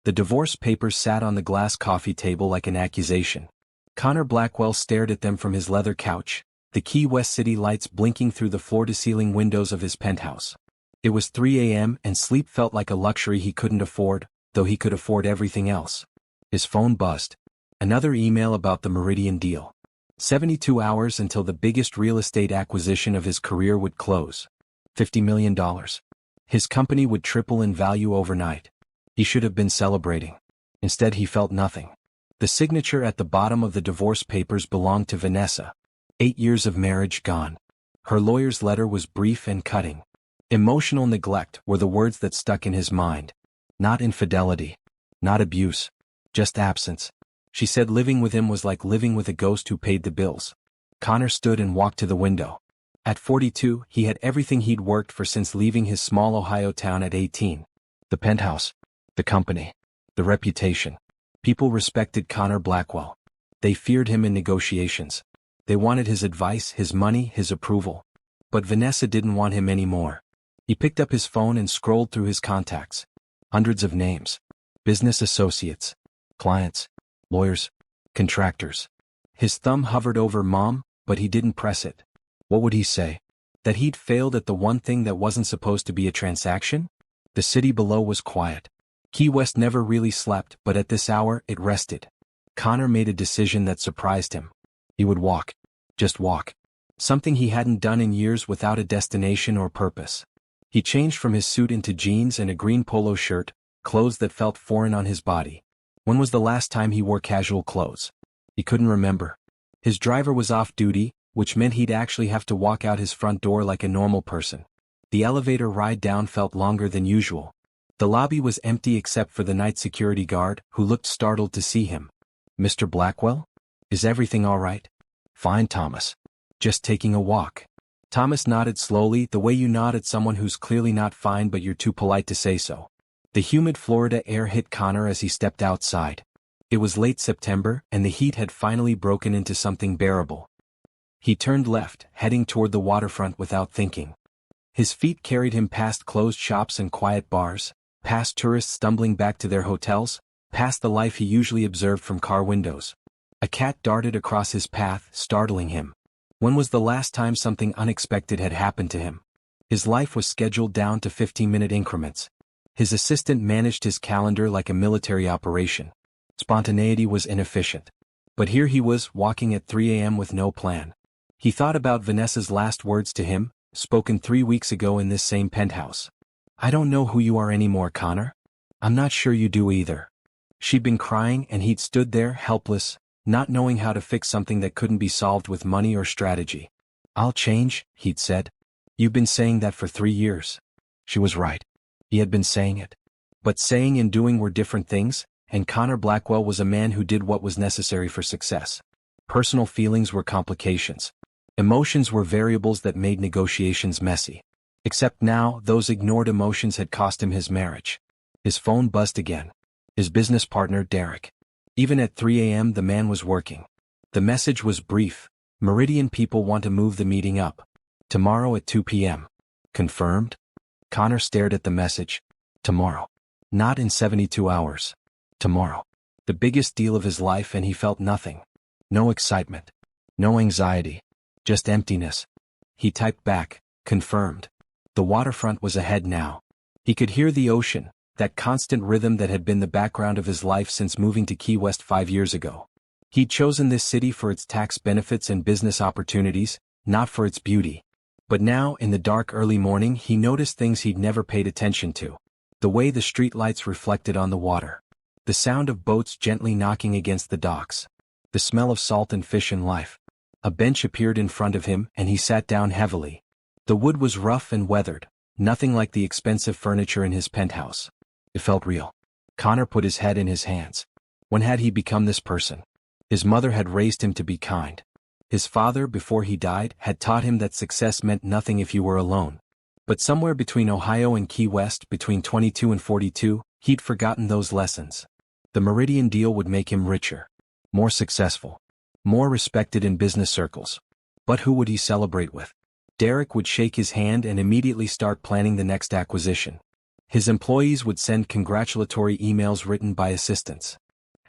The divorce papers sat on the glass coffee table like an accusation. Connor Blackwell stared at them from his leather couch, the Key West city lights blinking through the floor-to-ceiling windows of his penthouse. It was 3 a.m. and sleep felt like a luxury he couldn't afford, though he could afford everything else. His phone buzzed. Another email about the Meridian deal. 72 hours until the biggest real estate acquisition of his career would close. $50 million. His company would triple in value overnight. He should have been celebrating. Instead he felt nothing. The signature at the bottom of the divorce papers belonged to Vanessa. 8 years of marriage gone. Her lawyer's letter was brief and cutting. Emotional neglect were the words that stuck in his mind. Not infidelity. Not abuse. Just absence. She said living with him was like living with a ghost who paid the bills. Connor stood and walked to the window. At 42, he had everything he'd worked for since leaving his small Ohio town at 18. The penthouse. The company. The reputation. People respected Connor Blackwell. They feared him in negotiations. They wanted his advice, his money, his approval. But Vanessa didn't want him anymore. He picked up his phone and scrolled through his contacts. Hundreds of names. Business associates. Clients. Lawyers. Contractors. His thumb hovered over mom, but he didn't press it. What would he say? That he'd failed at the one thing that wasn't supposed to be a transaction? The city below was quiet. Key West never really slept, but at this hour, it rested. Connor made a decision that surprised him. He would walk. Just walk. Something he hadn't done in years without a destination or purpose. He changed from his suit into jeans and a green polo shirt, clothes that felt foreign on his body. When was the last time he wore casual clothes? He couldn't remember. His driver was off duty, which meant he'd actually have to walk out his front door like a normal person. The elevator ride down felt longer than usual. The lobby was empty except for the night security guard, who looked startled to see him. "Mr. Blackwell? Is everything all right?" "Fine, Thomas. Just taking a walk." Thomas nodded slowly, the way you nod at someone who's clearly not fine but you're too polite to say so. The humid Florida air hit Connor as he stepped outside. It was late September, and the heat had finally broken into something bearable. He turned left, heading toward the waterfront without thinking. His feet carried him past closed shops and quiet bars, past tourists stumbling back to their hotels, past the life he usually observed from car windows. A cat darted across his path, startling him. When was the last time something unexpected had happened to him? His life was scheduled down to 15-minute increments. His assistant managed his calendar like a military operation. Spontaneity was inefficient. But here he was, walking at 3 a.m. with no plan. He thought about Vanessa's last words to him, spoken 3 weeks ago in this same penthouse. "I don't know who you are anymore, Connor. I'm not sure you do either." She'd been crying and he'd stood there, helpless, not knowing how to fix something that couldn't be solved with money or strategy. "I'll change," he'd said. "You've been saying that for 3 years." She was right. He had been saying it. But saying and doing were different things, and Connor Blackwell was a man who did what was necessary for success. Personal feelings were complications. Emotions were variables that made negotiations messy. Except now, those ignored emotions had cost him his marriage. His phone buzzed again. His business partner, Derek. Even at 3 a.m. the man was working. The message was brief. "Meridian people want to move the meeting up. Tomorrow at 2 p.m. Confirmed?" Connor stared at the message. Tomorrow. Not in 72 hours. Tomorrow. The biggest deal of his life, and he felt nothing. No excitement. No anxiety. Just emptiness. He typed back, "Confirmed." The waterfront was ahead now. He could hear the ocean, that constant rhythm that had been the background of his life since moving to Key West 5 years ago. He'd chosen this city for its tax benefits and business opportunities, not for its beauty. But now, in the dark early morning, he noticed things he'd never paid attention to. The way the streetlights reflected on the water. The sound of boats gently knocking against the docks. The smell of salt and fish and life. A bench appeared in front of him, and he sat down heavily. The wood was rough and weathered, nothing like the expensive furniture in his penthouse. It felt real. Connor put his head in his hands. When had he become this person? His mother had raised him to be kind. His father, before he died, had taught him that success meant nothing if you were alone. But somewhere between Ohio and Key West, between 22 and 42, he'd forgotten those lessons. The Meridian deal would make him richer. More successful. More respected in business circles. But who would he celebrate with? Derek would shake his hand and immediately start planning the next acquisition. His employees would send congratulatory emails written by assistants.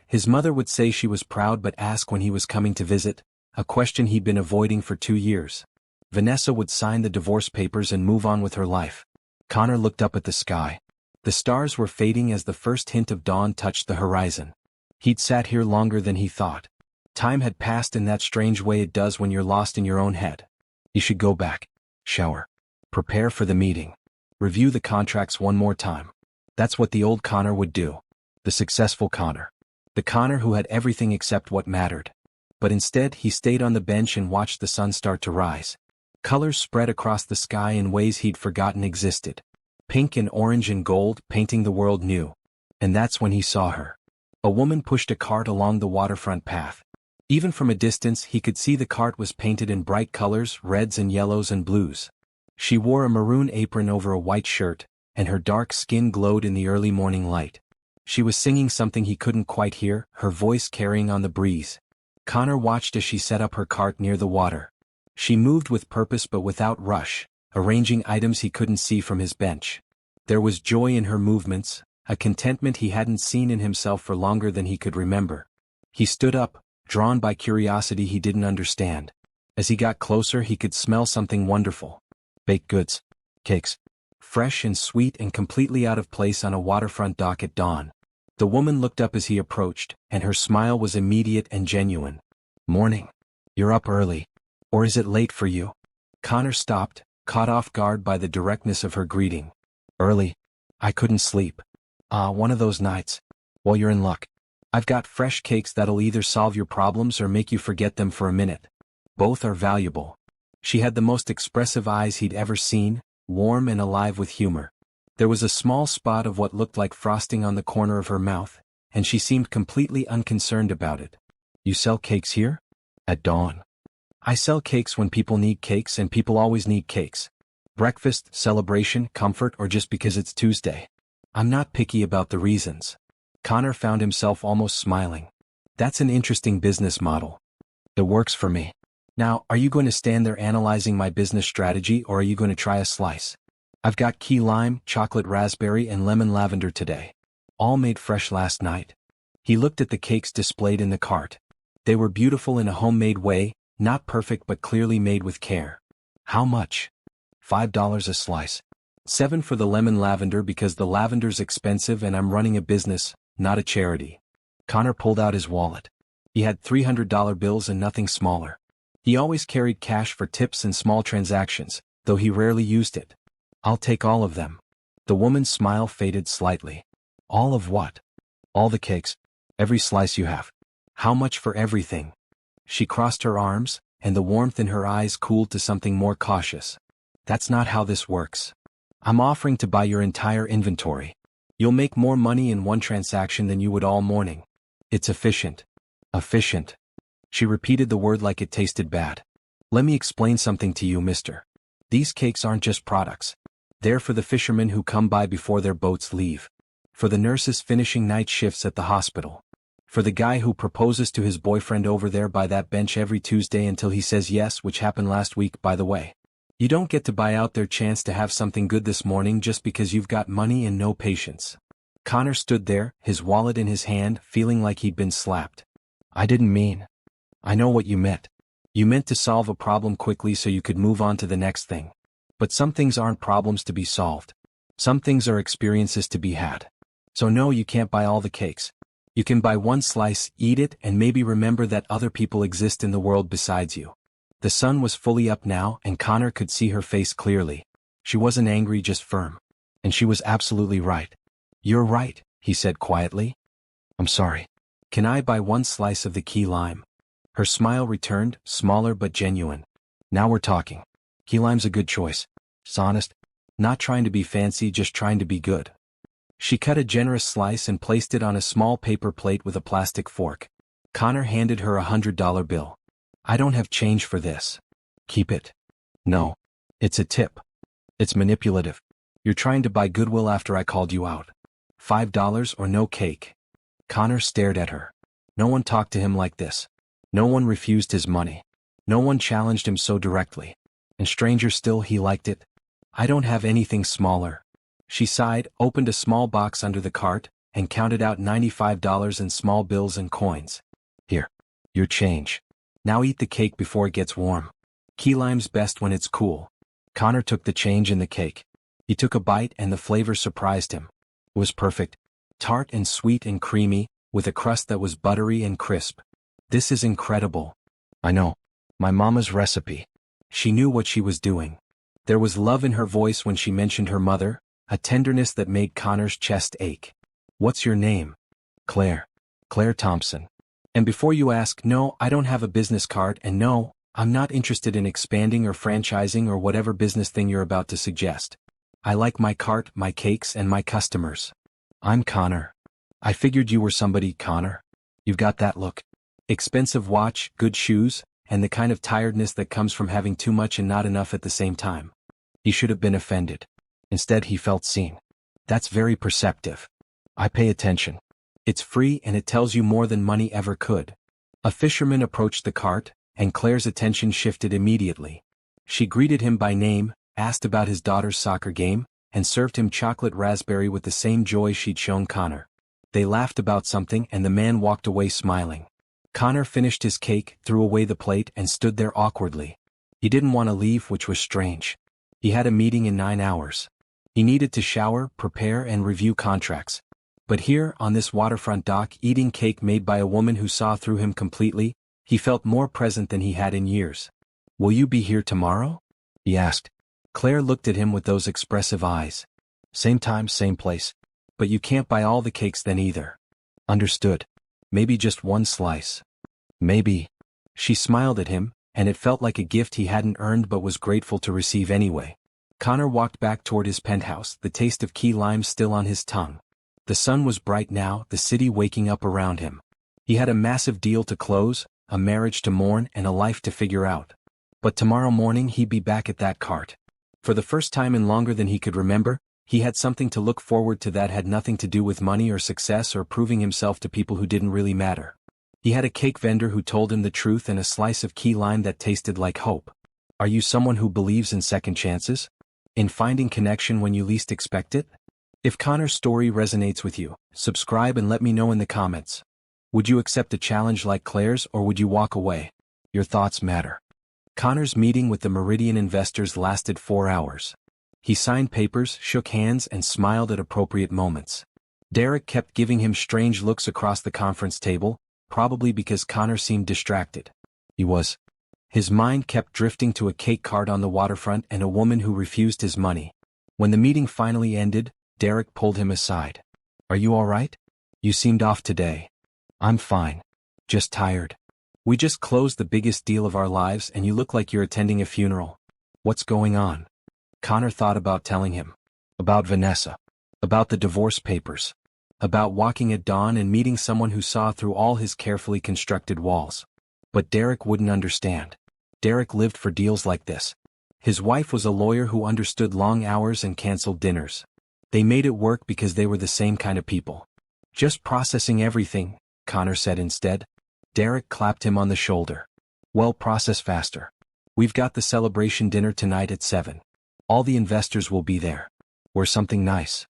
His mother would say she was proud but ask when he was coming to visit, a question he'd been avoiding for 2 years. Vanessa would sign the divorce papers and move on with her life. Connor looked up at the sky. The stars were fading as the first hint of dawn touched the horizon. He'd sat here longer than he thought. Time had passed in that strange way it does when you're lost in your own head. You should go back. Shower. Prepare for the meeting. Review the contracts one more time. That's what the old Connor would do. The successful Connor. The Connor who had everything except what mattered. But instead he stayed on the bench and watched the sun start to rise. Colors spread across the sky in ways he'd forgotten existed. Pink and orange and gold, painting the world new. And that's when he saw her. A woman pushed a cart along the waterfront path. Even from a distance he could see the cart was painted in bright colors, reds and yellows and blues. She wore a maroon apron over a white shirt, and her dark skin glowed in the early morning light. She was singing something he couldn't quite hear, her voice carrying on the breeze. Connor watched as she set up her cart near the water. She moved with purpose but without rush, arranging items he couldn't see from his bench. There was joy in her movements, a contentment he hadn't seen in himself for longer than he could remember. He stood up, drawn by curiosity he didn't understand. As he got closer he could smell something wonderful. Baked goods. Cakes. Fresh and sweet and completely out of place on a waterfront dock at dawn. The woman looked up as he approached, and her smile was immediate and genuine. "Morning. You're up early. Or is it late for you?" Connor stopped, caught off guard by the directness of her greeting. "Early. I couldn't sleep. One of those nights. Well, you're in luck. I've got fresh cakes that'll either solve your problems or make you forget them for a minute. Both are valuable." She had the most expressive eyes he'd ever seen, warm and alive with humor. There was a small spot of what looked like frosting on the corner of her mouth, and she seemed completely unconcerned about it. "You sell cakes here?" "At dawn. I sell cakes when people need cakes, and people always need cakes. Breakfast, celebration, comfort, or just because it's Tuesday. I'm not picky about the reasons." Connor found himself almost smiling. "That's an interesting business model. It works for me. Now, are you going to stand there analyzing my business strategy, or are you going to try a slice? I've got key lime, chocolate raspberry, and lemon lavender today. All made fresh last night." He looked at the cakes displayed in the cart. They were beautiful in a homemade way, not perfect but clearly made with care. "How much?" $5 a slice. $7 for the lemon lavender because the lavender's expensive and I'm running a business, not a charity." Connor pulled out his wallet. He had $300 bills and nothing smaller. He always carried cash for tips and small transactions, though he rarely used it. "I'll take all of them." The woman's smile faded slightly. "All of what?" "All the cakes. Every slice you have." "How much for everything?" She crossed her arms, and the warmth in her eyes cooled to something more cautious. "That's not how this works. I'm offering to buy your entire inventory. You'll make more money in one transaction than you would all morning. It's efficient." "Efficient." She repeated the word like it tasted bad. "Let me explain something to you, mister. These cakes aren't just products. They're for the fishermen who come by before their boats leave. For the nurses finishing night shifts at the hospital. For the guy who proposes to his boyfriend over there by that bench every Tuesday until he says yes, which happened last week, by the way. You don't get to buy out their chance to have something good this morning just because you've got money and no patience." Connor stood there, his wallet in his hand, feeling like he'd been slapped. "I didn't mean." "I know what you meant. You meant to solve a problem quickly so you could move on to the next thing. But some things aren't problems to be solved. Some things are experiences to be had. So no, you can't buy all the cakes. You can buy one slice, eat it, and maybe remember that other people exist in the world besides you." The sun was fully up now, and Connor could see her face clearly. She wasn't angry, just firm. And she was absolutely right. "You're right," he said quietly. "I'm sorry. Can I buy one slice of the key lime?" Her smile returned, smaller but genuine. "Now we're talking. Key lime's a good choice. It's honest. Not trying to be fancy, just trying to be good." She cut a generous slice and placed it on a small paper plate with a plastic fork. Connor handed her $100 bill. "I don't have change for this." "Keep it." "No. It's a tip. It's manipulative. You're trying to buy goodwill after I called you out. $5 or no cake." Connor stared at her. No one talked to him like this. No one refused his money. No one challenged him so directly. And stranger still, he liked it. "I don't have anything smaller." She sighed, opened a small box under the cart, and counted out $95 in small bills and coins. Here. Your change. Now eat the cake before it gets warm. Key lime's best when it's cool. Connor took the change in the cake. He took a bite and the flavor surprised him. It was perfect. Tart and sweet and creamy, with a crust that was buttery and crisp. This is incredible. I know. My mama's recipe. She knew what she was doing. There was love in her voice when she mentioned her mother, a tenderness that made Connor's chest ache. What's your name? Claire. Claire Thompson. And before you ask, no, I don't have a business card, and no, I'm not interested in expanding or franchising or whatever business thing you're about to suggest. I like my cart, my cakes, and my customers. I'm Connor. I figured you were somebody, Connor. You've got that look. Expensive watch, good shoes, and the kind of tiredness that comes from having too much and not enough at the same time. He should have been offended. Instead, he felt seen. That's very perceptive. I pay attention. It's free and it tells you more than money ever could. A fisherman approached the cart, and Claire's attention shifted immediately. She greeted him by name, asked about his daughter's soccer game, and served him chocolate raspberry with the same joy she'd shown Connor. They laughed about something and the man walked away smiling. Connor finished his cake, threw away the plate, and stood there awkwardly. He didn't want to leave, which was strange. He had a meeting in 9 hours. He needed to shower, prepare, and review contracts. But here, on this waterfront dock, eating cake made by a woman who saw through him completely, he felt more present than he had in years. Will you be here tomorrow? He asked. Claire looked at him with those expressive eyes. Same time, same place. But you can't buy all the cakes then either. Understood. Maybe just one slice. Maybe. She smiled at him, and it felt like a gift he hadn't earned but was grateful to receive anyway. Connor walked back toward his penthouse, the taste of key lime still on his tongue. The sun was bright now, the city waking up around him. He had a massive deal to close, a marriage to mourn, and a life to figure out. But tomorrow morning he'd be back at that cart. For the first time in longer than he could remember, he had something to look forward to that had nothing to do with money or success or proving himself to people who didn't really matter. He had a cake vendor who told him the truth and a slice of key lime that tasted like hope. Are you someone who believes in second chances? In finding connection when you least expect it? If Connor's story resonates with you, subscribe and let me know in the comments. Would you accept a challenge like Claire's or would you walk away? Your thoughts matter. Connor's meeting with the Meridian investors lasted 4 hours. He signed papers, shook hands, and smiled at appropriate moments. Derek kept giving him strange looks across the conference table, probably because Connor seemed distracted. He was. His mind kept drifting to a cake cart on the waterfront and a woman who refused his money. When the meeting finally ended, Derek pulled him aside. Are you all right? You seemed off today. I'm fine. Just tired. We just closed the biggest deal of our lives and you look like you're attending a funeral. What's going on? Connor thought about telling him. About Vanessa. About the divorce papers. About walking at dawn and meeting someone who saw through all his carefully constructed walls. But Derek wouldn't understand. Derek lived for deals like this. His wife was a lawyer who understood long hours and canceled dinners. They made it work because they were the same kind of people. Just processing everything, Connor said instead. Derek clapped him on the shoulder. Well, process faster. We've got the celebration dinner tonight at 7. All the investors will be there. We're something nice.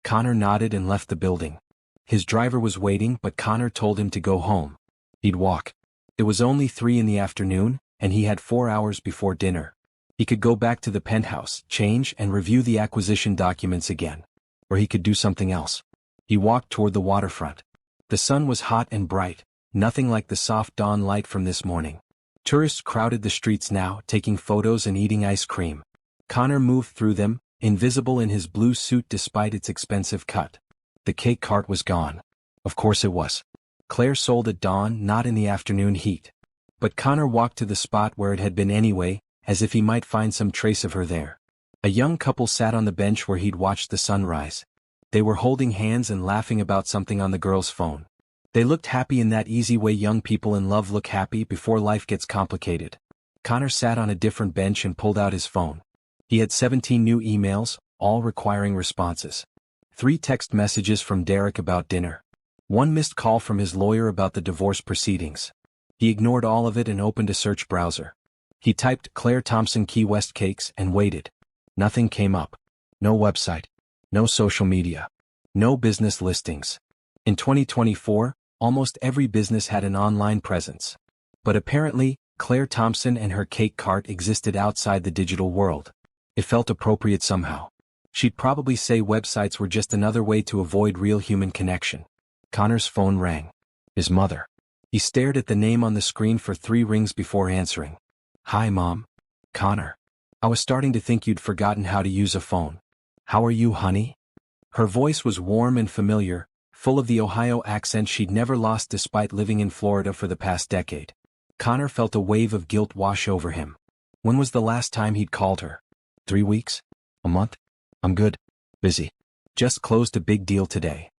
Connor nodded and left the building. His driver was waiting, but Connor told him to go home. He'd walk. It was only 3 in the afternoon, and he had 4 hours before dinner. He could go back to the penthouse, change, and review the acquisition documents again. Or he could do something else. He walked toward the waterfront. The sun was hot and bright, nothing like the soft dawn light from this morning. Tourists crowded the streets now, taking photos and eating ice cream. Connor moved through them, invisible in his blue suit despite its expensive cut. The cake cart was gone. Of course it was. Claire sold at dawn, not in the afternoon heat. But Connor walked to the spot where it had been anyway, as if he might find some trace of her there. A young couple sat on the bench where he'd watched the sunrise. They were holding hands and laughing about something on the girl's phone. They looked happy in that easy way young people in love look happy before life gets complicated. Connor sat on a different bench and pulled out his phone. He had 17 new emails, all requiring responses. 3 text messages from Derek about dinner. 1 missed call from his lawyer about the divorce proceedings. He ignored all of it and opened a search browser. He typed Claire Thompson Key West Cakes and waited. Nothing came up. No website. No social media. No business listings. In 2024, almost every business had an online presence. But apparently, Claire Thompson and her cake cart existed outside the digital world. It felt appropriate somehow. She'd probably say websites were just another way to avoid real human connection. Connor's phone rang. His mother. He stared at the name on the screen for 3 rings before answering. "Hi, Mom." "Connor. I was starting to think you'd forgotten how to use a phone. How are you, honey?" Her voice was warm and familiar, full of the Ohio accent she'd never lost despite living in Florida for the past decade. Connor felt a wave of guilt wash over him. When was the last time he'd called her? 3 weeks? A month? "I'm good. Busy. Just closed a big deal today."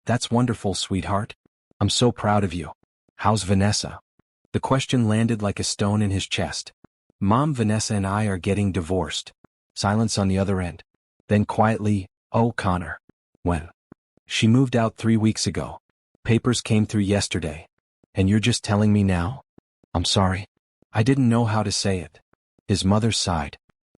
"That's wonderful, sweetheart. I'm so proud of you. How's Vanessa?" The question landed like a stone in his chest. "Mom, Vanessa and I are getting divorced." Silence on the other end. Then quietly, "Oh, Connor. When?" "She moved out 3 weeks ago. Papers came through yesterday. And you're just telling me now?" "I'm sorry. I didn't know how to say it." His mother sighed.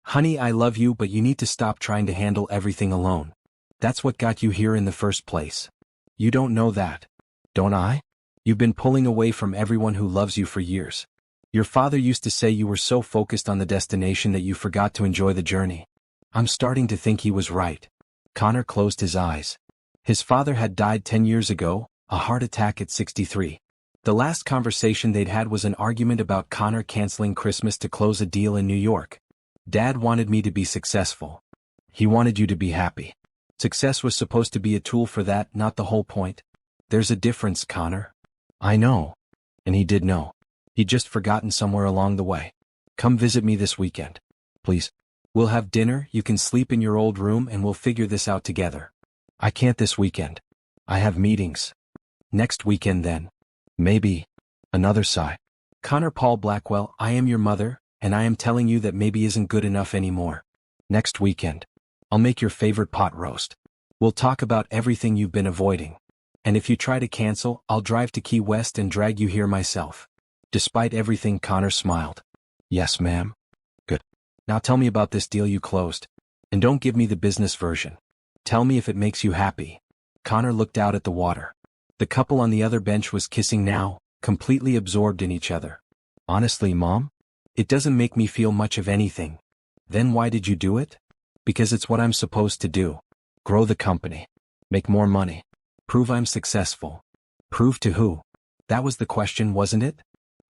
"Honey, I love you, but you need to stop trying to handle everything alone. That's what got you here in the first place. You don't know that. Don't I? You've been pulling away from everyone who loves you for years. Your father used to say you were so focused on the destination that you forgot to enjoy the journey. I'm starting to think he was right." Connor closed his eyes. His father had died 10 years ago, a heart attack at 63. The last conversation they'd had was an argument about Connor canceling Christmas to close a deal in New York. "Dad wanted me to be successful. He wanted you to be happy. Success was supposed to be a tool for that, not the whole point. There's a difference, Connor." "I know." And he did know. He'd just forgotten somewhere along the way. "Come visit me this weekend. Please. We'll have dinner, you can sleep in your old room, and we'll figure this out together." "I can't this weekend. I have meetings." "Next weekend then." "Maybe." Another sigh. "Connor Paul Blackwell, I am your mother, and I am telling you that maybe isn't good enough anymore. Next weekend. I'll make your favorite pot roast. We'll talk about everything you've been avoiding. And if you try to cancel, I'll drive to Key West and drag you here myself." Despite everything, Connor smiled. "Yes, ma'am." "Good. Now tell me about this deal you closed. And don't give me the business version. Tell me if it makes you happy." Connor looked out at the water. The couple on the other bench was kissing now, completely absorbed in each other. "Honestly, Mom, it doesn't make me feel much of anything." "Then why did you do it?" "Because it's what I'm supposed to do. Grow the company. Make more money. Prove I'm successful." "Prove to who?" That was the question, wasn't it?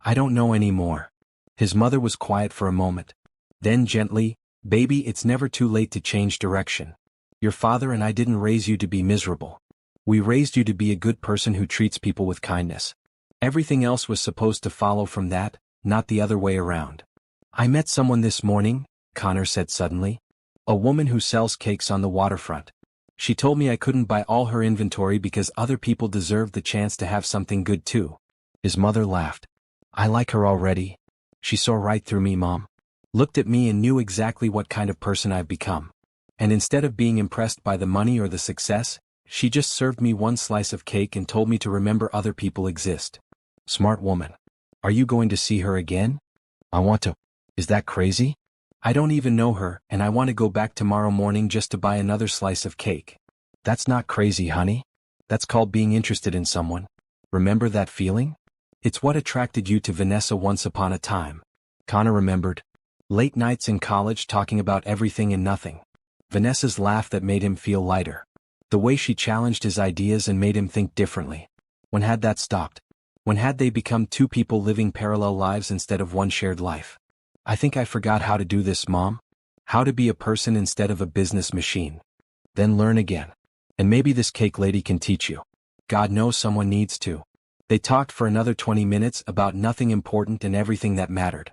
"I don't know anymore." His mother was quiet for a moment. Then gently, "Baby, it's never too late to change direction. Your father and I didn't raise you to be miserable. We raised you to be a good person who treats people with kindness. Everything else was supposed to follow from that, not the other way around." "I met someone this morning," Connor said suddenly. "A woman who sells cakes on the waterfront. She told me I couldn't buy all her inventory because other people deserved the chance to have something good too." His mother laughed. "I like her already. She saw right through me, Mom. Looked at me and knew exactly what kind of person I've become. And instead of being impressed by the money or the success, she just served me one slice of cake and told me to remember other people exist." "Smart woman. Are you going to see her again?" "I want to." "Is that crazy?" "I don't even know her, and I want to go back tomorrow morning just to buy another slice of cake." "That's not crazy, honey. That's called being interested in someone. Remember that feeling? It's what attracted you to Vanessa once upon a time." Connor remembered. Late nights in college talking about everything and nothing. Vanessa's laugh that made him feel lighter. The way she challenged his ideas and made him think differently. When had that stopped? When had they become two people living parallel lives instead of one shared life? "I think I forgot how to do this, Mom. How to be a person instead of a business machine." "Then learn again. And maybe this cake lady can teach you. God knows someone needs to." They talked for another 20 minutes about nothing important and everything that mattered.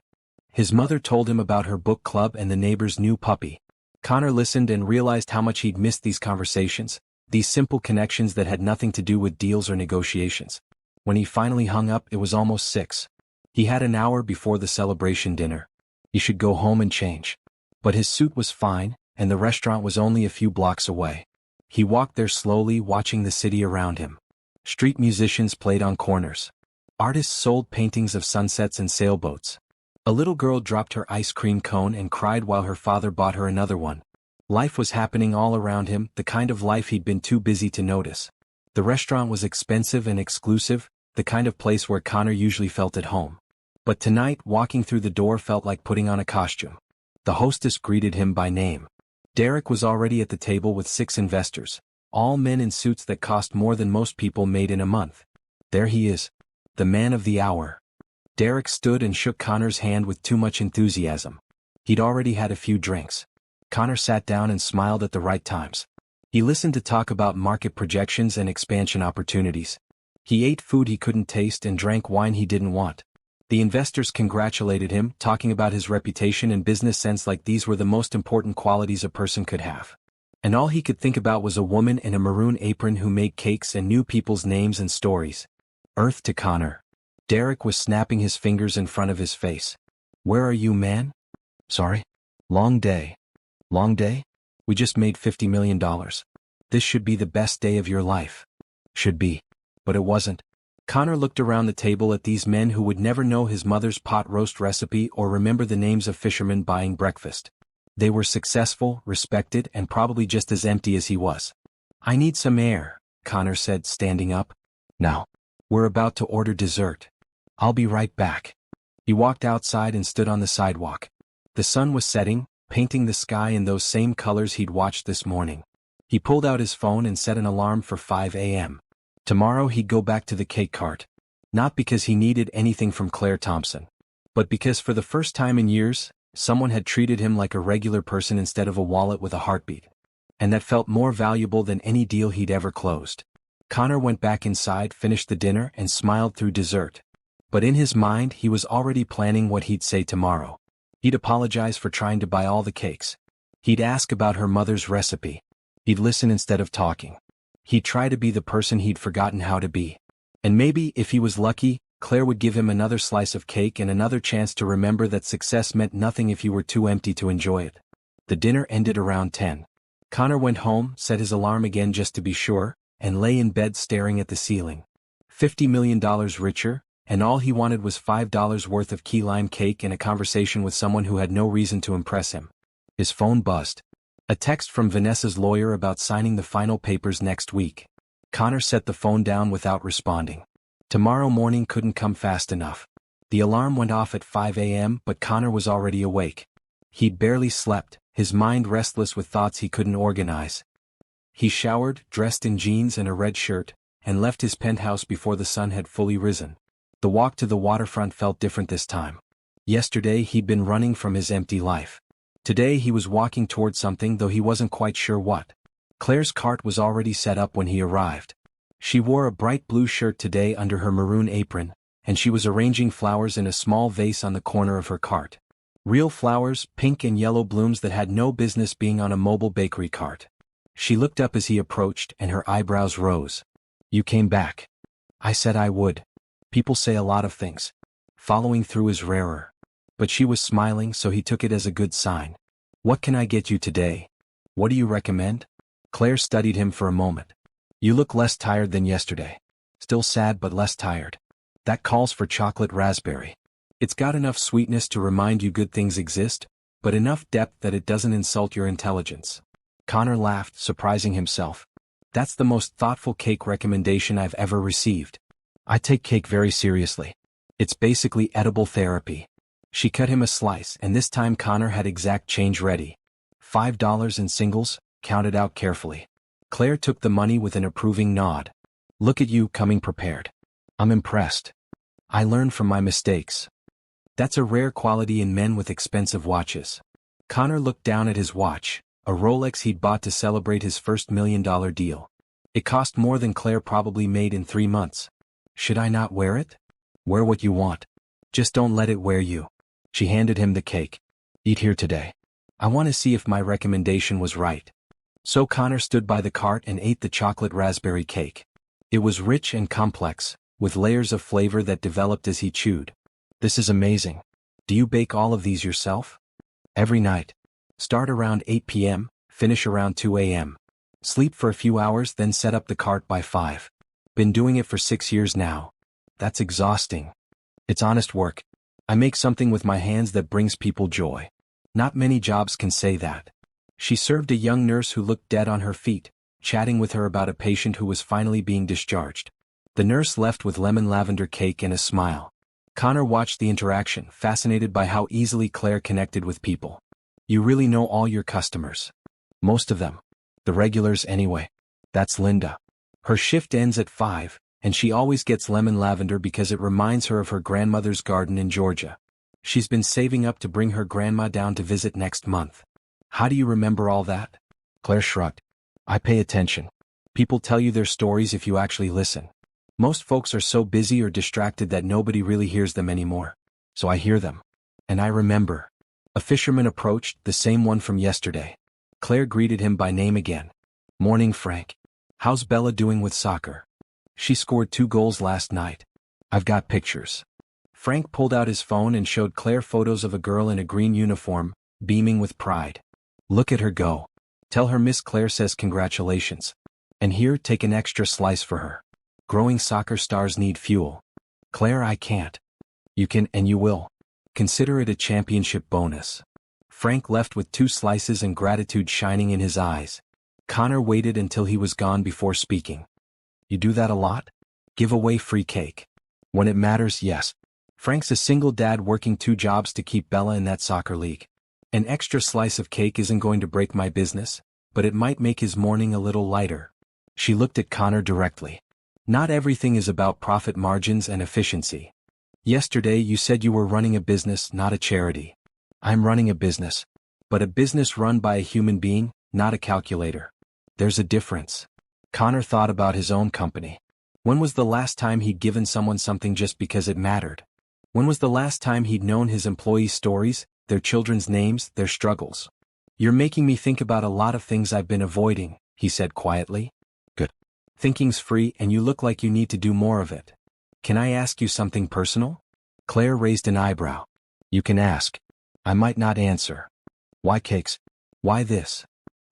His mother told him about her book club and the neighbor's new puppy. Connor listened and realized how much he'd missed these conversations, these simple connections that had nothing to do with deals or negotiations. When he finally hung up, it was almost 6. He had an hour before the celebration dinner. He should go home and change. But his suit was fine, and the restaurant was only a few blocks away. He walked there slowly, watching the city around him. Street musicians played on corners. Artists sold paintings of sunsets and sailboats. A little girl dropped her ice cream cone and cried while her father bought her another one. Life was happening all around him, the kind of life he'd been too busy to notice. The restaurant was expensive and exclusive, the kind of place where Connor usually felt at home. But tonight, walking through the door felt like putting on a costume. The hostess greeted him by name. Derek was already at the table with 6 investors, all men in suits that cost more than most people made in a month. There he is, the man of the hour. Derek stood and shook Connor's hand with too much enthusiasm. He'd already had a few drinks. Connor sat down and smiled at the right times. He listened to talk about market projections and expansion opportunities. He ate food he couldn't taste and drank wine he didn't want. The investors congratulated him, talking about his reputation and business sense like these were the most important qualities a person could have. And all he could think about was a woman in a maroon apron who made cakes and knew people's names and stories. Earth to Connor. Derek was snapping his fingers in front of his face. Where are you, man? Sorry? Long day. Long day? We just made $50 million. This should be the best day of your life. Should be. But it wasn't. Connor looked around the table at these men who would never know his mother's pot roast recipe or remember the names of fishermen buying breakfast. They were successful, respected, and probably just as empty as he was. I need some air, Connor said, standing up. Now. We're about to order dessert. I'll be right back. He walked outside and stood on the sidewalk. The sun was setting, painting the sky in those same colors he'd watched this morning. He pulled out his phone and set an alarm for 5 a.m. Tomorrow he'd go back to the cake cart. Not because he needed anything from Claire Thompson, but because for the first time in years, someone had treated him like a regular person instead of a wallet with a heartbeat. And that felt more valuable than any deal he'd ever closed. Connor went back inside, finished the dinner, and smiled through dessert. But in his mind he was already planning what he'd say tomorrow. He'd apologize for trying to buy all the cakes. He'd ask about her mother's recipe. He'd listen instead of talking. He'd try to be the person he'd forgotten how to be. And maybe, if he was lucky, Claire would give him another slice of cake and another chance to remember that success meant nothing if you were too empty to enjoy it. The dinner ended around 10. Connor went home, set his alarm again just to be sure, and lay in bed staring at the ceiling. $50 million richer, and all he wanted was $5 worth of key lime cake and a conversation with someone who had no reason to impress him. His phone buzzed. A text from Vanessa's lawyer about signing the final papers next week. Connor set the phone down without responding. Tomorrow morning couldn't come fast enough. The alarm went off at 5 a.m., but Connor was already awake. He'd barely slept, his mind restless with thoughts he couldn't organize. He showered, dressed in jeans and a red shirt, and left his penthouse before the sun had fully risen. The walk to the waterfront felt different this time. Yesterday he'd been running from his empty life. Today he was walking toward something, though he wasn't quite sure what. Claire's cart was already set up when he arrived. She wore a bright blue shirt today under her maroon apron, and she was arranging flowers in a small vase on the corner of her cart. Real flowers, pink and yellow blooms that had no business being on a mobile bakery cart. She looked up as he approached, and her eyebrows rose. You came back. I said I would. People say a lot of things. Following through is rarer. But she was smiling, so he took it as a good sign. What can I get you today? What do you recommend? Claire studied him for a moment. You look less tired than yesterday. Still sad but less tired. That calls for chocolate raspberry. It's got enough sweetness to remind you good things exist, but enough depth that it doesn't insult your intelligence. Connor laughed, surprising himself. That's the most thoughtful cake recommendation I've ever received. I take cake very seriously. It's basically edible therapy. She cut him a slice, and this time Connor had exact change ready. $5 in singles, counted out carefully. Claire took the money with an approving nod. Look at you, coming prepared. I'm impressed. I learn from my mistakes. That's a rare quality in men with expensive watches. Connor looked down at his watch, a Rolex he'd bought to celebrate his first $1 million deal. It cost more than Claire probably made in 3 months. Should I not wear it? Wear what you want. Just don't let it wear you. She handed him the cake. Eat here today. I want to see if my recommendation was right. So Connor stood by the cart and ate the chocolate raspberry cake. It was rich and complex, with layers of flavor that developed as he chewed. This is amazing. Do you bake all of these yourself? Every night. Start around 8 p.m., finish around 2 a.m. Sleep for a few hours, then set up the cart by 5. Been doing it for 6 years now. That's exhausting. It's honest work. I make something with my hands that brings people joy. Not many jobs can say that. She served a young nurse who looked dead on her feet, chatting with her about a patient who was finally being discharged. The nurse left with lemon lavender cake and a smile. Connor watched the interaction, fascinated by how easily Claire connected with people. You really know all your customers. Most of them. The regulars anyway. That's Linda. Her shift ends at 5, and she always gets lemon lavender because it reminds her of her grandmother's garden in Georgia. She's been saving up to bring her grandma down to visit next month. How do you remember all that? Claire shrugged. I pay attention. People tell you their stories if you actually listen. Most folks are so busy or distracted that nobody really hears them anymore. So I hear them. And I remember. A fisherman approached, the same one from yesterday. Claire greeted him by name again. Morning, Frank. How's Bella doing with soccer? She scored 2 goals last night. I've got pictures. Frank pulled out his phone and showed Claire photos of a girl in a green uniform, beaming with pride. Look at her go. Tell her Miss Claire says congratulations. And here, take an extra slice for her. Growing soccer stars need fuel. Claire, I can't. You can and you will. Consider it a championship bonus. Frank left with 2 slices and gratitude shining in his eyes. Connor waited until he was gone before speaking. You do that a lot? Give away free cake. When it matters, yes. Frank's a single dad working 2 jobs to keep Bella in that soccer league. An extra slice of cake isn't going to break my business, but it might make his morning a little lighter. She looked at Connor directly. Not everything is about profit margins and efficiency. Yesterday you said you were running a business, not a charity. I'm running a business. But a business run by a human being, not a calculator. There's a difference. Connor thought about his own company. When was the last time he'd given someone something just because it mattered? When was the last time he'd known his employees' stories, their children's names, their struggles? You're making me think about a lot of things I've been avoiding, he said quietly. Good. Thinking's free and you look like you need to do more of it. Can I ask you something personal? Claire raised an eyebrow. You can ask. I might not answer. Why cakes? Why this?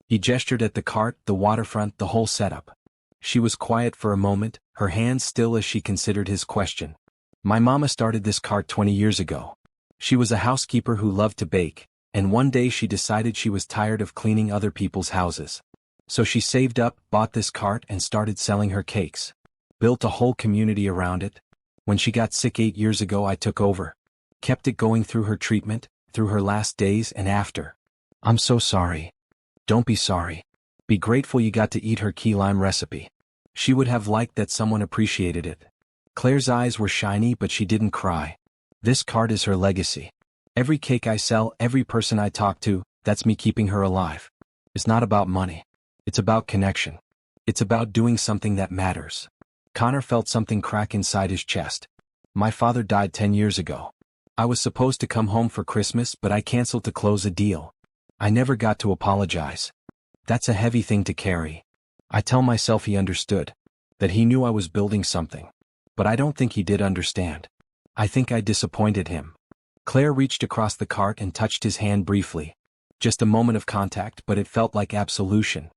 He gestured at the cart, the waterfront, the whole setup. She was quiet for a moment, her hands still as she considered his question. My mama started this cart 20 years ago. She was a housekeeper who loved to bake, and one day she decided she was tired of cleaning other people's houses. So she saved up, bought this cart and started selling her cakes. Built a whole community around it. When she got sick 8 years ago I took over. Kept it going through her treatment, through her last days and after. I'm so sorry. Don't be sorry. Be grateful you got to eat her key lime recipe. She would have liked that someone appreciated it. Claire's eyes were shiny but she didn't cry. This cart is her legacy. Every cake I sell, every person I talk to, that's me keeping her alive. It's not about money. It's about connection. It's about doing something that matters. Connor felt something crack inside his chest. My father died 10 years ago. I was supposed to come home for Christmas but I canceled to close a deal. I never got to apologize. That's a heavy thing to carry. I tell myself he understood. That he knew I was building something. But I don't think he did understand. I think I disappointed him. Claire reached across the cart and touched his hand briefly. Just a moment of contact but it felt like absolution.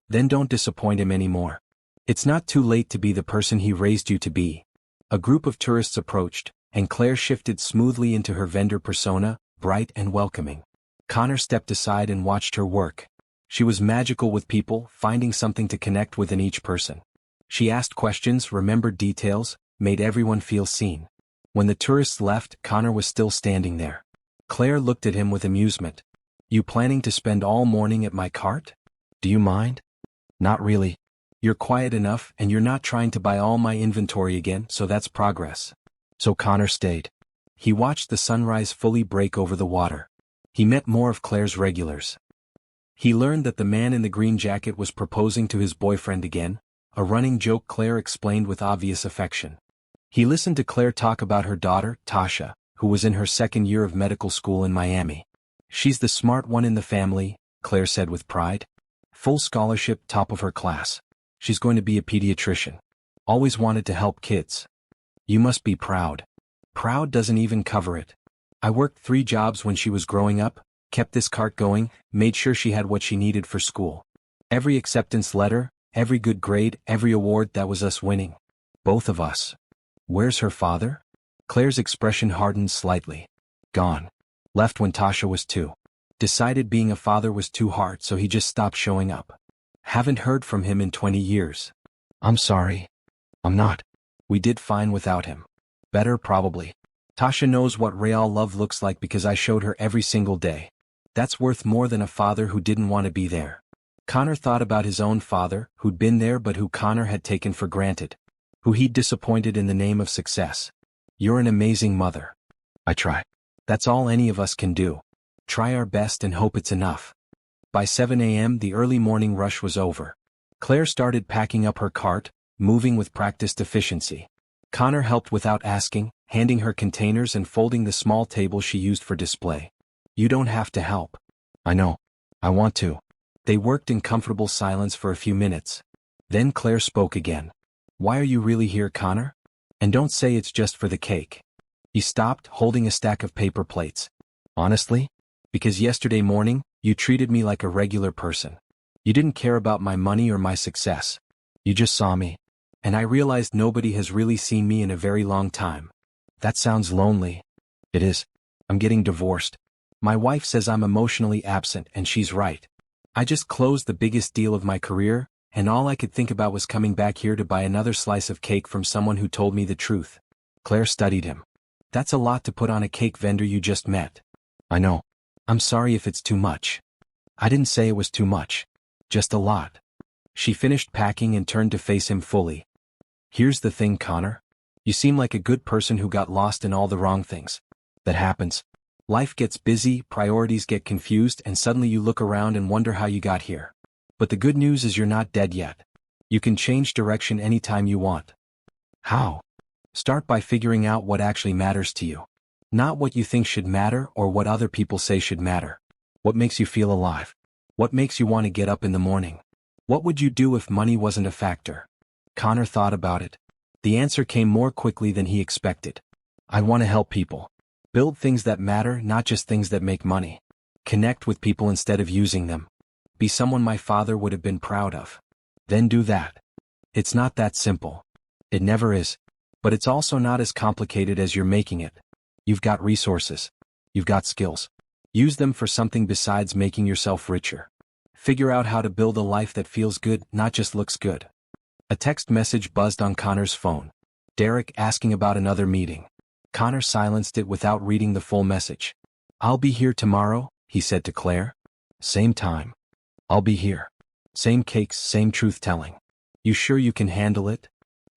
Then don't disappoint him anymore. It's not too late to be the person he raised you to be. A group of tourists approached, and Claire shifted smoothly into her vendor persona, bright and welcoming. Connor stepped aside and watched her work. She was magical with people, finding something to connect with in each person. She asked questions, remembered details, made everyone feel seen. When the tourists left, Connor was still standing there. Claire looked at him with amusement. You planning to spend all morning at my cart? Do you mind? Not really. You're quiet enough and you're not trying to buy all my inventory again, so that's progress. So Connor stayed. He watched the sunrise fully break over the water. He met more of Claire's regulars. He learned that the man in the green jacket was proposing to his boyfriend again, a running joke Claire explained with obvious affection. He listened to Claire talk about her daughter, Tasha, who was in her 2nd year of medical school in Miami. She's the smart one in the family, Claire said with pride. Full scholarship, top of her class. She's going to be a pediatrician. Always wanted to help kids. You must be proud. Proud doesn't even cover it. I worked 3 jobs when she was growing up, kept this cart going, made sure she had what she needed for school. Every acceptance letter, every good grade, every award, that was us winning. Both of us. Where's her father? Claire's expression hardened slightly. Gone. Left when Tasha was 2. Decided being a father was too hard, so he just stopped showing up. Haven't heard from him in 20 years. I'm sorry. I'm not. We did fine without him. Better, probably. Tasha knows what real love looks like because I showed her every single day. That's worth more than a father who didn't want to be there. Connor thought about his own father, who'd been there but who Connor had taken for granted. Who he'd disappointed in the name of success. You're an amazing mother. I try. That's all any of us can do. Try our best and hope it's enough. By 7 a.m. the early morning rush was over. Claire started packing up her cart, moving with practiced efficiency. Connor helped without asking, handing her containers and folding the small table she used for display. You don't have to help. I know. I want to. They worked in comfortable silence for a few minutes. Then Claire spoke again. Why are you really here, Connor? And don't say it's just for the cake. He stopped, holding a stack of paper plates. Honestly? Because yesterday morning, you treated me like a regular person. You didn't care about my money or my success. You just saw me. And I realized nobody has really seen me in a very long time. That sounds lonely. It is. I'm getting divorced. My wife says I'm emotionally absent, and she's right. I just closed the biggest deal of my career, and all I could think about was coming back here to buy another slice of cake from someone who told me the truth. Claire studied him. That's a lot to put on a cake vendor you just met. I know. I'm sorry if it's too much. I didn't say it was too much. Just a lot. She finished packing and turned to face him fully. Here's the thing, Connor. You seem like a good person who got lost in all the wrong things. That happens. Life gets busy, priorities get confused, and suddenly you look around and wonder how you got here. But the good news is you're not dead yet. You can change direction anytime you want. How? Start by figuring out what actually matters to you. Not what you think should matter or what other people say should matter. What makes you feel alive? What makes you want to get up in the morning? What would you do if money wasn't a factor? Connor thought about it. The answer came more quickly than he expected. I want to help people. Build things that matter, not just things that make money. Connect with people instead of using them. Be someone my father would have been proud of. Then do that. It's not that simple. It never is. But it's also not as complicated as you're making it. You've got resources. You've got skills. Use them for something besides making yourself richer. Figure out how to build a life that feels good, not just looks good. A text message buzzed on Connor's phone. Derek asking about another meeting. Connor silenced it without reading the full message. I'll be here tomorrow, he said to Claire. Same time. I'll be here. Same cakes, same truth-telling. You sure you can handle it?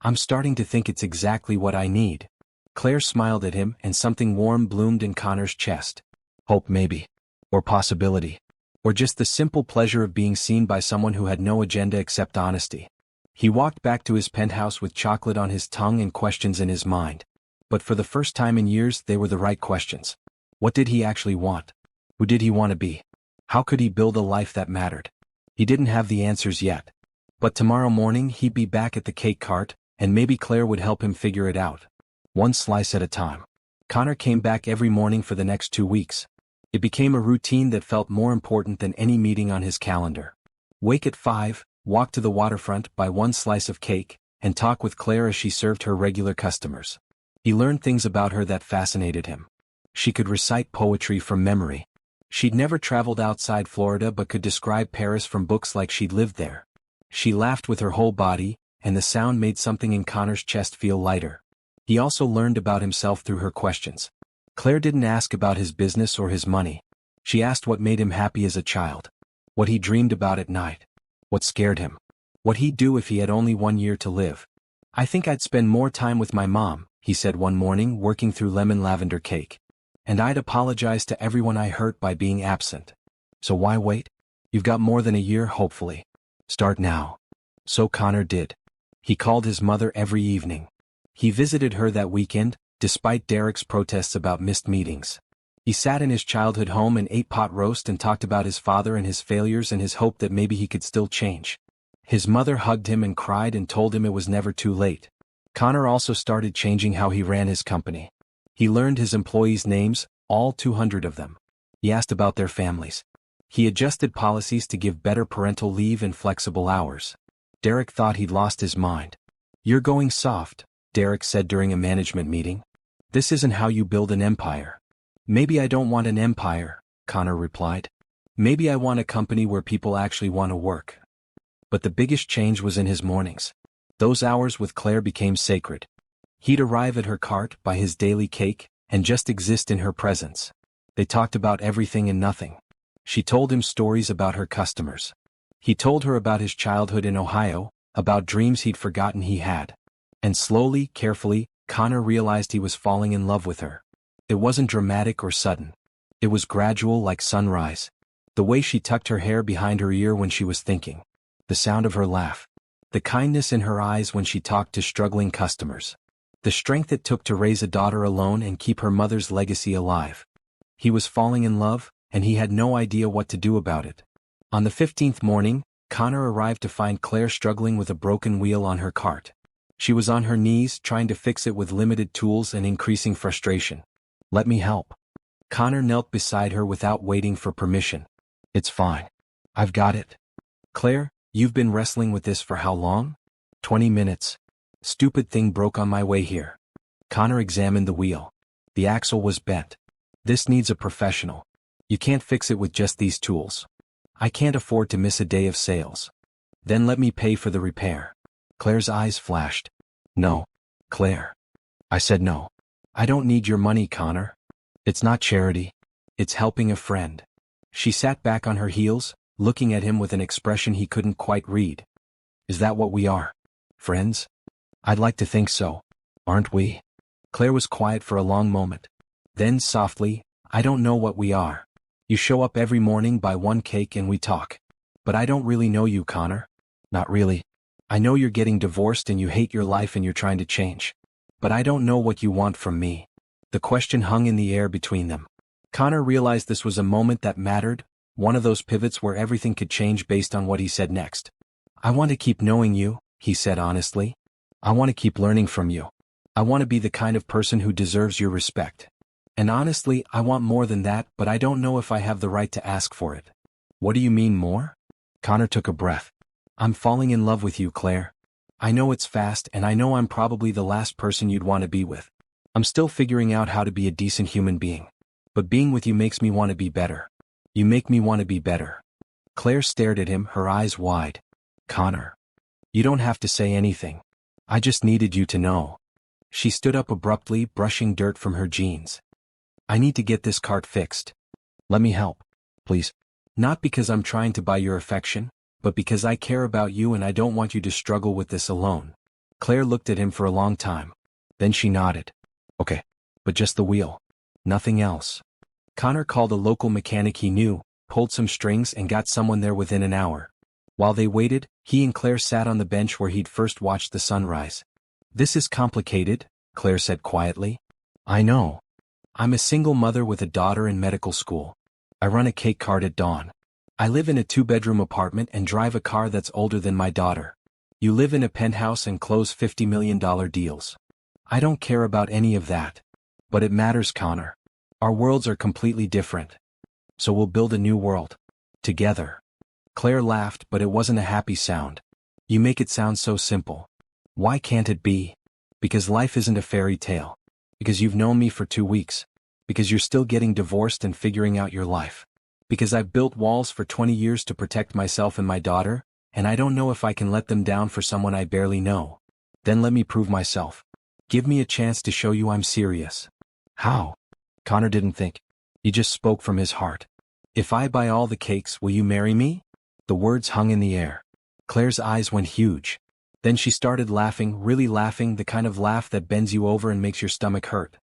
I'm starting to think it's exactly what I need. Claire smiled at him and something warm bloomed in Connor's chest. Hope maybe. Or possibility. Or just the simple pleasure of being seen by someone who had no agenda except honesty. He walked back to his penthouse with chocolate on his tongue and questions in his mind. But for the first time in years, they were the right questions. What did he actually want? Who did he want to be? How could he build a life that mattered? He didn't have the answers yet. But tomorrow morning he'd be back at the cake cart, and maybe Claire would help him figure it out. One slice at a time. Connor came back every morning for the next 2 weeks. It became a routine that felt more important than any meeting on his calendar. Wake at 5, walk to the waterfront, buy one slice of cake, and talk with Claire as she served her regular customers. He learned things about her that fascinated him. She could recite poetry from memory. She'd never traveled outside Florida but could describe Paris from books like she'd lived there. She laughed with her whole body, and the sound made something in Connor's chest feel lighter. He also learned about himself through her questions. Claire didn't ask about his business or his money. She asked what made him happy as a child. What he dreamed about at night. What scared him. What he'd do if he had only 1 year to live. I think I'd spend more time with my mom, he said one morning, working through lemon lavender cake. And I'd apologize to everyone I hurt by being absent. So why wait? You've got more than a year, hopefully. Start now. So Connor did. He called his mother every evening. He visited her that weekend, despite Derek's protests about missed meetings. He sat in his childhood home and ate pot roast and talked about his father and his failures and his hope that maybe he could still change. His mother hugged him and cried and told him it was never too late. Connor also started changing how he ran his company. He learned his employees' names, all 200 of them. He asked about their families. He adjusted policies to give better parental leave and flexible hours. Derek thought he'd lost his mind. You're going soft, Derek said during a management meeting. This isn't how you build an empire. Maybe I don't want an empire, Connor replied. Maybe I want a company where people actually want to work. But the biggest change was in his mornings. Those hours with Claire became sacred. He'd arrive at her cart, buy his daily cake, and just exist in her presence. They talked about everything and nothing. She told him stories about her customers. He told her about his childhood in Ohio, about dreams he'd forgotten he had. And slowly, carefully, Connor realized he was falling in love with her. It wasn't dramatic or sudden. It was gradual like sunrise. The way she tucked her hair behind her ear when she was thinking. The sound of her laugh. The kindness in her eyes when she talked to struggling customers. The strength it took to raise a daughter alone and keep her mother's legacy alive. He was falling in love, and he had no idea what to do about it. On the 15th morning, Connor arrived to find Claire struggling with a broken wheel on her cart. She was on her knees trying to fix it with limited tools and increasing frustration. "Let me help." Connor knelt beside her without waiting for permission. "It's fine. I've got it." "Claire, you've been wrestling with this for how long?" 20 minutes. "Stupid thing broke on my way here." Connor examined the wheel. The axle was bent. "This needs a professional. You can't fix it with just these tools. I can't afford to miss a day of sales." "Then let me pay for the repair." Claire's eyes flashed. "No. Claire." "I said no. I don't need your money, Connor. It's not charity. It's helping a friend." She sat back on her heels, looking at him with an expression he couldn't quite read. "Is that what we are? Friends?" "I'd like to think so. Aren't we?" Claire was quiet for a long moment. Then softly, "I don't know what we are. You show up every morning, buy one cake, and we talk. But I don't really know you, Connor." "Not really. I know you're getting divorced and you hate your life and you're trying to change. But I don't know what you want from me." The question hung in the air between them. Connor realized this was a moment that mattered, one of those pivots where everything could change based on what he said next. "I want to keep knowing you," he said honestly. "I want to keep learning from you. I want to be the kind of person who deserves your respect. And honestly, I want more than that, but I don't know if I have the right to ask for it." "What do you mean more?" Connor took a breath. "I'm falling in love with you, Claire. I know it's fast and I know I'm probably the last person you'd want to be with. I'm still figuring out how to be a decent human being. But being with you makes me want to be better. You make me want to be better." Claire stared at him, her eyes wide. "Connor. You don't have to say anything. I just needed you to know." She stood up abruptly, brushing dirt from her jeans. "I need to get this cart fixed. Let me help. Please. Not because I'm trying to buy your affection, but because I care about you and I don't want you to struggle with this alone." Claire looked at him for a long time. Then she nodded. "Okay. But just the wheel. Nothing else." Connor called a local mechanic he knew, pulled some strings and got someone there within an hour. While they waited, he and Claire sat on the bench where he'd first watched the sunrise. "This is complicated," Claire said quietly. "I know. I'm a single mother with a daughter in medical school. I run a cake cart at dawn. I live in a 2-bedroom apartment and drive a car that's older than my daughter. You live in a penthouse and close $50 million deals. I don't care about any of that. But it matters, Connor. Our worlds are completely different. So we'll build a new world. Together." Claire laughed, but it wasn't a happy sound. "You make it sound so simple. Why can't it be?" "Because life isn't a fairy tale. Because you've known me for 2 weeks. Because you're still getting divorced and figuring out your life. Because I've built walls for 20 years to protect myself and my daughter, and I don't know if I can let them down for someone I barely know. Then let me prove myself. Give me a chance to show you I'm serious." "How?" Connor didn't think. He just spoke from his heart. "If I buy all the cakes, will you marry me?" The words hung in the air. Claire's eyes went huge. Then she started laughing, really laughing, the kind of laugh that bends you over and makes your stomach hurt.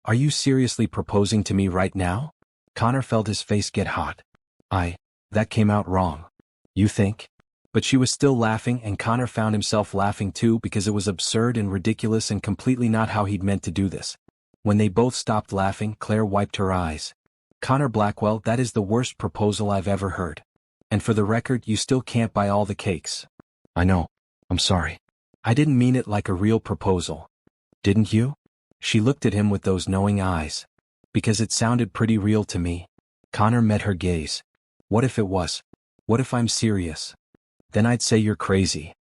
"Are you seriously proposing to me right now?" Connor felt his face get hot. That came out wrong. "You think?" But she was still laughing, and Connor found himself laughing too because it was absurd and ridiculous and completely not how he'd meant to do this. When they both stopped laughing, Claire wiped her eyes. "Connor Blackwell, that is the worst proposal I've ever heard. And for the record, you still can't buy all the cakes." "I know. I'm sorry. I didn't mean it like a real proposal." "Didn't you?" She looked at him with those knowing eyes. "Because it sounded pretty real to me." Connor met her gaze. "What if it was? What if I'm serious? Then I'd say you're crazy.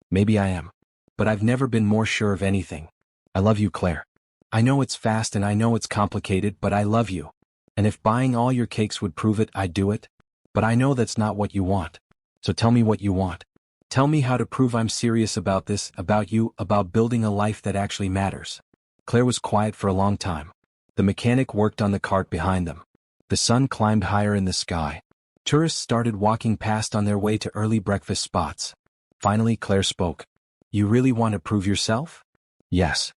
Maybe I am. But I've never been more sure of anything. I love you, Claire. I know it's fast and I know it's complicated, but I love you. And if buying all your cakes would prove it, I'd do it." But I know that's not what you want. So tell me what you want. Tell me how to prove I'm serious about this, about you, about building a life that actually matters. Claire was quiet for a long time. The mechanic worked on the cart behind them. The sun climbed higher in the sky. Tourists started walking past on their way to early breakfast spots. Finally, Claire spoke. You really want to prove yourself? Yes.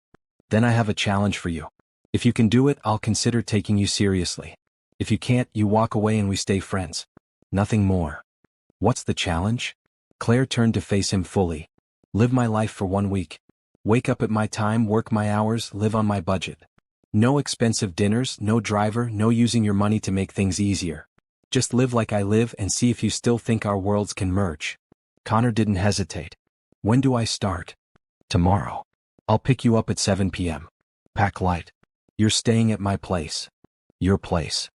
Then I have a challenge for you. If you can do it, I'll consider taking you seriously. If you can't, you walk away and we stay friends. Nothing more. What's the challenge? Claire turned to face him fully. Live my life for 1 week. Wake up at my time, work my hours, live on my budget. No expensive dinners, no driver, no using your money to make things easier. Just live like I live and see if you still think our worlds can merge. Connor didn't hesitate. When do I start? Tomorrow. I'll pick you up at 7 p.m. Pack light. You're staying at my place. Your place.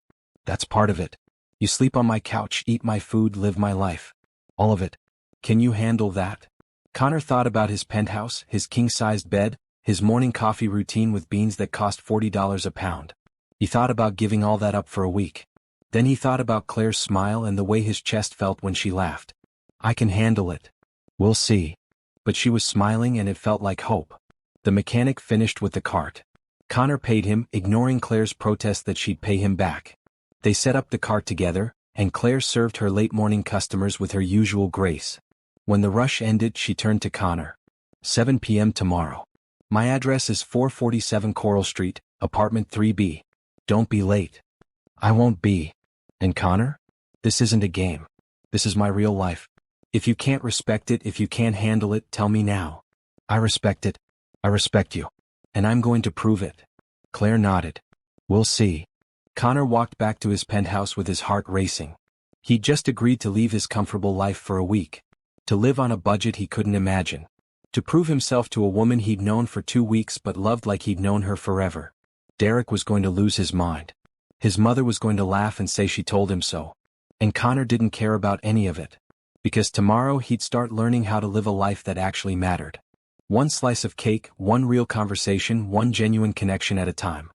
That's part of it. You sleep on my couch, eat my food, live my life. All of it. Can you handle that? Connor thought about his penthouse, his king-sized bed, his morning coffee routine with beans that cost $40 a pound. He thought about giving all that up for a week. Then he thought about Claire's smile and the way his chest felt when she laughed. I can handle it. We'll see. But she was smiling and it felt like hope. The mechanic finished with the cart. Connor paid him, ignoring Claire's protest that she'd pay him back. They set up the cart together, and Claire served her late-morning customers with her usual grace. When the rush ended, she turned to Connor. 7 p.m. tomorrow. My address is 447 Coral Street, apartment 3B. Don't be late. I won't be. And Connor? This isn't a game. This is my real life. If you can't respect it, if you can't handle it, tell me now. I respect it. I respect you. And I'm going to prove it. Claire nodded. We'll see. Connor walked back to his penthouse with his heart racing. He'd just agreed to leave his comfortable life for a week. To live on a budget he couldn't imagine. To prove himself to a woman he'd known for 2 weeks but loved like he'd known her forever. Derek was going to lose his mind. His mother was going to laugh and say she told him so. And Connor didn't care about any of it. Because tomorrow he'd start learning how to live a life that actually mattered. One slice of cake, one real conversation, one genuine connection at a time.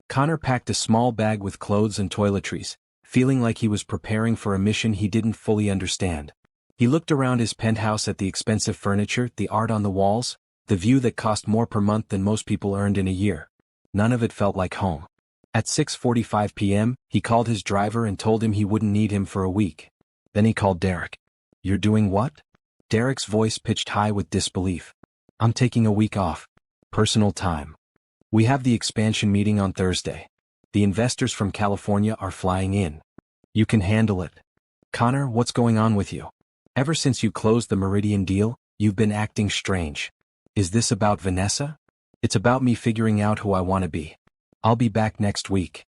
Connor packed a small bag with clothes and toiletries, feeling like he was preparing for a mission he didn't fully understand. He looked around his penthouse at the expensive furniture, the art on the walls, the view that cost more per month than most people earned in a year. None of it felt like home. At 6:45 p.m., he called his driver and told him he wouldn't need him for a week. Then he called Derek. You're doing what? Derek's voice pitched high with disbelief. I'm taking a week off. Personal time. We have the expansion meeting on Thursday. The investors from California are flying in. You can handle it. Connor, what's going on with you? Ever since you closed the Meridian deal, you've been acting strange. Is this about Vanessa? It's about me figuring out who I want to be. I'll be back next week.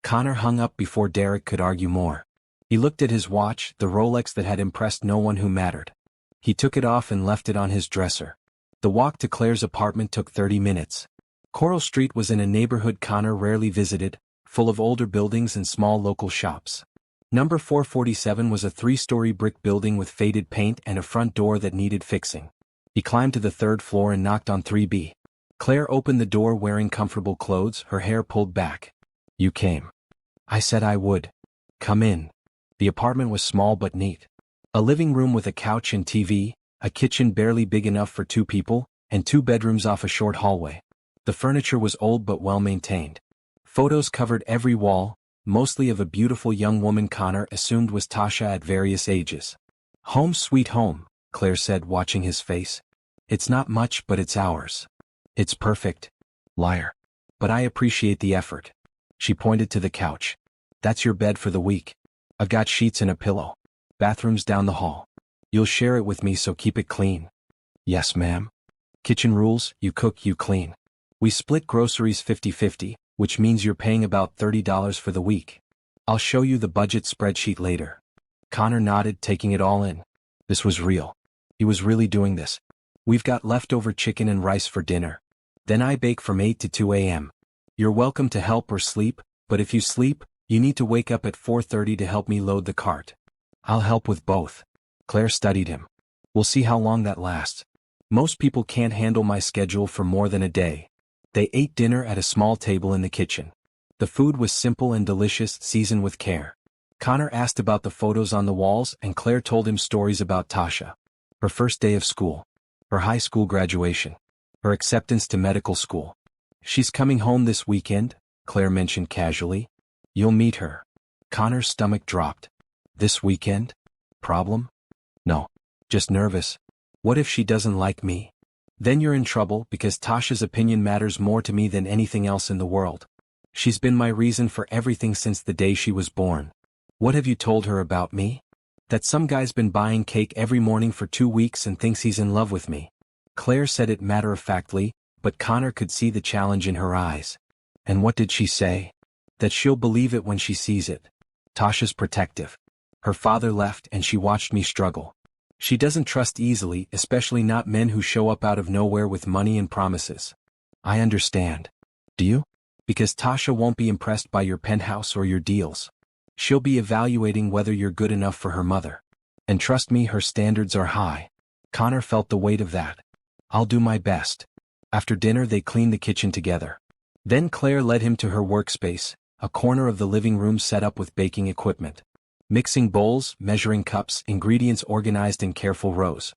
Connor hung up before Derek could argue more. He looked at his watch, the Rolex that had impressed no one who mattered. He took it off and left it on his dresser. The walk to Claire's apartment took 30 minutes. Coral Street was in a neighborhood Connor rarely visited, full of older buildings and small local shops. Number 447 was a 3-story brick building with faded paint and a front door that needed fixing. He climbed to the 3rd floor and knocked on 3B. Claire opened the door wearing comfortable clothes, her hair pulled back. You came. I said I would. Come in. The apartment was small but neat. A living room with a couch and TV, a kitchen barely big enough for 2 people, and 2 bedrooms off a short hallway. The furniture was old but well maintained. Photos covered every wall, mostly of a beautiful young woman Connor assumed was Tasha at various ages. Home sweet home, Claire said, watching his face. It's not much, but it's ours. It's perfect. Liar. But I appreciate the effort. She pointed to the couch. That's your bed for the week. I've got sheets and a pillow. Bathroom's down the hall. You'll share it with me, so keep it clean. Yes, ma'am. Kitchen rules, you cook, you clean. We split groceries 50-50, which means you're paying about $30 for the week. I'll show you the budget spreadsheet later. Connor nodded, taking it all in. This was real. He was really doing this. We've got leftover chicken and rice for dinner. Then I bake from 8 to 2 a.m. You're welcome to help or sleep, but if you sleep, you need to wake up at 4:30 to help me load the cart. I'll help with both. Claire studied him. We'll see how long that lasts. Most people can't handle my schedule for more than a day. They ate dinner at a small table in the kitchen. The food was simple and delicious, seasoned with care. Connor asked about the photos on the walls and Claire told him stories about Tasha. Her first day of school. Her high school graduation. Her acceptance to medical school. She's coming home this weekend, Claire mentioned casually. You'll meet her. Connor's stomach dropped. This weekend? Problem? No. Just nervous. What if she doesn't like me? Then you're in trouble because Tasha's opinion matters more to me than anything else in the world. She's been my reason for everything since the day she was born. What have you told her about me? That some guy's been buying cake every morning for 2 weeks and thinks he's in love with me. Claire said it matter-of-factly, but Connor could see the challenge in her eyes. And what did she say? That she'll believe it when she sees it. Tasha's protective. Her father left and she watched me struggle. She doesn't trust easily, especially not men who show up out of nowhere with money and promises. I understand. Do you? Because Tasha won't be impressed by your penthouse or your deals. She'll be evaluating whether you're good enough for her mother. And trust me, her standards are high. Connor felt the weight of that. I'll do my best. After dinner they cleaned the kitchen together. Then Claire led him to her workspace, a corner of the living room set up with baking equipment. Mixing bowls, measuring cups, ingredients organized in careful rows.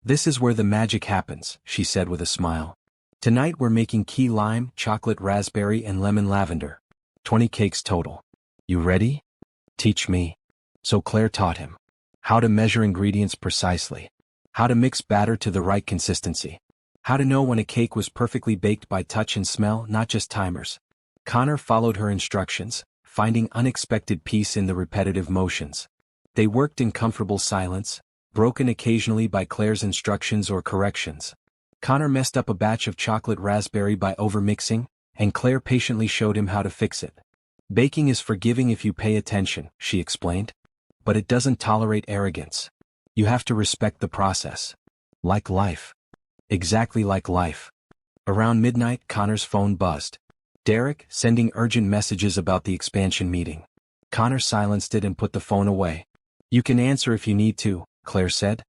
This is where the magic happens, she said with a smile. Tonight we're making key lime, chocolate raspberry and lemon lavender. 20 cakes total. You ready? Teach me. So Claire taught him. How to measure ingredients precisely. How to mix batter to the right consistency. How to know when a cake was perfectly baked by touch and smell, not just timers. Connor followed her instructions, finding unexpected peace in the repetitive motions. They worked in comfortable silence, broken occasionally by Claire's instructions or corrections. Connor messed up a batch of chocolate raspberry by overmixing, and Claire patiently showed him how to fix it. Baking is forgiving if you pay attention, she explained. But it doesn't tolerate arrogance. You have to respect the process. Like life. Exactly like life. Around midnight, Connor's phone buzzed. Derek, sending urgent messages about the expansion meeting. Connor silenced it and put the phone away. You can answer if you need to, Claire said.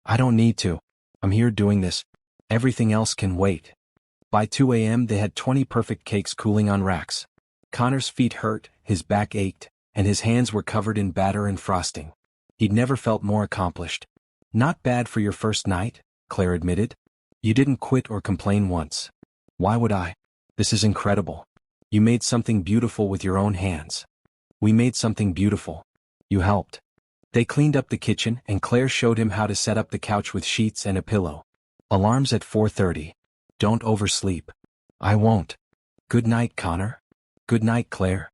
I don't need to. I'm here doing this. Everything else can wait. By 2 a.m. they had 20 perfect cakes cooling on racks. Connor's feet hurt, his back ached, and his hands were covered in batter and frosting. He'd never felt more accomplished. Not bad for your first night, Claire admitted. You didn't quit or complain once. Why would I? This is incredible. You made something beautiful with your own hands. We made something beautiful. You helped. They cleaned up the kitchen and Claire showed him how to set up the couch with sheets and a pillow. Alarms at 4:30. Don't oversleep. I won't. Good night, Connor. Good night, Claire.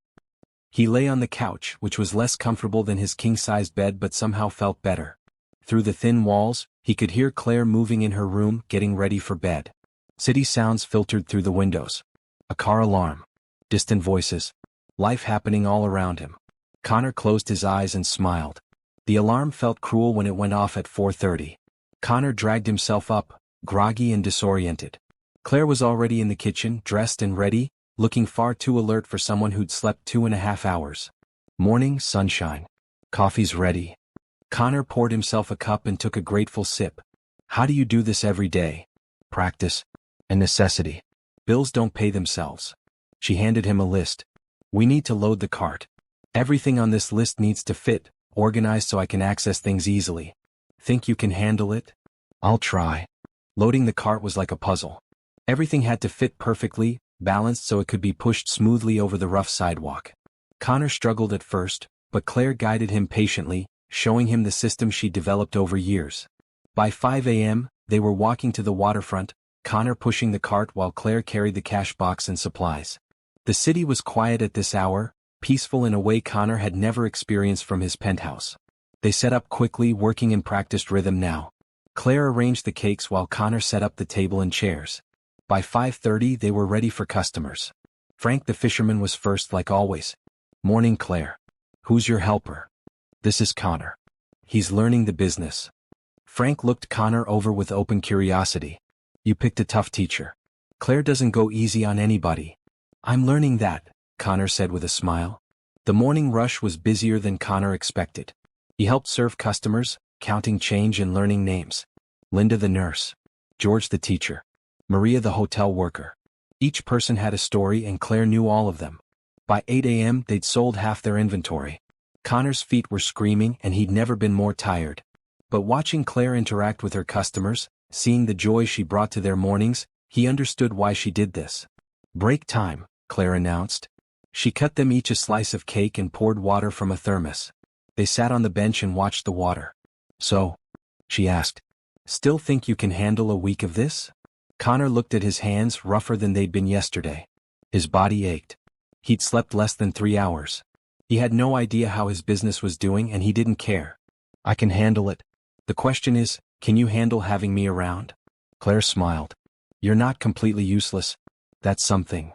He lay on the couch, which was less comfortable than his king-sized bed but somehow felt better. Through the thin walls, he could hear Claire moving in her room, getting ready for bed. City sounds filtered through the windows. A car alarm. Distant voices. Life happening all around him. Connor closed his eyes and smiled. The alarm felt cruel when it went off at 4:30. Connor dragged himself up, groggy and disoriented. Claire was already in the kitchen, dressed and ready, looking far too alert for someone who'd slept 2.5 hours. Morning, sunshine. Coffee's ready. Connor poured himself a cup and took a grateful sip. How do you do this every day? Practice. And necessity. Bills don't pay themselves. She handed him a list. We need to load the cart. Everything on this list needs to fit, organized so I can access things easily. Think you can handle it? I'll try. Loading the cart was like a puzzle. Everything had to fit perfectly, balanced so it could be pushed smoothly over the rough sidewalk. Connor struggled at first, but Claire guided him patiently, showing him the system she'd developed over years. By 5 a.m., they were walking to the waterfront, Connor pushing the cart while Claire carried the cash box and supplies. The city was quiet at this hour, peaceful in a way Connor had never experienced from his penthouse. They set up quickly, working in practiced rhythm now. Claire arranged the cakes while Connor set up the table and chairs. By 5:30 they were ready for customers. Frank the fisherman was first like always. Morning, Claire. Who's your helper? This is Connor. He's learning the business. Frank looked Connor over with open curiosity. You picked a tough teacher. Claire doesn't go easy on anybody. I'm learning that, Connor said with a smile. The morning rush was busier than Connor expected. He helped serve customers, counting change and learning names. Linda the nurse. George the teacher. Maria the hotel worker. Each person had a story and Claire knew all of them. By 8 a.m. they'd sold half their inventory. Connor's feet were screaming and he'd never been more tired. But watching Claire interact with her customers, seeing the joy she brought to their mornings, he understood why she did this. "Break time," Claire announced. She cut them each a slice of cake and poured water from a thermos. They sat on the bench and watched the water. "So?" she asked. "Still think you can handle a week of this?" Connor looked at his hands, rougher than they'd been yesterday. His body ached. He'd slept less than 3 hours. He had no idea how his business was doing and he didn't care. "I can handle it. The question is, can you handle having me around?" Claire smiled. "You're not completely useless. That's something."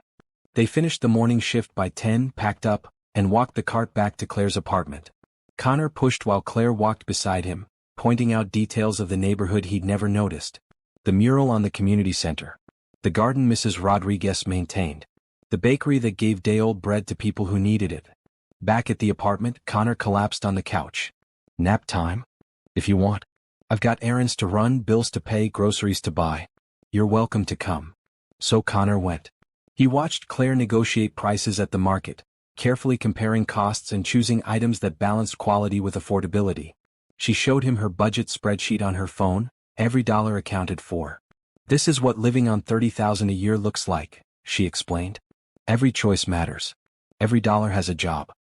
They finished the morning shift by 10, packed up, and walked the cart back to Claire's apartment. Connor pushed while Claire walked beside him, pointing out details of the neighborhood he'd never noticed. The mural on the community center. The garden Mrs. Rodriguez maintained. The bakery that gave day-old bread to people who needed it. Back at the apartment, Connor collapsed on the couch. "Nap time? If you want. I've got errands to run, bills to pay, groceries to buy. You're welcome to come." So Connor went. He watched Claire negotiate prices at the market, carefully comparing costs and choosing items that balanced quality with affordability. She showed him her budget spreadsheet on her phone, every dollar accounted for. "This is what living on $30,000 a year looks like," she explained. "Every choice matters. Every dollar has a job.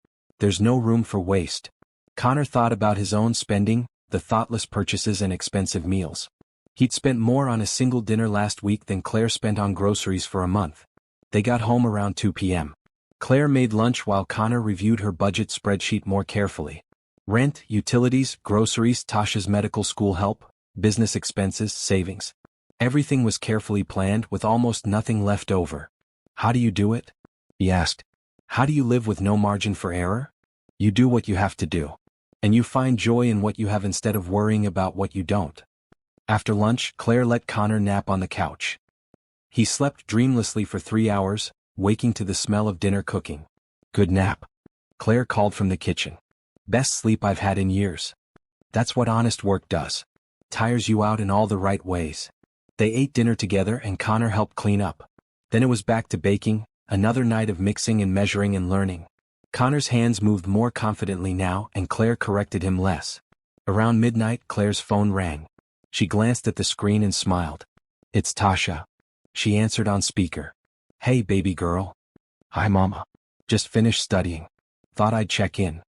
There's no room for waste." Connor thought about his own spending, the thoughtless purchases and expensive meals. He'd spent more on a single dinner last week than Claire spent on groceries for a month. They got home around 2 p.m. Claire made lunch while Connor reviewed her budget spreadsheet more carefully. Rent, utilities, groceries, Tasha's medical school help, business expenses, savings. Everything was carefully planned with almost nothing left over. "How do you do it?" he asked. "How do you live with no margin for error?" "You do what you have to do. And you find joy in what you have instead of worrying about what you don't." After lunch, Claire let Connor nap on the couch. He slept dreamlessly for 3 hours, waking to the smell of dinner cooking. "Good nap," Claire called from the kitchen. "Best sleep I've had in years." That's what honest work does. Tires you out in all the right ways. They ate dinner together and Connor helped clean up. Then it was back to baking, another night of mixing and measuring and learning. Connor's hands moved more confidently now and Claire corrected him less. Around midnight, Claire's phone rang. She glanced at the screen and smiled. "It's Tasha." She answered on speaker. "Hey, baby girl." "Hi, Mama. Just finished studying. Thought I'd check in."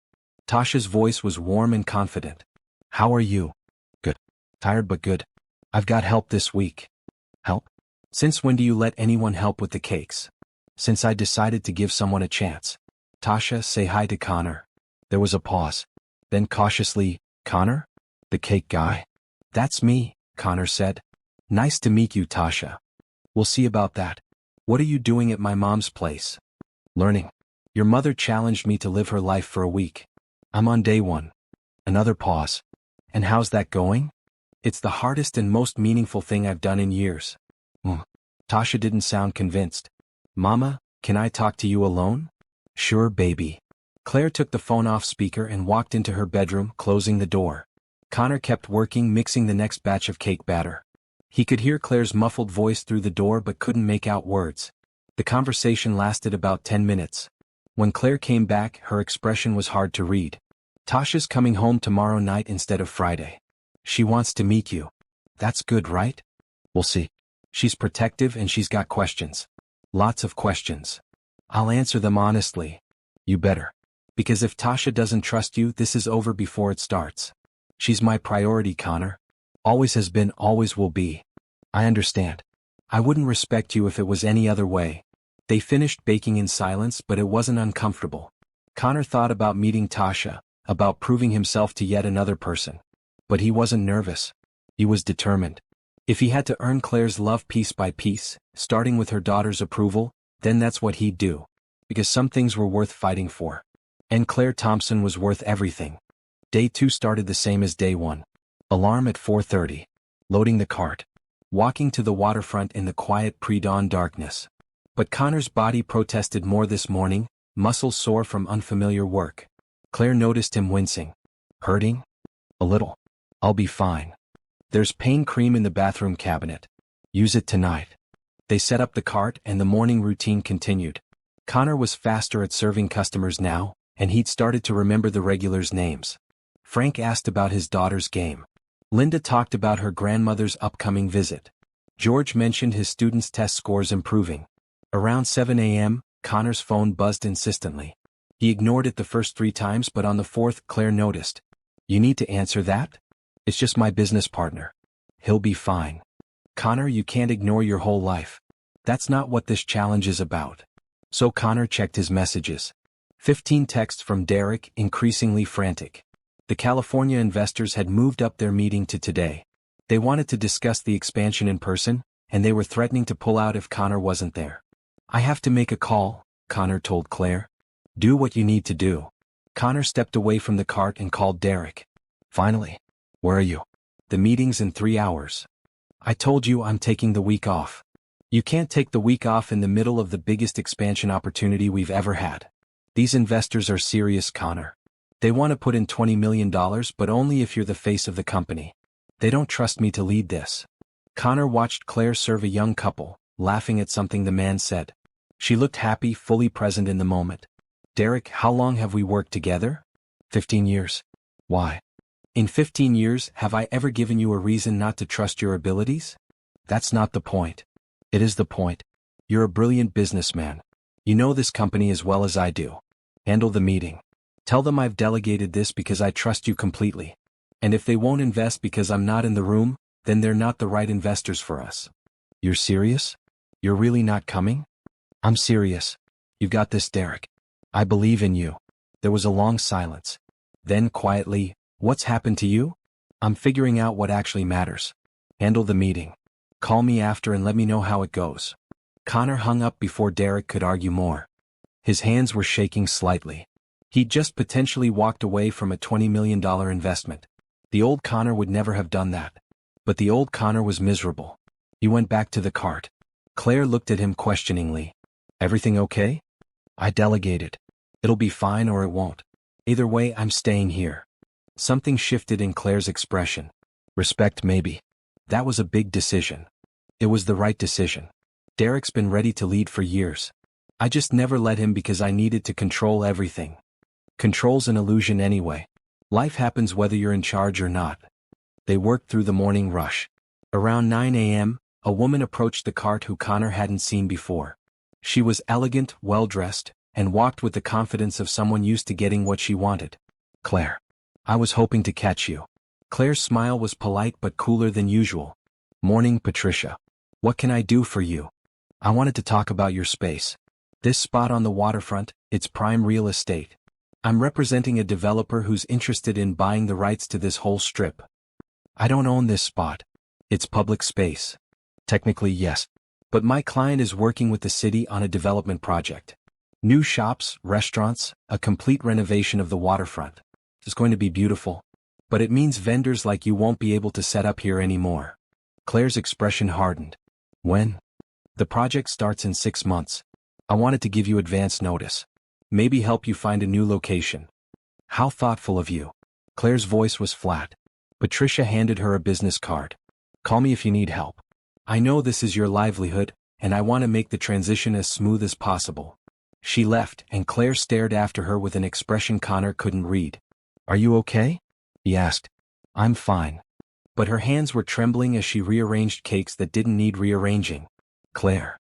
Tasha's voice was warm and confident. "How are you?" "Good. Tired but good. I've got help this week." "Help? Since when do you let anyone help with the cakes?" "Since I decided to give someone a chance." "Tasha, say hi to Connor." There was a pause. Then cautiously, "Connor? The cake guy?" "That's me," Connor said. "Nice to meet you, Tasha." "We'll see about that. What are you doing at my mom's place?" "Learning. Your mother challenged me to live her life for a week. I'm on day 1. Another pause. "And how's that going?" "It's the hardest and most meaningful thing I've done in years." Tasha didn't sound convinced. "Mama, can I talk to you alone?" "Sure, baby." Claire took the phone off speaker and walked into her bedroom, closing the door. Connor kept working, mixing the next batch of cake batter. He could hear Claire's muffled voice through the door but couldn't make out words. The conversation lasted about 10 minutes. When Claire came back, her expression was hard to read. "Tasha's coming home tomorrow night instead of Friday. She wants to meet you." "That's good, right?" "We'll see. She's protective and she's got questions. Lots of questions. I'll answer them honestly." "You better. Because if Tasha doesn't trust you, this is over before it starts." "She's my priority, Connor. Always has been, always will be." "I understand. I wouldn't respect you if it was any other way." They finished baking in silence, but it wasn't uncomfortable. Connor thought about meeting Tasha, about proving himself to yet another person. But he wasn't nervous. He was determined. If he had to earn Claire's love piece by piece, starting with her daughter's approval, then that's what he'd do. Because some things were worth fighting for. And Claire Thompson was worth everything. Day 2 started the same as day 1. Alarm at 4:30. Loading the cart. Walking to the waterfront in the quiet pre-dawn darkness. But Connor's body protested more this morning, muscles sore from unfamiliar work. Claire noticed him wincing. "Hurting?" "A little. I'll be fine. There's pain cream in the bathroom cabinet. Use it tonight." They set up the cart and the morning routine continued. Connor was faster at serving customers now, and he'd started to remember the regulars' names. Frank asked about his daughter's game. Linda talked about her grandmother's upcoming visit. George mentioned his students' test scores improving. Around 7 a.m., Connor's phone buzzed insistently. He ignored it the first 3 times, but on the 4th, Claire noticed. "You need to answer that? It's just my business partner. He'll be fine." "Connor, you can't ignore your whole life. That's not what this challenge is about." So Connor checked his messages. 15 texts from Derek, increasingly frantic. The California investors had moved up their meeting to today. They wanted to discuss the expansion in person, and they were threatening to pull out if Connor wasn't there. "I have to make a call," Connor told Claire. "Do what you need to do." Connor stepped away from the cart and called Derek. "Finally. Where are you?" "The meeting's in 3 hours. I told you I'm taking the week off." "You can't take the week off in the middle of the biggest expansion opportunity we've ever had. These investors are serious, Connor. They want to put in $20 million, but only if you're the face of the company. They don't trust me to lead this." Connor watched Claire serve a young couple, laughing at something the man said. She looked happy, fully present in the moment. "Derek, how long have we worked together?" 15 years. "Why? In 15 years, have I ever given you a reason not to trust your abilities?" "That's not the point." "It is the point. You're a brilliant businessman. You know this company as well as I do. Handle the meeting. Tell them I've delegated this because I trust you completely. And if they won't invest because I'm not in the room, then they're not the right investors for us." "You're serious? You're really not coming?" "I'm serious. You've got this, Derek. I believe in you." There was a long silence. Then quietly, "What's happened to you?" "I'm figuring out what actually matters. Handle the meeting. Call me after and let me know how it goes." Connor hung up before Derek could argue more. His hands were shaking slightly. He'd just potentially walked away from a $20 million investment. The old Connor would never have done that. But the old Connor was miserable. He went back to the cart. Claire looked at him questioningly. "Everything okay?" "I delegated. It'll be fine or it won't. Either way, I'm staying here." Something shifted in Claire's expression. "Respect, maybe." That was a big decision. It was the right decision. Derek's been ready to lead for years. I just never let him because I needed to control everything. Control's an illusion anyway. Life happens whether you're in charge or not. They worked through the morning rush. Around 9 a.m., a woman approached the cart who Connor hadn't seen before. She was elegant, well-dressed, and walked with the confidence of someone used to getting what she wanted. "Claire. I was hoping to catch you." Claire's smile was polite but cooler than usual. "Morning, Patricia. What can I do for you?" "I wanted to talk about your space. This spot on the waterfront, it's prime real estate. I'm representing a developer who's interested in buying the rights to this whole strip. I don't own this spot. It's public space." "Technically, yes. But my client is working with the city on a development project. New shops, restaurants, a complete renovation of the waterfront. It's going to be beautiful. But it means vendors like you won't be able to set up here anymore." Claire's expression hardened. "When?" "The project starts in 6 months. I wanted to give you advance notice. Maybe help you find a new location." "How thoughtful of you." Claire's voice was flat. Patricia handed her a business card. "Call me if you need help. I know this is your livelihood, and I want to make the transition as smooth as possible." She left, and Claire stared after her with an expression Connor couldn't read. "Are you okay?" he asked. "I'm fine." But her hands were trembling as she rearranged cakes that didn't need rearranging. "Claire."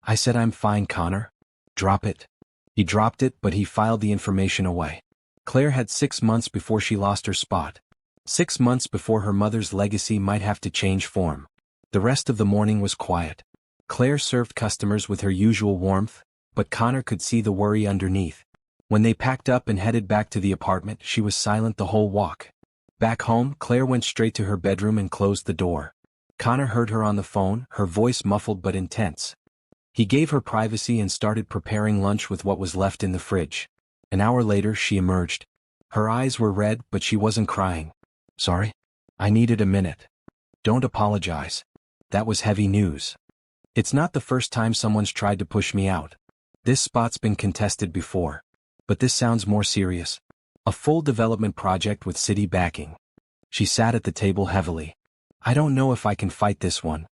"I said I'm fine, Connor. Drop it." He dropped it, but he filed the information away. Claire had 6 months before she lost her spot. 6 months before her mother's legacy might have to change form. The rest of the morning was quiet. Claire served customers with her usual warmth, but Connor could see the worry underneath. When they packed up and headed back to the apartment, she was silent the whole walk. Back home, Claire went straight to her bedroom and closed the door. Connor heard her on the phone, her voice muffled but intense. He gave her privacy and started preparing lunch with what was left in the fridge. An hour later, she emerged. Her eyes were red, but she wasn't crying. "Sorry? I needed a minute." "Don't apologize. That was heavy news. It's not the first time someone's tried to push me out. This spot's been contested before. But this sounds more serious. A full development project with city backing." She sat at the table heavily. "I don't know if I can fight this one.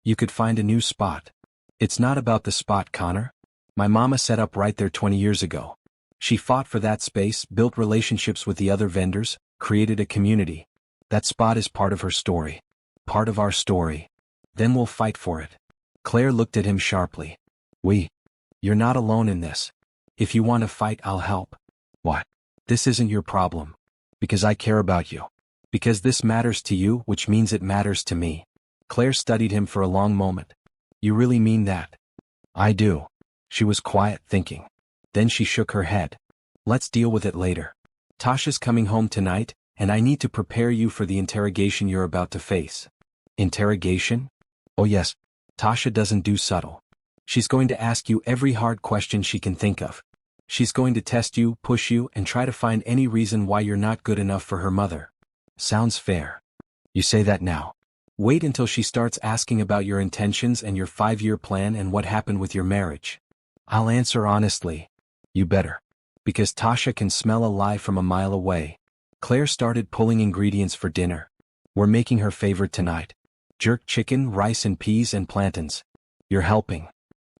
You could find a new spot." "It's not about the spot, Connor. My mama set up right there 20 years ago. She fought for that space, built relationships with the other vendors, created a community. That spot is part of her story. Part of our story. Then we'll fight for it. Claire looked at him sharply. You're not alone in this. If you want to fight, I'll help. What? This isn't your problem. Because I care about you. Because this matters to you, which means it matters to me. Claire studied him for a long moment. You really mean that? I do. She was quiet, thinking. Then she shook her head. Let's deal with it later. Tasha's coming home tonight, and I need to prepare you for the interrogation you're about to face. Interrogation? Oh yes. Tasha doesn't do subtle. She's going to ask you every hard question she can think of. She's going to test you, push you, and try to find any reason why you're not good enough for her mother. Sounds fair. You say that now. Wait until she starts asking about your intentions and your 5-year plan and what happened with your marriage. I'll answer honestly. You better. Because Tasha can smell a lie from a mile away. Claire started pulling ingredients for dinner. We're making her favorite tonight. Jerk chicken, rice and peas and plantains. You're helping.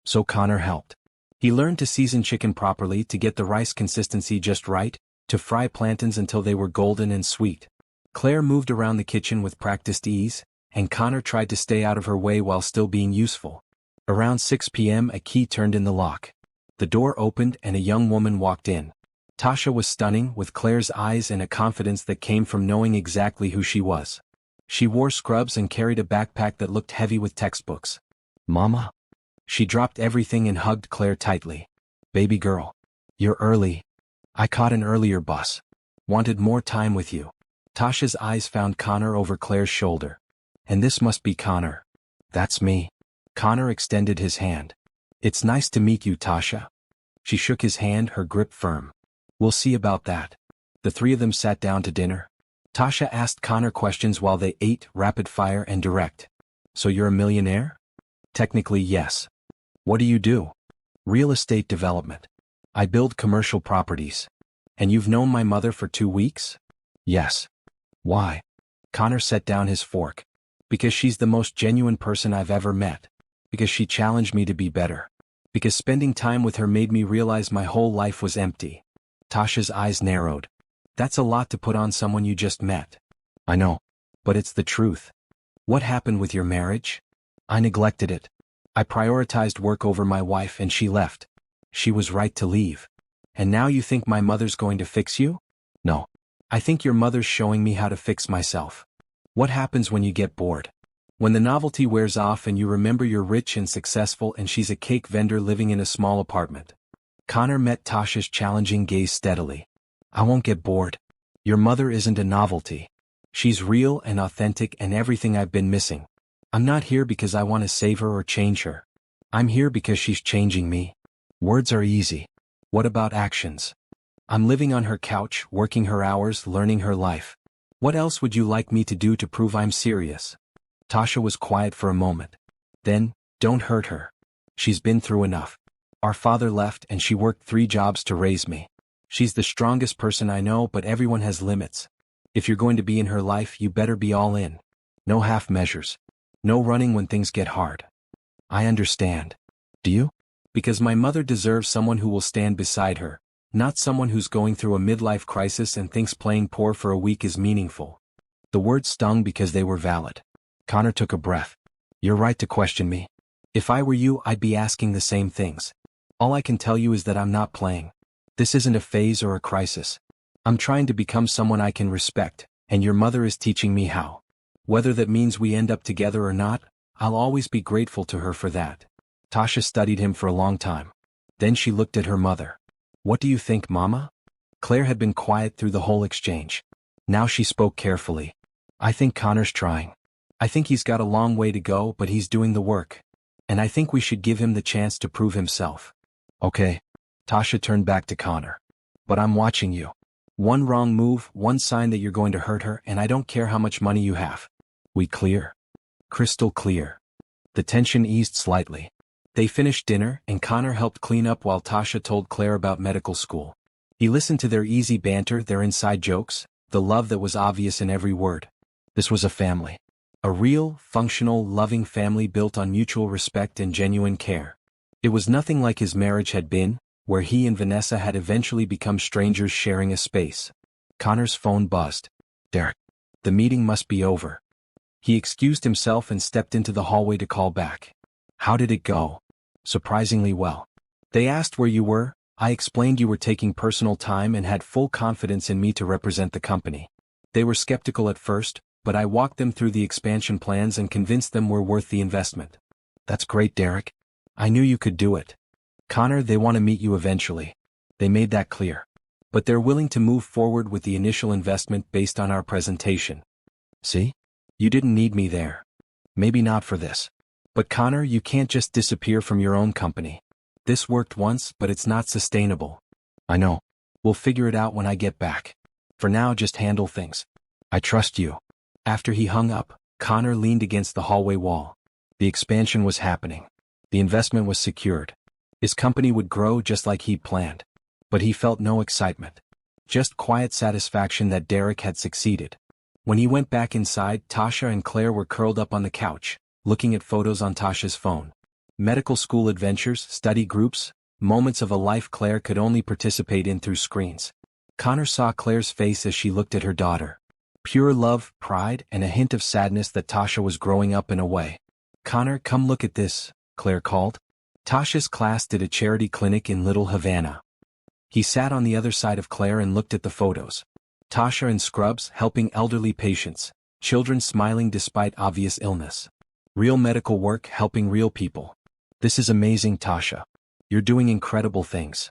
So Connor helped. He learned to season chicken properly, to get the rice consistency just right, to fry plantains until they were golden and sweet. Claire moved around the kitchen with practiced ease, and Connor tried to stay out of her way while still being useful. Around 6 p.m. a key turned in the lock. The door opened and a young woman walked in. Tasha was stunning, with Claire's eyes and a confidence that came from knowing exactly who she was. She wore scrubs and carried a backpack that looked heavy with textbooks. Mama? She dropped everything and hugged Claire tightly. Baby girl. You're early. I caught an earlier bus. Wanted more time with you. Tasha's eyes found Connor over Claire's shoulder. And this must be Connor. That's me. Connor extended his hand. It's nice to meet you, Tasha. She shook his hand, her grip firm. We'll see about that. The three of them sat down to dinner. Tasha asked Connor questions while they ate, rapid fire and direct. So you're a millionaire? Technically, yes. What do you do? Real estate development. I build commercial properties. And you've known my mother for 2 weeks? Yes. Why? Connor set down his fork. Because she's the most genuine person I've ever met. Because she challenged me to be better. Because spending time with her made me realize my whole life was empty. Tasha's eyes narrowed. That's a lot to put on someone you just met. I know. But it's the truth. What happened with your marriage? I neglected it. I prioritized work over my wife and she left. She was right to leave. And now you think my mother's going to fix you? No. I think your mother's showing me how to fix myself. What happens when you get bored? When the novelty wears off and you remember you're rich and successful and she's a cake vendor living in a small apartment. Connor met Tasha's challenging gaze steadily. I won't get bored. Your mother isn't a novelty. She's real and authentic and everything I've been missing. I'm not here because I want to save her or change her. I'm here because she's changing me. Words are easy. What about actions? I'm living on her couch, working her hours, learning her life. What else would you like me to do to prove I'm serious? Tasha was quiet for a moment. Then, don't hurt her. She's been through enough. Our father left and she worked 3 jobs to raise me. She's the strongest person I know, but everyone has limits. If you're going to be in her life, you better be all in. No half measures. No running when things get hard. I understand. Do you? Because my mother deserves someone who will stand beside her, not someone who's going through a midlife crisis and thinks playing poor for a week is meaningful. The words stung because they were valid. Connor took a breath. You're right to question me. If I were you, I'd be asking the same things. All I can tell you is that I'm not playing. This isn't a phase or a crisis. I'm trying to become someone I can respect, and your mother is teaching me how. Whether that means we end up together or not, I'll always be grateful to her for that. Tasha studied him for a long time. Then she looked at her mother. What do you think, Mama? Claire had been quiet through the whole exchange. Now she spoke carefully. I think Connor's trying. I think he's got a long way to go, but he's doing the work. And I think we should give him the chance to prove himself. Okay. Tasha turned back to Connor. But I'm watching you. One wrong move, one sign that you're going to hurt her, and I don't care how much money you have. We clear? Crystal clear. The tension eased slightly. They finished dinner, and Connor helped clean up while Tasha told Claire about medical school. He listened to their easy banter, their inside jokes, the love that was obvious in every word. This was a family. A real, functional, loving family built on mutual respect and genuine care. It was nothing like his marriage had been, where he and Vanessa had eventually become strangers sharing a space. Connor's phone buzzed. Derek. The meeting must be over. He excused himself and stepped into the hallway to call back. How did it go? Surprisingly well. They asked where you were. I explained you were taking personal time and had full confidence in me to represent the company. They were skeptical at first, but I walked them through the expansion plans and convinced them we're worth the investment. That's great, Derek. I knew you could do it. Connor, they want to meet you eventually. They made that clear. But they're willing to move forward with the initial investment based on our presentation. See? You didn't need me there. Maybe not for this. But Connor, you can't just disappear from your own company. This worked once, but it's not sustainable. I know. We'll figure it out when I get back. For now, just handle things. I trust you. After he hung up, Connor leaned against the hallway wall. The expansion was happening. The investment was secured. His company would grow just like he'd planned. But he felt no excitement. Just quiet satisfaction that Derek had succeeded. When he went back inside, Tasha and Claire were curled up on the couch, looking at photos on Tasha's phone. Medical school adventures, study groups, moments of a life Claire could only participate in through screens. Connor saw Claire's face as she looked at her daughter. Pure love, pride, and a hint of sadness that Tasha was growing up in a way. Connor, come look at this, Claire called. Tasha's class did a charity clinic in Little Havana. He sat on the other side of Claire and looked at the photos. Tasha in scrubs helping elderly patients, children smiling despite obvious illness. Real medical work helping real people. This is amazing, Tasha. You're doing incredible things.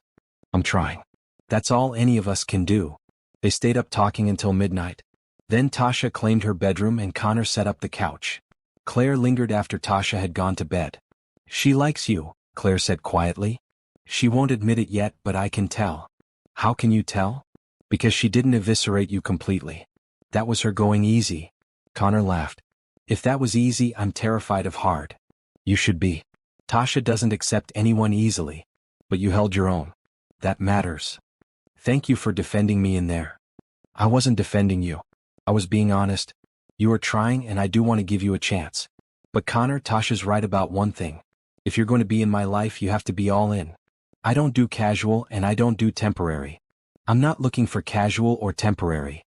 I'm trying. That's all any of us can do. They stayed up talking until midnight. Then Tasha claimed her bedroom and Connor set up the couch. Claire lingered after Tasha had gone to bed. She likes you, Claire said quietly. She won't admit it yet, but I can tell. How can you tell? Because she didn't eviscerate you completely. That was her going easy. Connor laughed. If that was easy, I'm terrified of hard. You should be. Tasha doesn't accept anyone easily. But you held your own. That matters. Thank you for defending me in there. I wasn't defending you. I was being honest. You are trying and I do want to give you a chance. But Connor, Tasha's right about one thing. If you're going to be in my life, you have to be all in. I don't do casual and I don't do temporary. I'm not looking for casual or temporary.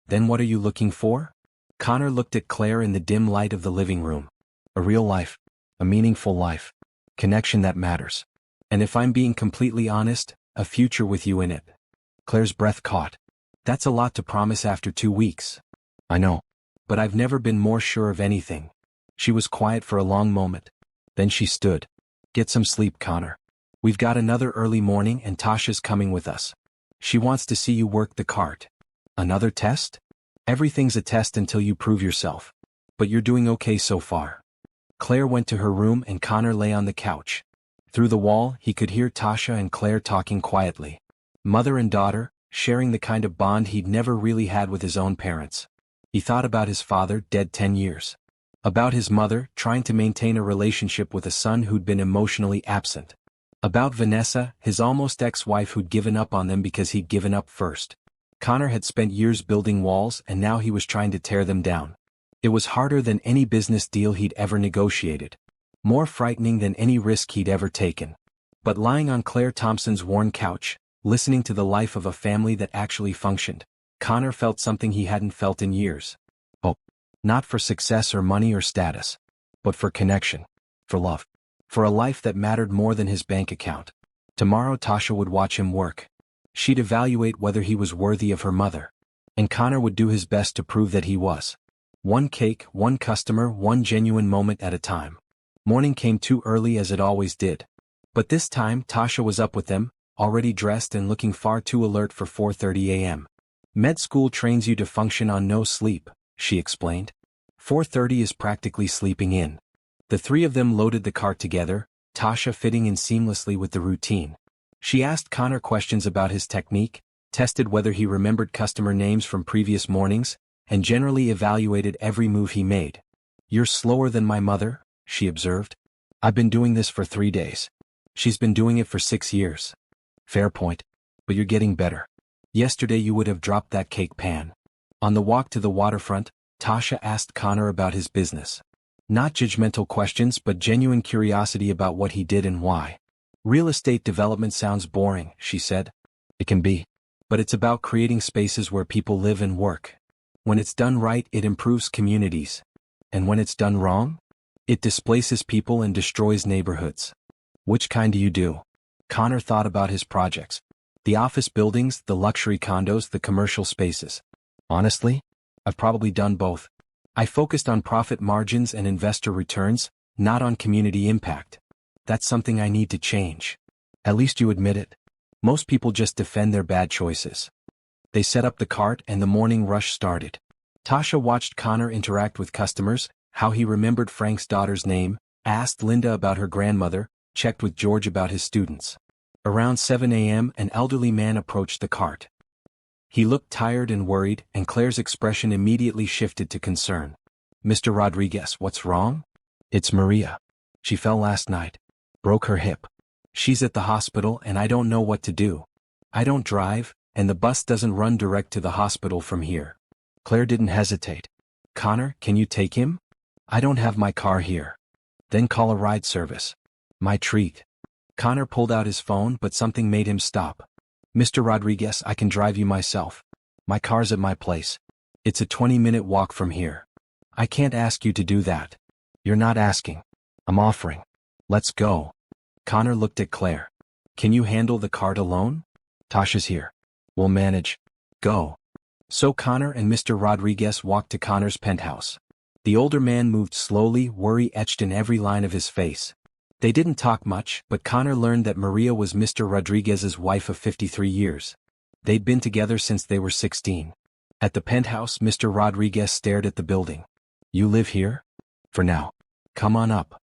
Then what are you looking for? Connor looked at Claire in the dim light of the living room. A real life. A meaningful life. Connection that matters. And if I'm being completely honest, a future with you in it. Claire's breath caught. That's a lot to promise after 2 weeks. I know. But I've never been more sure of anything. She was quiet for a long moment. Then she stood. Get some sleep, Connor. We've got another early morning and Tasha's coming with us. She wants to see you work the cart. Another test? Everything's a test until you prove yourself. But you're doing okay so far. Claire went to her room and Connor lay on the couch. Through the wall, he could hear Tasha and Claire talking quietly. Mother and daughter, sharing the kind of bond he'd never really had with his own parents. He thought about his father, dead 10 years. About his mother, trying to maintain a relationship with a son who'd been emotionally absent. About Vanessa, his almost ex-wife who'd given up on them because he'd given up first. Connor had spent years building walls and now he was trying to tear them down. It was harder than any business deal he'd ever negotiated. More frightening than any risk he'd ever taken. But lying on Claire Thompson's worn couch, listening to the life of a family that actually functioned, Connor felt something he hadn't felt in years. Hope. Not for success or money or status. But for connection. For love. For a life that mattered more than his bank account. Tomorrow Tasha would watch him work. She'd evaluate whether he was worthy of her mother. And Connor would do his best to prove that he was. One cake, one customer, one genuine moment at a time. Morning came too early as it always did. But this time Tasha was up with them, already dressed and looking far too alert for 4:30 a.m. Med school trains you to function on no sleep, she explained. 4:30 is practically sleeping in. The three of them loaded the cart together, Tasha fitting in seamlessly with the routine. She asked Connor questions about his technique, tested whether he remembered customer names from previous mornings, and generally evaluated every move he made. You're slower than my mother, she observed. I've been doing this for 3 days. She's been doing it for 6 years. Fair point. But you're getting better. Yesterday you would have dropped that cake pan. On the walk to the waterfront, Tasha asked Connor about his business. Not judgmental questions but genuine curiosity about what he did and why. Real estate development sounds boring, she said. It can be. But it's about creating spaces where people live and work. When it's done right, it improves communities. And when it's done wrong, it displaces people and destroys neighborhoods. Which kind do you do? Connor thought about his projects. The office buildings, the luxury condos, the commercial spaces. Honestly, I've probably done both. I focused on profit margins and investor returns, not on community impact. That's something I need to change. At least you admit it. Most people just defend their bad choices. They set up the cart and the morning rush started. Tasha watched Connor interact with customers, how he remembered Frank's daughter's name, asked Linda about her grandmother, checked with George about his students. Around 7 a.m. an elderly man approached the cart. He looked tired and worried, and Claire's expression immediately shifted to concern. Mr. Rodriguez, what's wrong? It's Maria. She fell last night. Broke her hip. She's at the hospital and I don't know what to do. I don't drive, and the bus doesn't run direct to the hospital from here. Claire didn't hesitate. Connor, can you take him? I don't have my car here. Then call a ride service. My treat. Connor pulled out his phone, but something made him stop. Mr. Rodriguez, I can drive you myself. My car's at my place. It's a 20-minute walk from here. I can't ask you to do that. You're not asking. I'm offering. Let's go. Connor looked at Claire. Can you handle the cart alone? Tasha's here. We'll manage. Go. So Connor and Mr. Rodriguez walked to Connor's penthouse. The older man moved slowly, worry etched in every line of his face. They didn't talk much, but Connor learned that Maria was Mr. Rodriguez's wife of 53 years. They'd been together since they were 16. At the penthouse, Mr. Rodriguez stared at the building. You live here? For now. Come on up.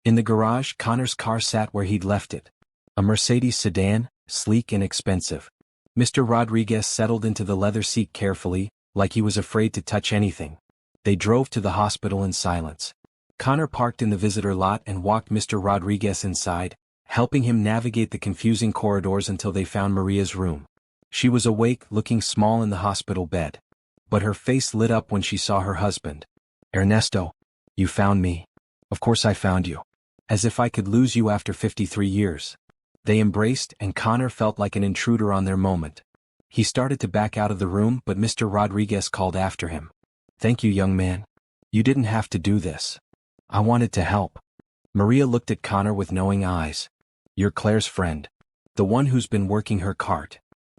In the garage, Connor's car sat where he'd left it. A Mercedes sedan, sleek and expensive. Mr. Rodriguez settled into the leather seat carefully, like he was afraid to touch anything. They drove to the hospital in silence. Connor parked in the visitor lot and walked Mr. Rodriguez inside, helping him navigate the confusing corridors until they found Maria's room. She was awake, looking small in the hospital bed. But her face lit up when she saw her husband. Ernesto, you found me. Of course I found you. As if I could lose you after 53 years. They embraced, and Connor felt like an intruder on their moment. He started to back out of the room, but Mr. Rodriguez called after him. Thank you, young man. You didn't have to do this. I wanted to help. Maria looked at Connor with knowing eyes. You're Claire's friend. The one who's been working her cart.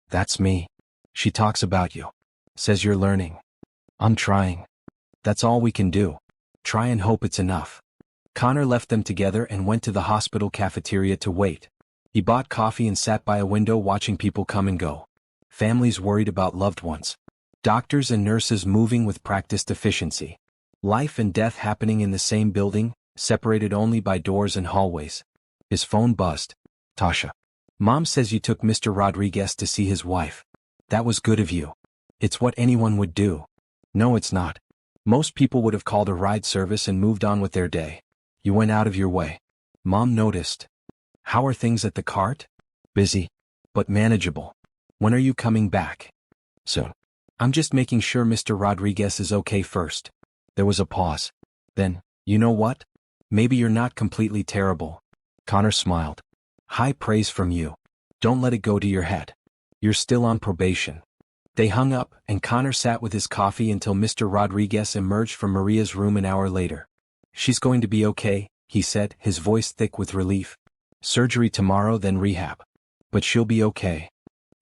That's me. She talks about you. Says you're learning. I'm trying. That's all we can do. Try and hope it's enough. Connor left them together and went to the hospital cafeteria to wait. He bought coffee and sat by a window watching people come and go. Families worried about loved ones. Doctors and nurses moving with practiced efficiency. Life and death happening in the same building, separated only by doors and hallways. His phone buzzed. Tasha. Mom says you took Mr. Rodriguez to see his wife. That was good of you. It's what anyone would do. No, it's not. Most people would have called a ride service and moved on with their day. You went out of your way. Mom noticed. How are things at the cart? Busy. But manageable. When are you coming back? Soon. I'm just making sure Mr. Rodriguez is okay first. There was a pause. Then, you know what? Maybe you're not completely terrible. Connor smiled. High praise from you. Don't let it go to your head. You're still on probation. They hung up, and Connor sat with his coffee until Mr. Rodriguez emerged from Maria's room an hour later. She's going to be okay, he said, his voice thick with relief. Surgery tomorrow, then rehab. But she'll be okay.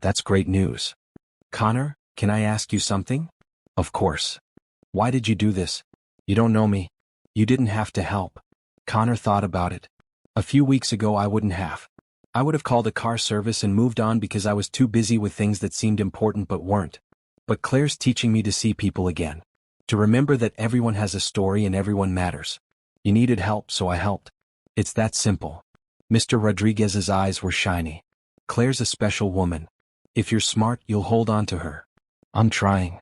That's great news. Connor, can I ask you something? Of course. Why did you do this? You don't know me. You didn't have to help. Connor thought about it. A few weeks ago I wouldn't have. I would have called a car service and moved on because I was too busy with things that seemed important but weren't. But Claire's teaching me to see people again. To remember that everyone has a story and everyone matters. You needed help, so I helped. It's that simple. Mr. Rodriguez's eyes were shiny. Claire's a special woman. If you're smart, you'll hold on to her. I'm trying.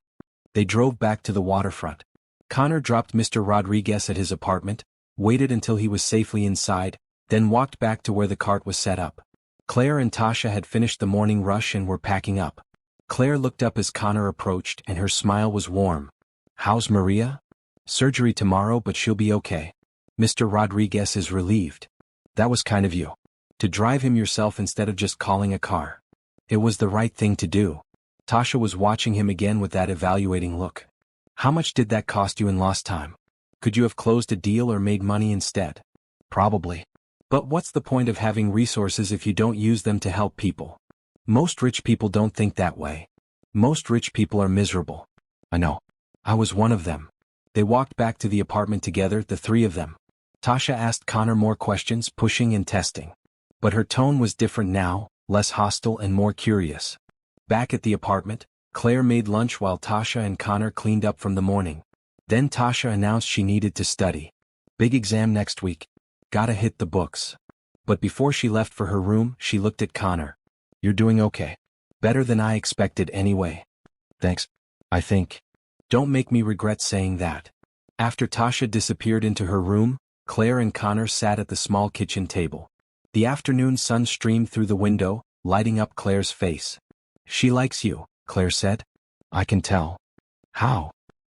They drove back to the waterfront. Connor dropped Mr. Rodriguez at his apartment, waited until he was safely inside, then walked back to where the cart was set up. Claire and Tasha had finished the morning rush and were packing up. Claire looked up as Connor approached, and her smile was warm. How's Maria? Surgery tomorrow, but she'll be okay. Mr. Rodriguez is relieved. That was kind of you. To drive him yourself instead of just calling a car. It was the right thing to do. Tasha was watching him again with that evaluating look. How much did that cost you in lost time? Could you have closed a deal or made money instead? Probably. But what's the point of having resources if you don't use them to help people? Most rich people don't think that way. Most rich people are miserable. I know. I was one of them. They walked back to the apartment together, the three of them. Tasha asked Connor more questions, pushing and testing. But her tone was different now, less hostile and more curious. Back at the apartment, Claire made lunch while Tasha and Connor cleaned up from the morning. Then Tasha announced she needed to study. Big exam next week. Gotta hit the books. But before she left for her room, she looked at Connor. You're doing okay. Better than I expected anyway. Thanks. I think. Don't make me regret saying that. After Tasha disappeared into her room, Claire and Connor sat at the small kitchen table. The afternoon sun streamed through the window, lighting up Claire's face. She likes you, Claire said. I can tell. How?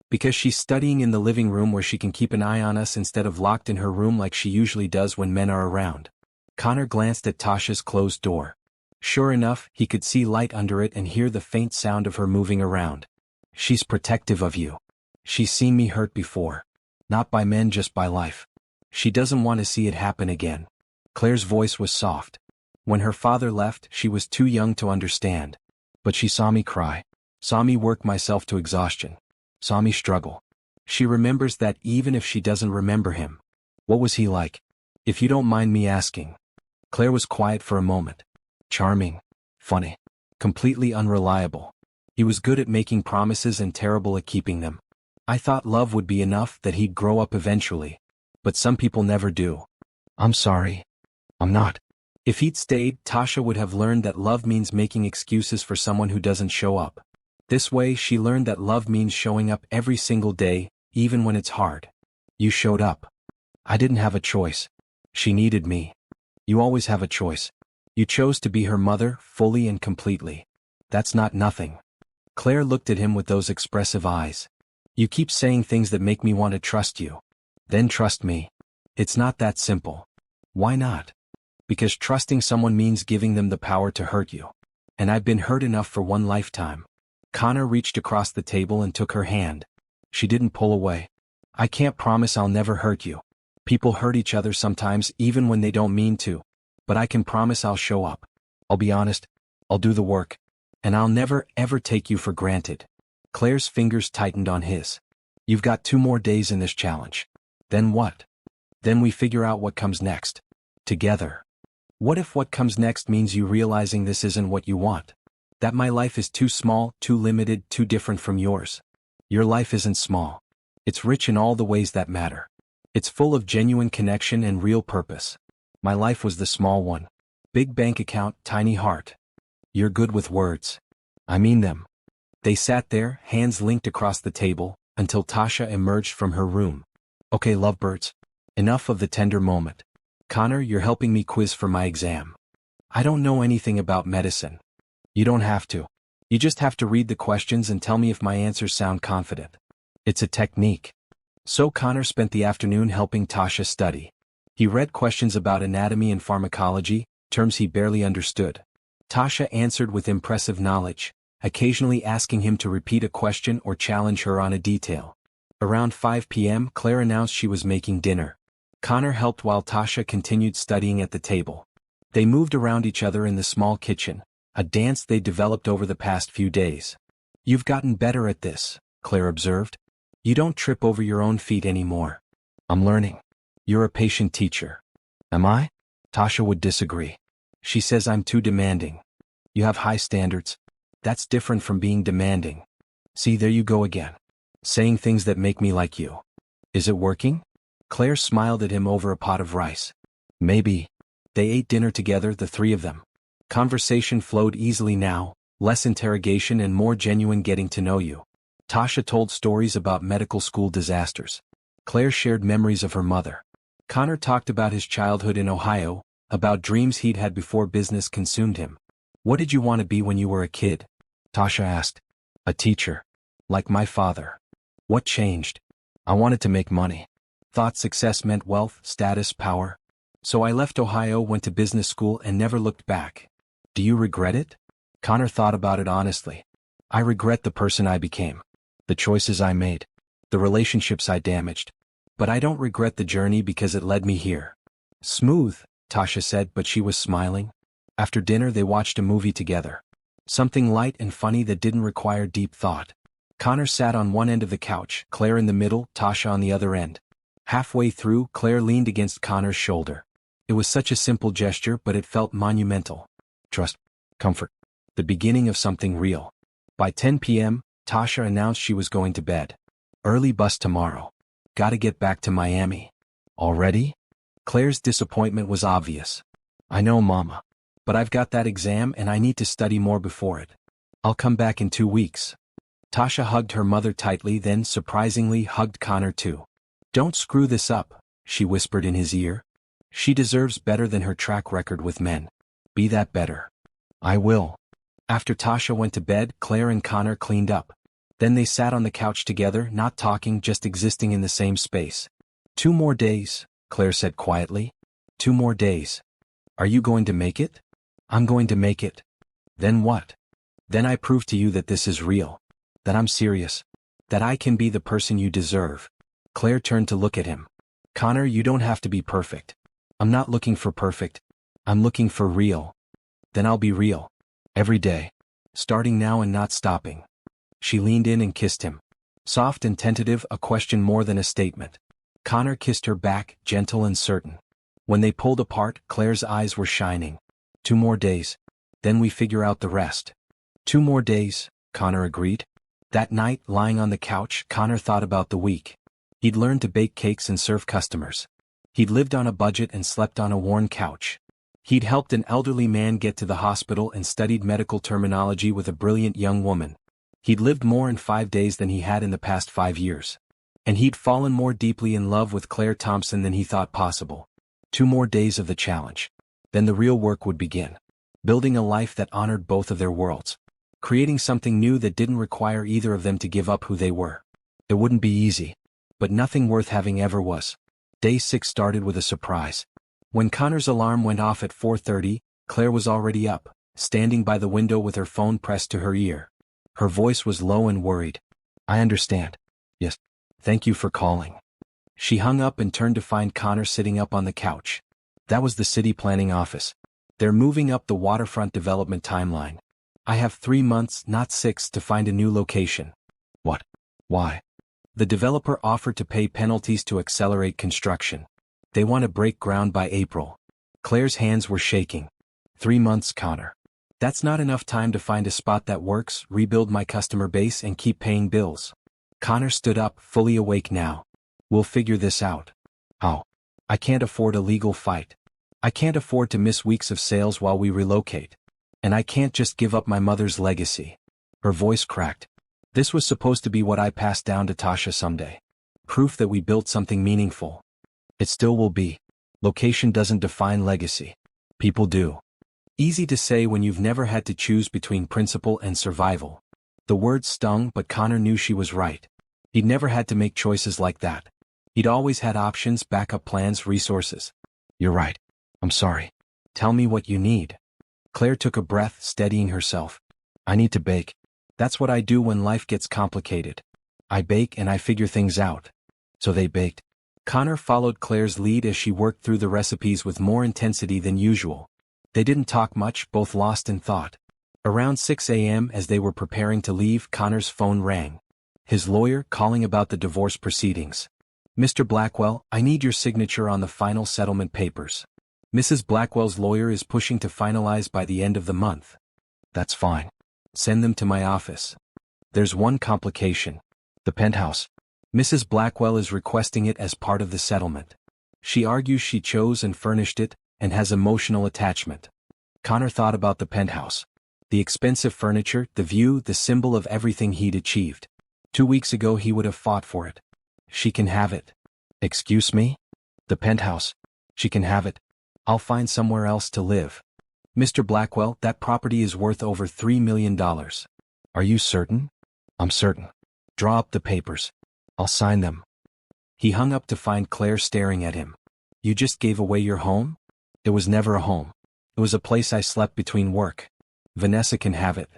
Because she's studying in the living room where she can keep an eye on us instead of locked in her room like she usually does when men are around. Connor glanced at Tasha's closed door. Sure enough, he could see light under it and hear the faint sound of her moving around. She's protective of you. She's seen me hurt before. Not by men, just by life. She doesn't want to see it happen again. Claire's voice was soft. When her father left, she was too young to understand. But she saw me cry. Saw me work myself to exhaustion. Saw me struggle. She remembers that even if she doesn't remember him. What was he like? If you don't mind me asking. Claire was quiet for a moment. Charming. Funny. Completely unreliable. He was good at making promises and terrible at keeping them. I thought love would be enough, that he'd grow up eventually. But some people never do. I'm sorry. I'm not. If he'd stayed, Tasha would have learned that love means making excuses for someone who doesn't show up. This way, she learned that love means showing up every single day, even when it's hard. You showed up. I didn't have a choice. She needed me. You always have a choice. You chose to be her mother, fully and completely. That's not nothing. Claire looked at him with those expressive eyes. You keep saying things that make me want to trust you. Then trust me. It's not that simple. Why not? Because trusting someone means giving them the power to hurt you. And I've been hurt enough for one lifetime. Connor reached across the table and took her hand. She didn't pull away. I can't promise I'll never hurt you. People hurt each other sometimes even when they don't mean to. But I can promise I'll show up. I'll be honest. I'll do the work. And I'll never ever take you for granted. Claire's fingers tightened on his. You've got 2 more days in this challenge. Then what? Then we figure out what comes next. Together. What if what comes next means you realizing this isn't what you want? That my life is too small, too limited, too different from yours. Your life isn't small. It's rich in all the ways that matter. It's full of genuine connection and real purpose. My life was the small one. Big bank account, tiny heart. You're good with words. I mean them. They sat there, hands linked across the table, until Tasha emerged from her room. Okay, lovebirds. Enough of the tender moment. Connor, you're helping me quiz for my exam. I don't know anything about medicine. You don't have to. You just have to read the questions and tell me if my answers sound confident. It's a technique. So Connor spent the afternoon helping Tasha study. He read questions about anatomy and pharmacology, terms he barely understood. Tasha answered with impressive knowledge, occasionally asking him to repeat a question or challenge her on a detail. Around 5 p.m., Claire announced she was making dinner. Connor helped while Tasha continued studying at the table. They moved around each other in the small kitchen, a dance they developed over the past few days. You've gotten better at this, Claire observed. You don't trip over your own feet anymore. I'm learning. You're a patient teacher. Am I? Tasha would disagree. She says I'm too demanding. You have high standards. That's different from being demanding. See, there you go again. Saying things that make me like you. Is it working? Claire smiled at him over a pot of rice. Maybe. They ate dinner together, the three of them. Conversation flowed easily now, less interrogation and more genuine getting to know you. Tasha told stories about medical school disasters. Claire shared memories of her mother. Connor talked about his childhood in Ohio, about dreams he'd had before business consumed him. What did you want to be when you were a kid? Tasha asked. A teacher. Like my father. What changed? I wanted to make money. Thought success meant wealth, status, power. So I left Ohio, went to business school, and never looked back. Do you regret it? Connor thought about it honestly. I regret the person I became. The choices I made. The relationships I damaged. But I don't regret the journey because it led me here. Smooth, Tasha said, but she was smiling. After dinner they watched a movie together. Something light and funny that didn't require deep thought. Connor sat on one end of the couch, Claire in the middle, Tasha on the other end. Halfway through, Claire leaned against Connor's shoulder. It was such a simple gesture, but it felt monumental. Trust. Comfort. The beginning of something real. By 10 p.m., Tasha announced she was going to bed. Early bus tomorrow. Gotta get back to Miami. Already? Claire's disappointment was obvious. I know, Mama. But I've got that exam and I need to study more before it. I'll come back in 2 weeks. Tasha hugged her mother tightly, then surprisingly hugged Connor too. Don't screw this up, she whispered in his ear. She deserves better than her track record with men. Be that better. I will. After Tasha went to bed, Claire and Connor cleaned up. Then they sat on the couch together, not talking, just existing in the same space. 2 more days, Claire said quietly. 2 more days. Are you going to make it? I'm going to make it. Then what? Then I prove to you that this is real. That I'm serious. That I can be the person you deserve. Claire turned to look at him. Connor, you don't have to be perfect. I'm not looking for perfect. I'm looking for real. Then I'll be real. Every day. Starting now and not stopping. She leaned in and kissed him. Soft and tentative, a question more than a statement. Connor kissed her back, gentle and certain. When they pulled apart, Claire's eyes were shining. 2 more days. Then we figure out the rest. 2 more days, Connor agreed. That night, lying on the couch, Connor thought about the week. He'd learned to bake cakes and serve customers. He'd lived on a budget and slept on a worn couch. He'd helped an elderly man get to the hospital and studied medical terminology with a brilliant young woman. He'd lived more in 5 days than he had in the past 5 years. And he'd fallen more deeply in love with Claire Thompson than he thought possible. 2 more days of the challenge. Then the real work would begin. Building a life that honored both of their worlds. Creating something new that didn't require either of them to give up who they were. It wouldn't be easy. But nothing worth having ever was. Day 6 started with a surprise. When Connor's alarm went off at 4:30, Claire was already up, standing by the window with her phone pressed to her ear. Her voice was low and worried. I understand. Yes. Thank you for calling. She hung up and turned to find Connor sitting up on the couch. That was the city planning office. They're moving up the waterfront development timeline. I have 3 months, not 6, to find a new location. What? Why? The developer offered to pay penalties to accelerate construction. They want to break ground by April. Claire's hands were shaking. 3 months, Connor. That's not enough time to find a spot that works, rebuild my customer base, and keep paying bills. Connor stood up, fully awake now. We'll figure this out. How? I can't afford a legal fight. I can't afford to miss weeks of sales while we relocate. And I can't just give up my mother's legacy. Her voice cracked. This was supposed to be what I passed down to Tasha someday. Proof that we built something meaningful. It still will be. Location doesn't define legacy. People do. Easy to say when you've never had to choose between principle and survival. The words stung, but Connor knew she was right. He'd never had to make choices like that. He'd always had options, backup plans, resources. You're right. I'm sorry. Tell me what you need. Claire took a breath, steadying herself. I need to bake. That's what I do when life gets complicated. I bake and I figure things out. So they baked. Connor followed Claire's lead as she worked through the recipes with more intensity than usual. They didn't talk much, both lost in thought. Around 6 a.m. as they were preparing to leave, Connor's phone rang. His lawyer, calling about the divorce proceedings. Mr. Blackwell, I need your signature on the final settlement papers. Mrs. Blackwell's lawyer is pushing to finalize by the end of the month. That's fine. Send them to my office. There's one complication. The penthouse. Mrs. Blackwell is requesting it as part of the settlement. She argues she chose and furnished it, and has emotional attachment. Connor thought about the penthouse. The expensive furniture, the view, the symbol of everything he'd achieved. 2 weeks ago he would have fought for it. She can have it. Excuse me? The penthouse. She can have it. I'll find somewhere else to live. Mr. Blackwell, that property is worth over $3 million. Are you certain? I'm certain. Draw up the papers. I'll sign them. He hung up to find Claire staring at him. You just gave away your home? It was never a home. It was a place I slept between work. Vanessa can have it.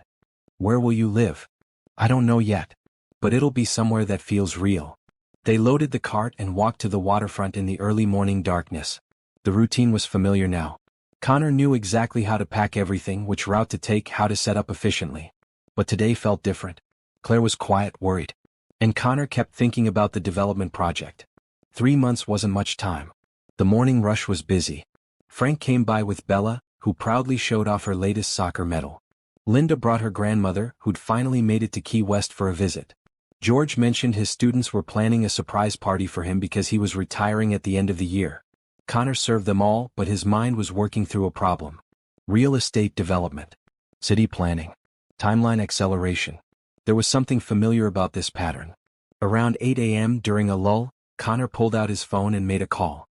Where will you live? I don't know yet. But it'll be somewhere that feels real. They loaded the cart and walked to the waterfront in the early morning darkness. The routine was familiar now. Connor knew exactly how to pack everything, which route to take, how to set up efficiently. But today felt different. Claire was quiet, worried. And Connor kept thinking about the development project. 3 months wasn't much time. The morning rush was busy. Frank came by with Bella, who proudly showed off her latest soccer medal. Linda brought her grandmother, who'd finally made it to Key West for a visit. George mentioned his students were planning a surprise party for him because he was retiring at the end of the year. Connor served them all, but his mind was working through a problem. Real estate development. City planning. Timeline acceleration. There was something familiar about this pattern. Around 8 a.m. during a lull, Connor pulled out his phone and made a call.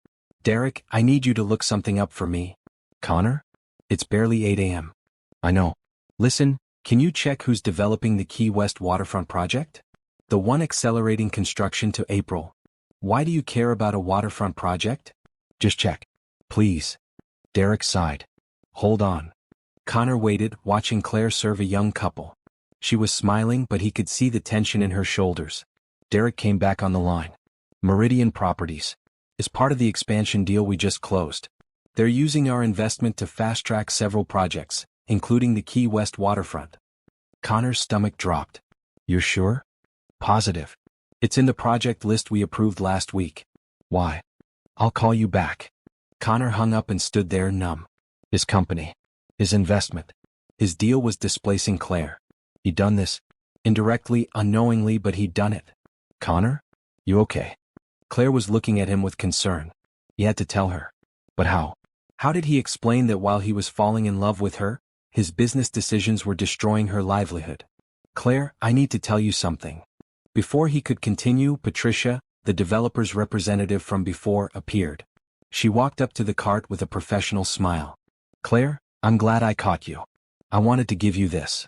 Derek, I need you to look something up for me. Connor? It's barely 8 a.m. I know. Listen, can you check who's developing the Key West waterfront project? The one accelerating construction to April. Why do you care about a waterfront project? Just check. Please. Derek sighed. Hold on. Connor waited, watching Claire serve a young couple. She was smiling, but he could see the tension in her shoulders. Derek came back on the line. Meridian Properties. Is part of the expansion deal we just closed. They're using our investment to fast-track several projects, including the Key West waterfront. Connor's stomach dropped. You're sure? Positive. It's in the project list we approved last week. Why? I'll call you back. Connor hung up and stood there numb. His company. His investment. His deal was displacing Claire. He'd done this. Indirectly, unknowingly, but he'd done it. Connor? You okay? Claire was looking at him with concern. He had to tell her. But how? How did he explain that while he was falling in love with her, his business decisions were destroying her livelihood? Claire, I need to tell you something. Before he could continue, Patricia, the developer's representative from before, appeared. She walked up to the cart with a professional smile. Claire, I'm glad I caught you. I wanted to give you this.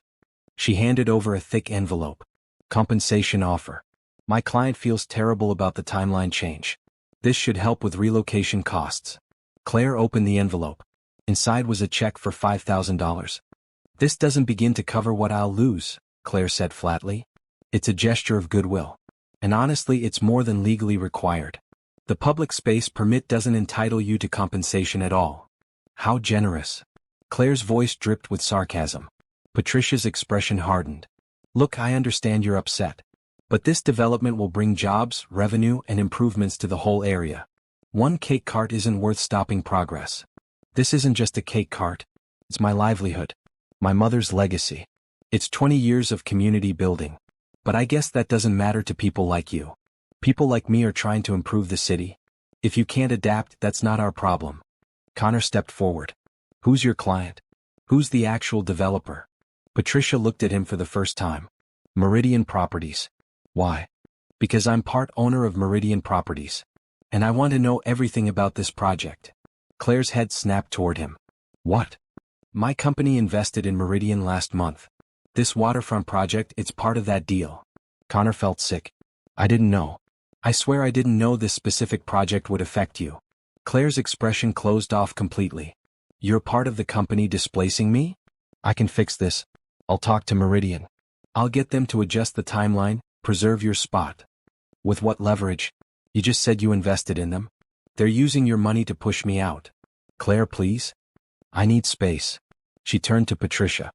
She handed over a thick envelope. Compensation offer. My client feels terrible about the timeline change. This should help with relocation costs. Claire opened the envelope. Inside was a check for $5,000. This doesn't begin to cover what I'll lose, Claire said flatly. It's a gesture of goodwill. And honestly, it's more than legally required. The public space permit doesn't entitle you to compensation at all. How generous. Claire's voice dripped with sarcasm. Patricia's expression hardened. Look, I understand you're upset. But this development will bring jobs, revenue, and improvements to the whole area. One cake cart isn't worth stopping progress. This isn't just a cake cart. It's my livelihood. My mother's legacy. It's 20 years of community building. But I guess that doesn't matter to people like you. People like me are trying to improve the city. If you can't adapt, that's not our problem. Connor stepped forward. Who's your client? Who's the actual developer? Patricia looked at him for the first time. Meridian Properties. Why? Because I'm part owner of Meridian Properties. And I want to know everything about this project. Claire's head snapped toward him. What? My company invested in Meridian last month. This waterfront project, it's part of that deal. Connor felt sick. I didn't know. I swear I didn't know this specific project would affect you. Claire's expression closed off completely. You're part of the company displacing me? I can fix this. I'll talk to Meridian. I'll get them to adjust the timeline, preserve your spot. With what leverage? You just said you invested in them. They're using your money to push me out. Claire, please? I need space. She turned to Patricia.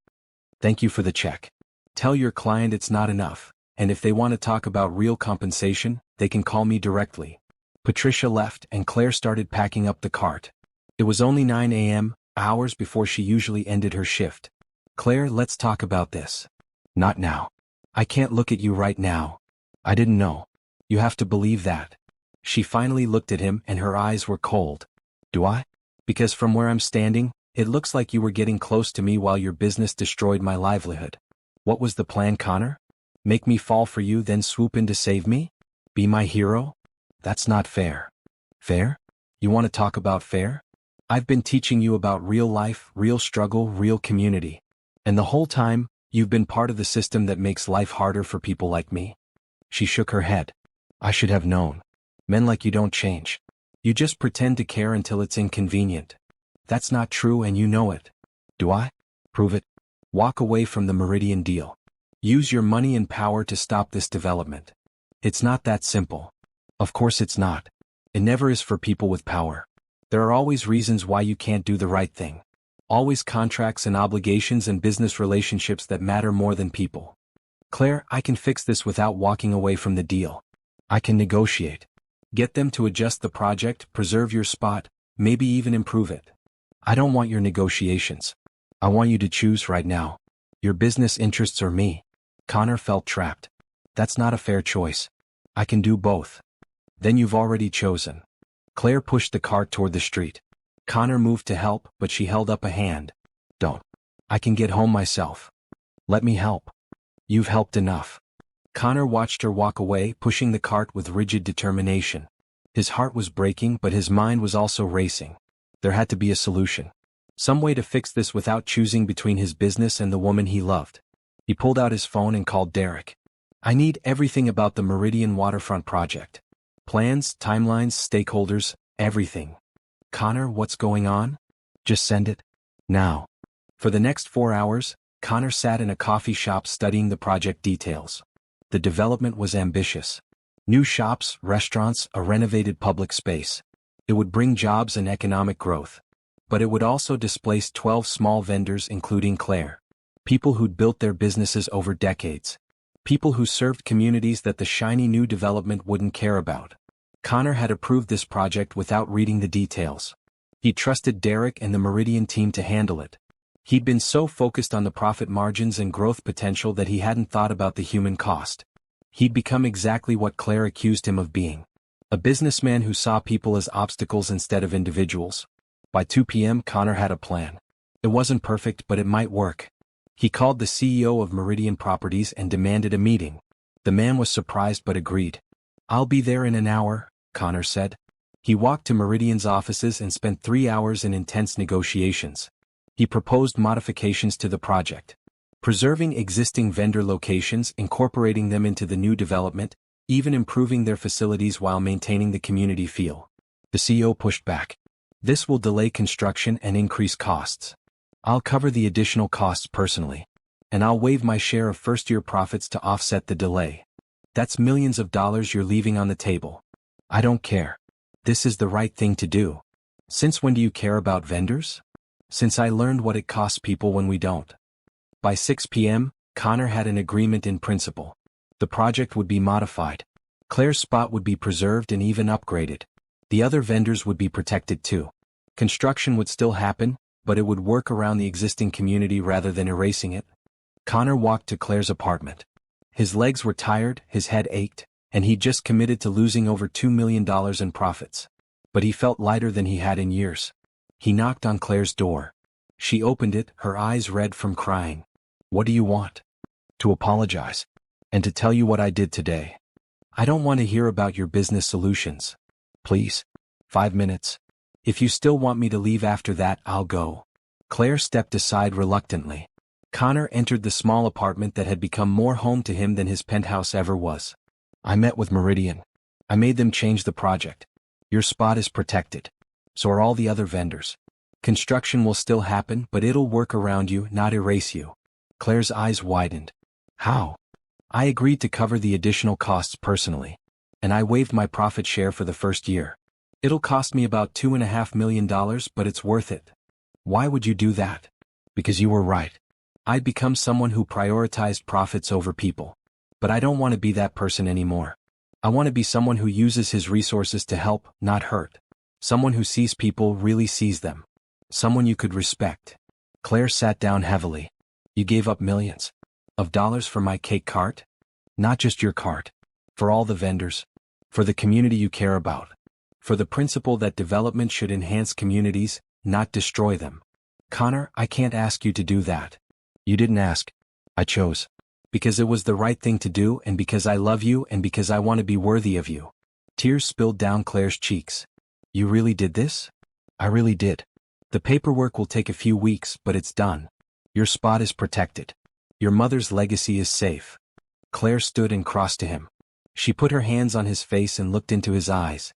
Thank you for the check. Tell your client it's not enough, and if they want to talk about real compensation, they can call me directly. Patricia left and Claire started packing up the cart. It was only 9 a.m., hours before she usually ended her shift. Claire, let's talk about this. Not now. I can't look at you right now. I didn't know. You have to believe that. She finally looked at him and her eyes were cold. Do I? Because from where I'm standing, it looks like you were getting close to me while your business destroyed my livelihood. What was the plan, Connor? Make me fall for you, then swoop in to save me? Be my hero? That's not fair. Fair? You want to talk about fair? I've been teaching you about real life, real struggle, real community. And the whole time, you've been part of the system that makes life harder for people like me. She shook her head. I should have known. Men like you don't change. You just pretend to care until it's inconvenient. That's not true and you know it. Do I? Prove it. Walk away from the Meridian deal. Use your money and power to stop this development. It's not that simple. Of course it's not. It never is for people with power. There are always reasons why you can't do the right thing. Always contracts and obligations and business relationships that matter more than people. Claire, I can fix this without walking away from the deal. I can negotiate. Get them to adjust the project, preserve your spot, maybe even improve it. I don't want your negotiations. I want you to choose right now. Your business interests or me. Connor felt trapped. That's not a fair choice. I can do both. Then you've already chosen. Claire pushed the cart toward the street. Connor moved to help, but she held up a hand. Don't. I can get home myself. Let me help. You've helped enough. Connor watched her walk away, pushing the cart with rigid determination. His heart was breaking, but his mind was also racing. There had to be a solution. Some way to fix this without choosing between his business and the woman he loved. He pulled out his phone and called Derek. I need everything about the Meridian waterfront project. Plans, timelines, stakeholders, everything. Connor, what's going on? Just send it. Now. For the next 4 hours, Connor sat in a coffee shop studying the project details. The development was ambitious. New shops, restaurants, a renovated public space. It would bring jobs and economic growth. But it would also displace 12 small vendors including Claire. People who'd built their businesses over decades. People who served communities that the shiny new development wouldn't care about. Connor had approved this project without reading the details. He trusted Derek and the Meridian team to handle it. He'd been so focused on the profit margins and growth potential that he hadn't thought about the human cost. He'd become exactly what Claire accused him of being. A businessman who saw people as obstacles instead of individuals. By 2 p.m. Connor had a plan. It wasn't perfect, but it might work. He called the CEO of Meridian Properties and demanded a meeting. The man was surprised but agreed. I'll be there in an hour, Connor said. He walked to Meridian's offices and spent 3 hours in intense negotiations. He proposed modifications to the project. Preserving existing vendor locations, incorporating them into the new development, even improving their facilities while maintaining the community feel. The CEO pushed back. This will delay construction and increase costs. I'll cover the additional costs personally. And I'll waive my share of first-year profits to offset the delay. That's millions of dollars you're leaving on the table. I don't care. This is the right thing to do. Since when do you care about vendors? Since I learned what it costs people when we don't. By 6 p.m., Connor had an agreement in principle. The project would be modified. Claire's spot would be preserved and even upgraded. The other vendors would be protected too. Construction would still happen, but it would work around the existing community rather than erasing it. Connor walked to Claire's apartment. His legs were tired, his head ached, and he'd just committed to losing over $2 million in profits. But he felt lighter than he had in years. He knocked on Claire's door. She opened it, her eyes red from crying. What do you want? To apologize. And to tell you what I did today. I don't want to hear about your business solutions. Please. 5 minutes. If you still want me to leave after that, I'll go. Claire stepped aside reluctantly. Connor entered the small apartment that had become more home to him than his penthouse ever was. I met with Meridian. I made them change the project. Your spot is protected. So are all the other vendors. Construction will still happen, but it'll work around you, not erase you. Claire's eyes widened. How? I agreed to cover the additional costs personally. And I waived my profit share for the first year. It'll cost me about $2.5 million, but it's worth it. Why would you do that? Because you were right. I'd become someone who prioritized profits over people. But I don't want to be that person anymore. I want to be someone who uses his resources to help, not hurt. Someone who sees people really sees them. Someone you could respect. Claire sat down heavily. You gave up millions of dollars for my cake cart? Not just your cart. For all the vendors. For the community you care about. For the principle that development should enhance communities, not destroy them. Connor, I can't ask you to do that. You didn't ask. I chose. Because it was the right thing to do and because I love you and because I want to be worthy of you. Tears spilled down Claire's cheeks. You really did this? I really did. The paperwork will take a few weeks, but it's done. Your spot is protected. Your mother's legacy is safe. Claire stood and crossed to him. She put her hands on his face and looked into his eyes.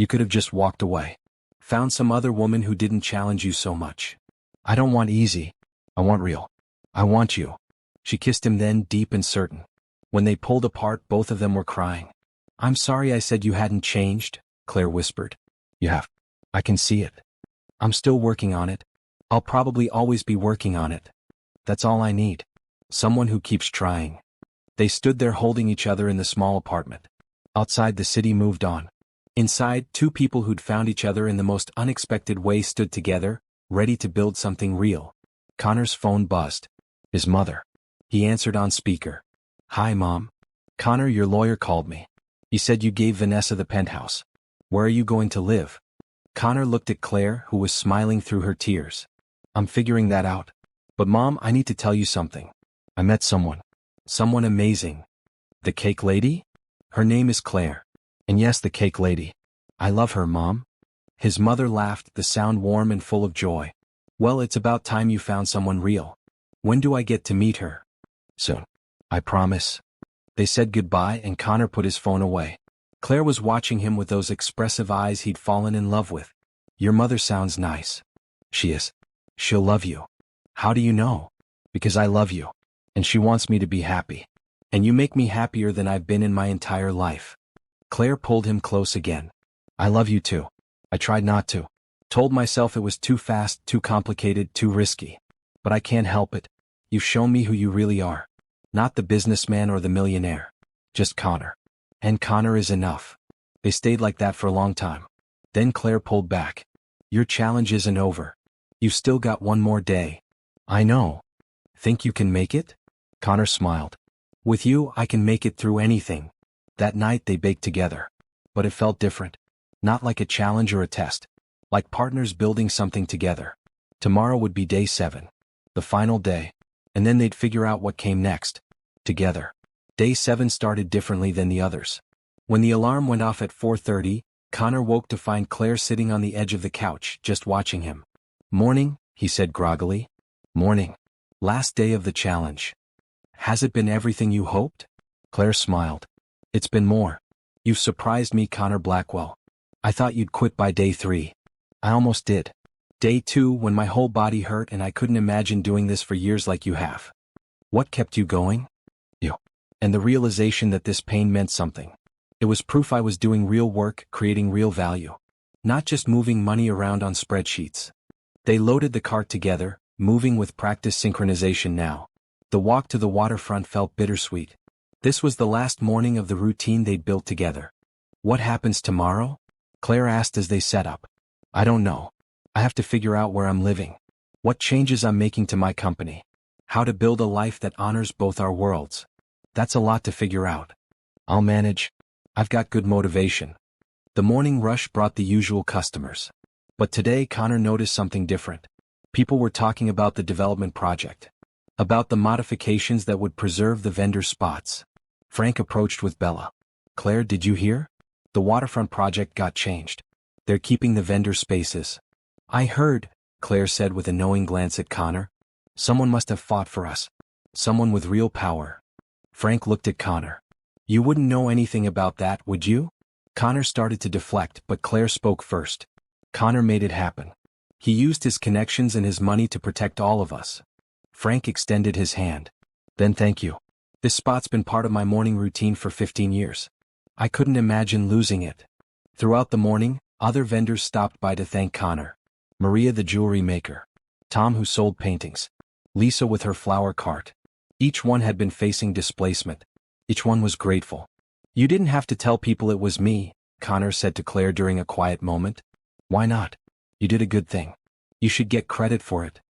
You could have just walked away. Found some other woman who didn't challenge you so much. I don't want easy. I want real. I want you. She kissed him then, deep and certain. When they pulled apart, both of them were crying. I'm sorry I said you hadn't changed, Claire whispered. You have. I can see it. I'm still working on it. I'll probably always be working on it. That's all I need. Someone who keeps trying. They stood there holding each other in the small apartment. Outside, the city moved on. Inside, two people who'd found each other in the most unexpected way stood together, ready to build something real. Connor's phone buzzed. His mother. He answered on speaker. Hi, Mom. Connor, your lawyer called me. He said you gave Vanessa the penthouse. Where are you going to live? Connor looked at Claire, who was smiling through her tears. I'm figuring that out. But Mom, I need to tell you something. I met someone. Someone amazing. The cake lady? Her name is Claire. And yes, the cake lady. I love her, Mom. His mother laughed, the sound warm and full of joy. Well, it's about time you found someone real. When do I get to meet her? Soon. I promise. They said goodbye and Connor put his phone away. Claire was watching him with those expressive eyes he'd fallen in love with. Your mother sounds nice. She is. She'll love you. How do you know? Because I love you. And she wants me to be happy. And you make me happier than I've been in my entire life. Claire pulled him close again. I love you too. I tried not to. Told myself it was too fast, too complicated, too risky. But I can't help it. You've shown me who you really are. Not the businessman or the millionaire. Just Connor. And Connor is enough. They stayed like that for a long time. Then Claire pulled back. Your challenge isn't over. You've still got one more day. I know. Think you can make it? Connor smiled. With you, I can make it through anything. That night they baked together. But it felt different. Not like a challenge or a test. Like partners building something together. Tomorrow would be day 7. The final day. And then they'd figure out what came next. Together. Day 7 started differently than the others. When the alarm went off at 4:30, Connor woke to find Claire sitting on the edge of the couch, just watching him. Morning, he said groggily. Morning. Last day of the challenge. Has it been everything you hoped? Claire smiled. It's been more. You've surprised me, Connor Blackwell. I thought you'd quit by day 3. I almost did. Day 2, when my whole body hurt and I couldn't imagine doing this for years like you have. What kept you going? You. And the realization that this pain meant something. It was proof I was doing real work, creating real value. Not just moving money around on spreadsheets. They loaded the cart together, moving with practice synchronization now. The walk to the waterfront felt bittersweet. This was the last morning of the routine they'd built together. What happens tomorrow? Claire asked as they set up. I don't know. I have to figure out where I'm living. What changes I'm making to my company. How to build a life that honors both our worlds. That's a lot to figure out. I'll manage. I've got good motivation. The morning rush brought the usual customers. But today Connor noticed something different. People were talking about the development project. About the modifications that would preserve the vendor spots. Frank approached with Bella. Claire, did you hear? The waterfront project got changed. They're keeping the vendor spaces. I heard, Claire said with a knowing glance at Connor. Someone must have fought for us. Someone with real power. Frank looked at Connor. You wouldn't know anything about that, would you? Connor started to deflect, but Claire spoke first. Connor made it happen. He used his connections and his money to protect all of us. Frank extended his hand. Then thank you. This spot's been part of my morning routine for 15 years. I couldn't imagine losing it. Throughout the morning, other vendors stopped by to thank Connor. Maria the jewelry maker. Tom who sold paintings. Lisa with her flower cart. Each one had been facing displacement. Each one was grateful. You didn't have to tell people it was me, Connor said to Claire during a quiet moment. Why not? You did a good thing. You should get credit for it.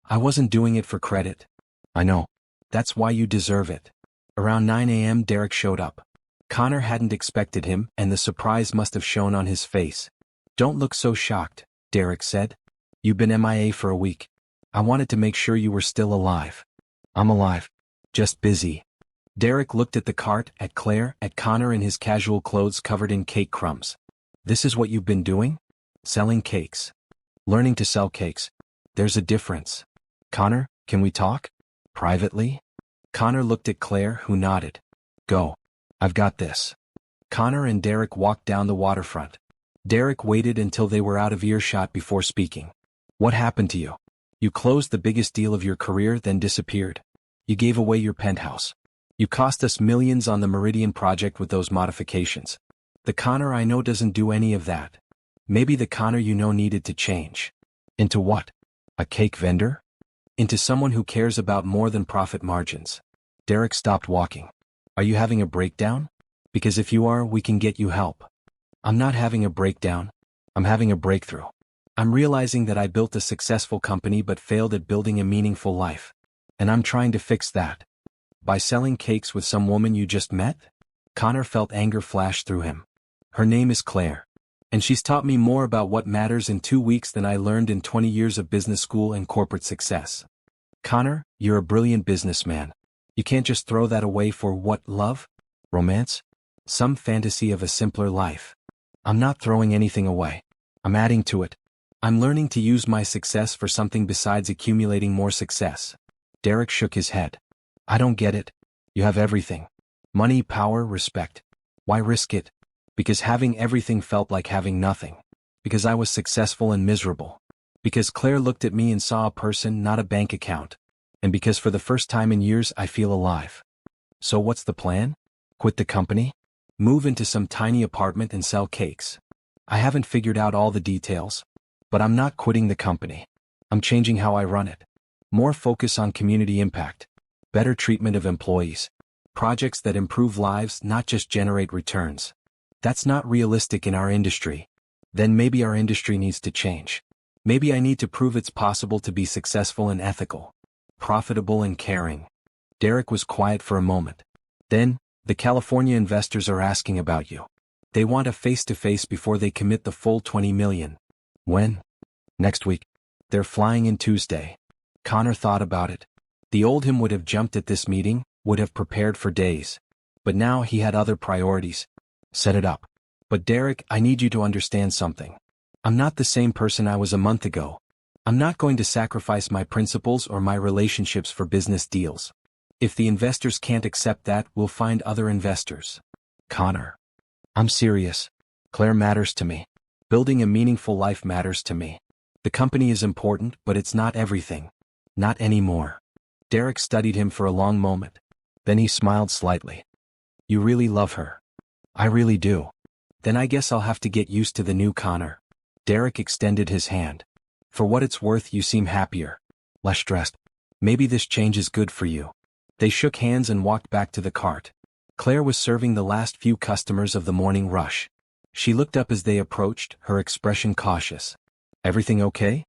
I wasn't doing it for credit. I know. That's why you deserve it. Around 9 a.m. Derek showed up. Connor hadn't expected him, and the surprise must have shown on his face. Don't look so shocked, Derek said. You've been MIA for a week. I wanted to make sure you were still alive. I'm alive. Just busy. Derek looked at the cart, at Claire, at Connor in his casual clothes covered in cake crumbs. This is what you've been doing? Selling cakes. Learning to sell cakes. There's a difference. Connor, can we talk? Privately? Connor looked at Claire, who nodded. Go. I've got this. Connor and Derek walked down the waterfront. Derek waited until they were out of earshot before speaking. What happened to you? You closed the biggest deal of your career, then disappeared. You gave away your penthouse. You cost us millions on the Meridian project with those modifications. The Connor I know doesn't do any of that. Maybe the Connor you know needed to change. Into what? A cake vendor? Into someone who cares about more than profit margins. Derek stopped walking. Are you having a breakdown? Because if you are, we can get you help. I'm not having a breakdown. I'm having a breakthrough. I'm realizing that I built a successful company but failed at building a meaningful life. And I'm trying to fix that. By selling cakes with some woman you just met? Connor felt anger flash through him. Her name is Claire. And she's taught me more about what matters in 2 weeks than I learned in 20 years of business school and corporate success. Connor, you're a brilliant businessman. You can't just throw that away for what, love? Romance? Some fantasy of a simpler life. I'm not throwing anything away. I'm adding to it. I'm learning to use my success for something besides accumulating more success. Derek shook his head. I don't get it. You have everything. Money, power, respect. Why risk it? Because having everything felt like having nothing. Because I was successful and miserable. Because Claire looked at me and saw a person, not a bank account. And because for the first time in years I feel alive. So what's the plan? Quit the company? Move into some tiny apartment and sell cakes? I haven't figured out all the details. But I'm not quitting the company. I'm changing how I run it. More focus on community impact. Better treatment of employees. Projects that improve lives, not just generate returns. That's not realistic in our industry. Then maybe our industry needs to change. Maybe I need to prove it's possible to be successful and ethical. Profitable and caring. Derek was quiet for a moment. Then, the California investors are asking about you. They want a face-to-face before they commit the full $20 million. When? Next week. They're flying in Tuesday. Connor thought about it. The old him would have jumped at this meeting, would have prepared for days. But now he had other priorities. Set it up. But Derek, I need you to understand something. I'm not the same person I was a month ago. I'm not going to sacrifice my principles or my relationships for business deals. If the investors can't accept that, we'll find other investors. Connor. I'm serious. Claire matters to me. Building a meaningful life matters to me. The company is important, but it's not everything. Not anymore. Derek studied him for a long moment. Then he smiled slightly. You really love her. I really do. Then I guess I'll have to get used to the new Connor. Derek extended his hand. For what it's worth, you seem happier. Less stressed. Maybe this change is good for you. They shook hands and walked back to the cart. Claire was serving the last few customers of the morning rush. She looked up as they approached, her expression cautious. Everything okay?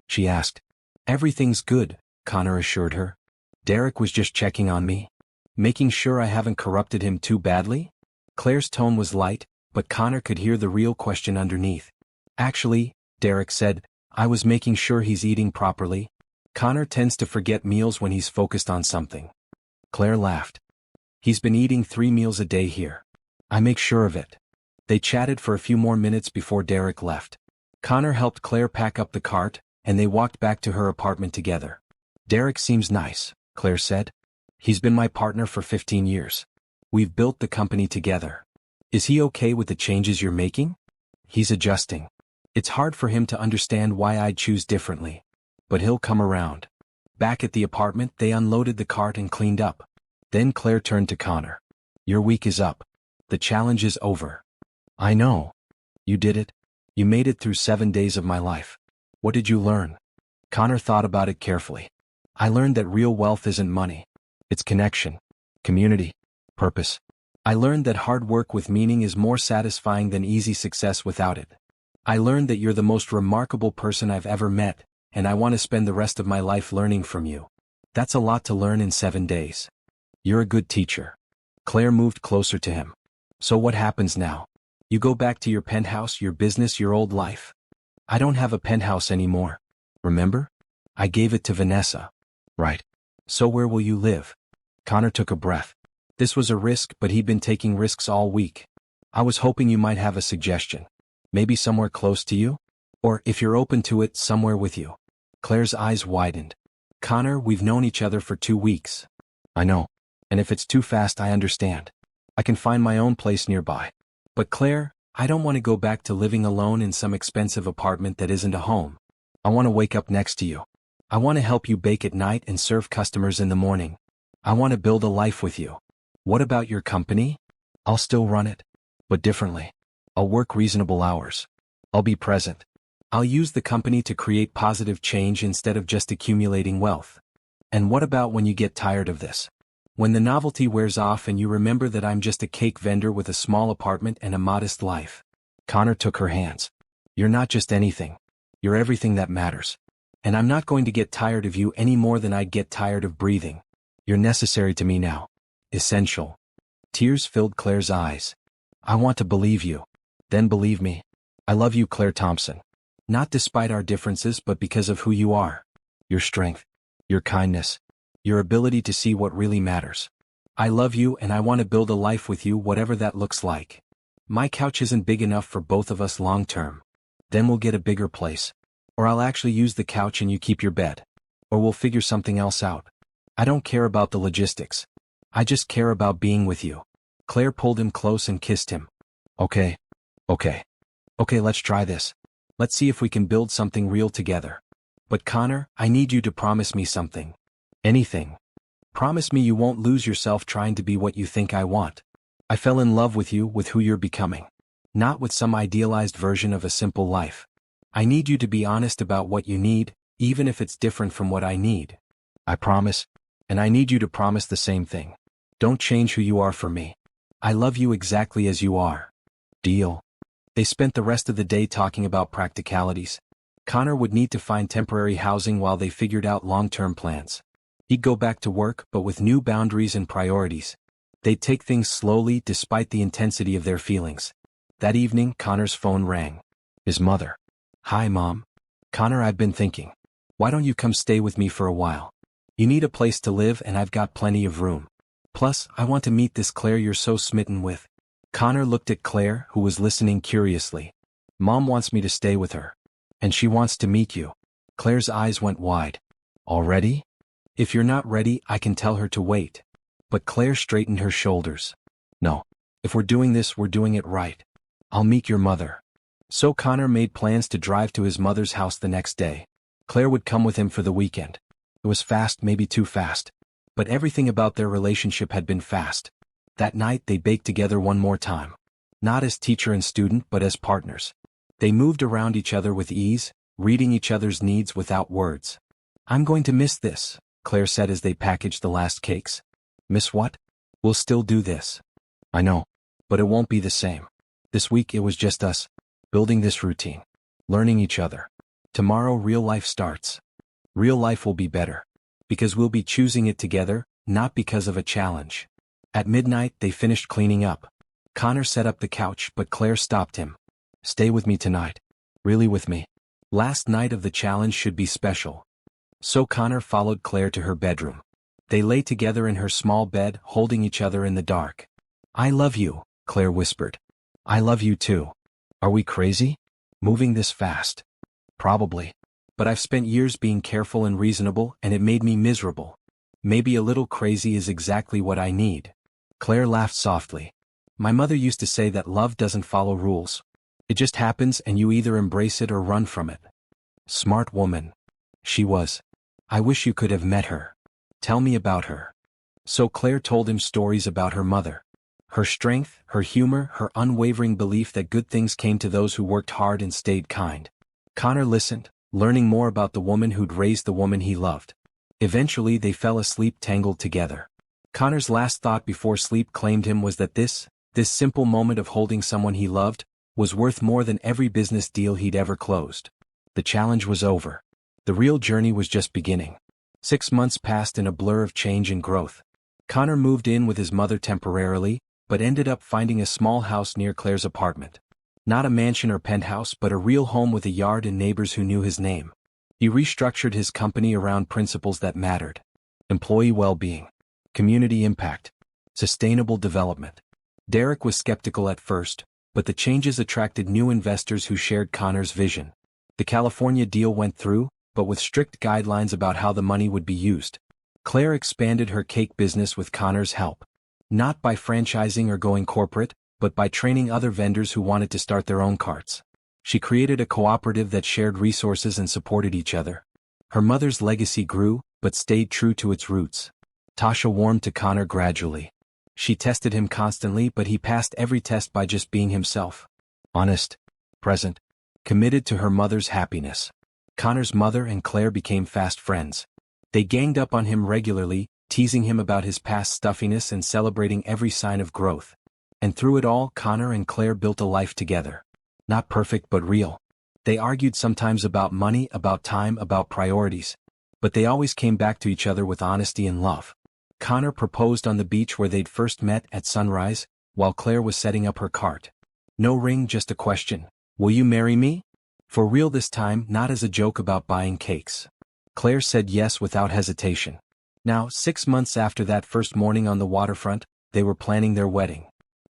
She asked. Everything's good, Connor assured her. Derek was just checking on me. Making sure I haven't corrupted him too badly? Claire's tone was light, but Connor could hear the real question underneath. Actually, Derek said, I was making sure he's eating properly. Connor tends to forget meals when he's focused on something. Claire laughed. He's been eating 3 meals a day here. I make sure of it. They chatted for a few more minutes before Derek left. Connor helped Claire pack up the cart, and they walked back to her apartment together. Derek seems nice, Claire said. He's been my partner for 15 years. We've built the company together. Is he okay with the changes you're making? He's adjusting. It's hard for him to understand why I'd choose differently. But he'll come around. Back at the apartment, they unloaded the cart and cleaned up. Then Claire turned to Connor. Your week is up. The challenge is over. I know. You did it. You made it through 7 days of my life. What did you learn? Connor thought about it carefully. I learned that real wealth isn't money. It's connection, community, purpose. I learned that hard work with meaning is more satisfying than easy success without it. I learned that you're the most remarkable person I've ever met, and I want to spend the rest of my life learning from you. That's a lot to learn in 7 days. You're a good teacher. Claire moved closer to him. So what happens now? You go back to your penthouse, your business, your old life. I don't have a penthouse anymore. Remember? I gave it to Vanessa. Right. So where will you live? Connor took a breath. This was a risk, but he'd been taking risks all week. I was hoping you might have a suggestion. Maybe somewhere close to you? Or, if you're open to it, somewhere with you. Claire's eyes widened. Connor, we've known each other for 2 weeks. I know. And if it's too fast, I understand. I can find my own place nearby. But Claire, I don't want to go back to living alone in some expensive apartment that isn't a home. I want to wake up next to you. I want to help you bake at night and serve customers in the morning. I want to build a life with you. What about your company? I'll still run it, but differently. I'll work reasonable hours. I'll be present. I'll use the company to create positive change instead of just accumulating wealth. And what about when you get tired of this? When the novelty wears off and you remember that I'm just a cake vendor with a small apartment and a modest life? Connor took her hands. You're not just anything. You're everything that matters. And I'm not going to get tired of you any more than I'd get tired of breathing. You're necessary to me now. Essential. Tears filled Claire's eyes. I want to believe you. Then believe me. I love you, Claire Thompson. Not despite our differences, but because of who you are. Your strength. Your kindness. Your ability to see what really matters. I love you and I want to build a life with you, whatever that looks like. My couch isn't big enough for both of us long term. Then we'll get a bigger place. Or I'll actually use the couch and you keep your bed. Or we'll figure something else out. I don't care about the logistics. I just care about being with you. Claire pulled him close and kissed him. Okay. Okay, let's try this. Let's see if we can build something real together. But Connor, I need you to promise me something. Anything. Promise me you won't lose yourself trying to be what you think I want. I fell in love with you, with who you're becoming. Not with some idealized version of a simple life. I need you to be honest about what you need, even if it's different from what I need. I promise. And I need you to promise the same thing. Don't change who you are for me. I love you exactly as you are. Deal. They spent the rest of the day talking about practicalities. Connor would need to find temporary housing while they figured out long-term plans. He'd go back to work, but with new boundaries and priorities. They'd take things slowly despite the intensity of their feelings. That evening, Connor's phone rang. His mother. Hi, Mom. Connor, I've been thinking. Why don't you come stay with me for a while? You need a place to live and I've got plenty of room. Plus, I want to meet this Claire you're so smitten with. Connor looked at Claire, who was listening curiously. Mom wants me to stay with her. And she wants to meet you. Claire's eyes went wide. Already? If you're not ready, I can tell her to wait. But Claire straightened her shoulders. No. If we're doing this, we're doing it right. I'll meet your mother. So Connor made plans to drive to his mother's house the next day. Claire would come with him for the weekend. It was fast, maybe too fast. But everything about their relationship had been fast. That night they baked together one more time. Not as teacher and student, but as partners. They moved around each other with ease, reading each other's needs without words. I'm going to miss this, Claire said as they packaged the last cakes. Miss what? We'll still do this. I know. But it won't be the same. This week it was just us, building this routine, learning each other. Tomorrow real life starts. Real life will be better. Because we'll be choosing it together, not because of a challenge. At midnight they finished cleaning up. Connor set up the couch, but Claire stopped him. Stay with me tonight. Really with me. Last night of the challenge should be special. So Connor followed Claire to her bedroom. They lay together in her small bed, holding each other in the dark. I love you, Claire whispered. I love you too. Are we crazy? Moving this fast? Probably. But I've spent years being careful and reasonable, and it made me miserable. Maybe a little crazy is exactly what I need. Claire laughed softly. My mother used to say that love doesn't follow rules. It just happens and you either embrace it or run from it. Smart woman. She was. I wish you could have met her. Tell me about her. So Claire told him stories about her mother. Her strength, her humor, her unwavering belief that good things came to those who worked hard and stayed kind. Connor listened, learning more about the woman who'd raised the woman he loved. Eventually they fell asleep tangled together. Connor's last thought before sleep claimed him was that this simple moment of holding someone he loved, was worth more than every business deal he'd ever closed. The challenge was over. The real journey was just beginning. 6 months passed in a blur of change and growth. Connor moved in with his mother temporarily, but ended up finding a small house near Claire's apartment. Not a mansion or penthouse, but a real home with a yard and neighbors who knew his name. He restructured his company around principles that mattered. Employee well-being, community impact, sustainable development. Derek was skeptical at first, but the changes attracted new investors who shared Connor's vision. The California deal went through, but with strict guidelines about how the money would be used. Claire expanded her cake business with Connor's help. Not by franchising or going corporate, but by training other vendors who wanted to start their own carts. She created a cooperative that shared resources and supported each other. Her mother's legacy grew, but stayed true to its roots. Tasha warmed to Connor gradually. She tested him constantly, but he passed every test by just being himself. Honest, present, committed to her mother's happiness. Connor's mother and Claire became fast friends. They ganged up on him regularly, teasing him about his past stuffiness and celebrating every sign of growth. And through it all, Connor and Claire built a life together. Not perfect but real. They argued sometimes about money, about time, about priorities. But they always came back to each other with honesty and love. Connor proposed on the beach where they'd first met at sunrise, while Claire was setting up her cart. No ring, just a question. Will you marry me? For real this time, not as a joke about buying cakes. Claire said yes without hesitation. Now, 6 months after that first morning on the waterfront, they were planning their wedding.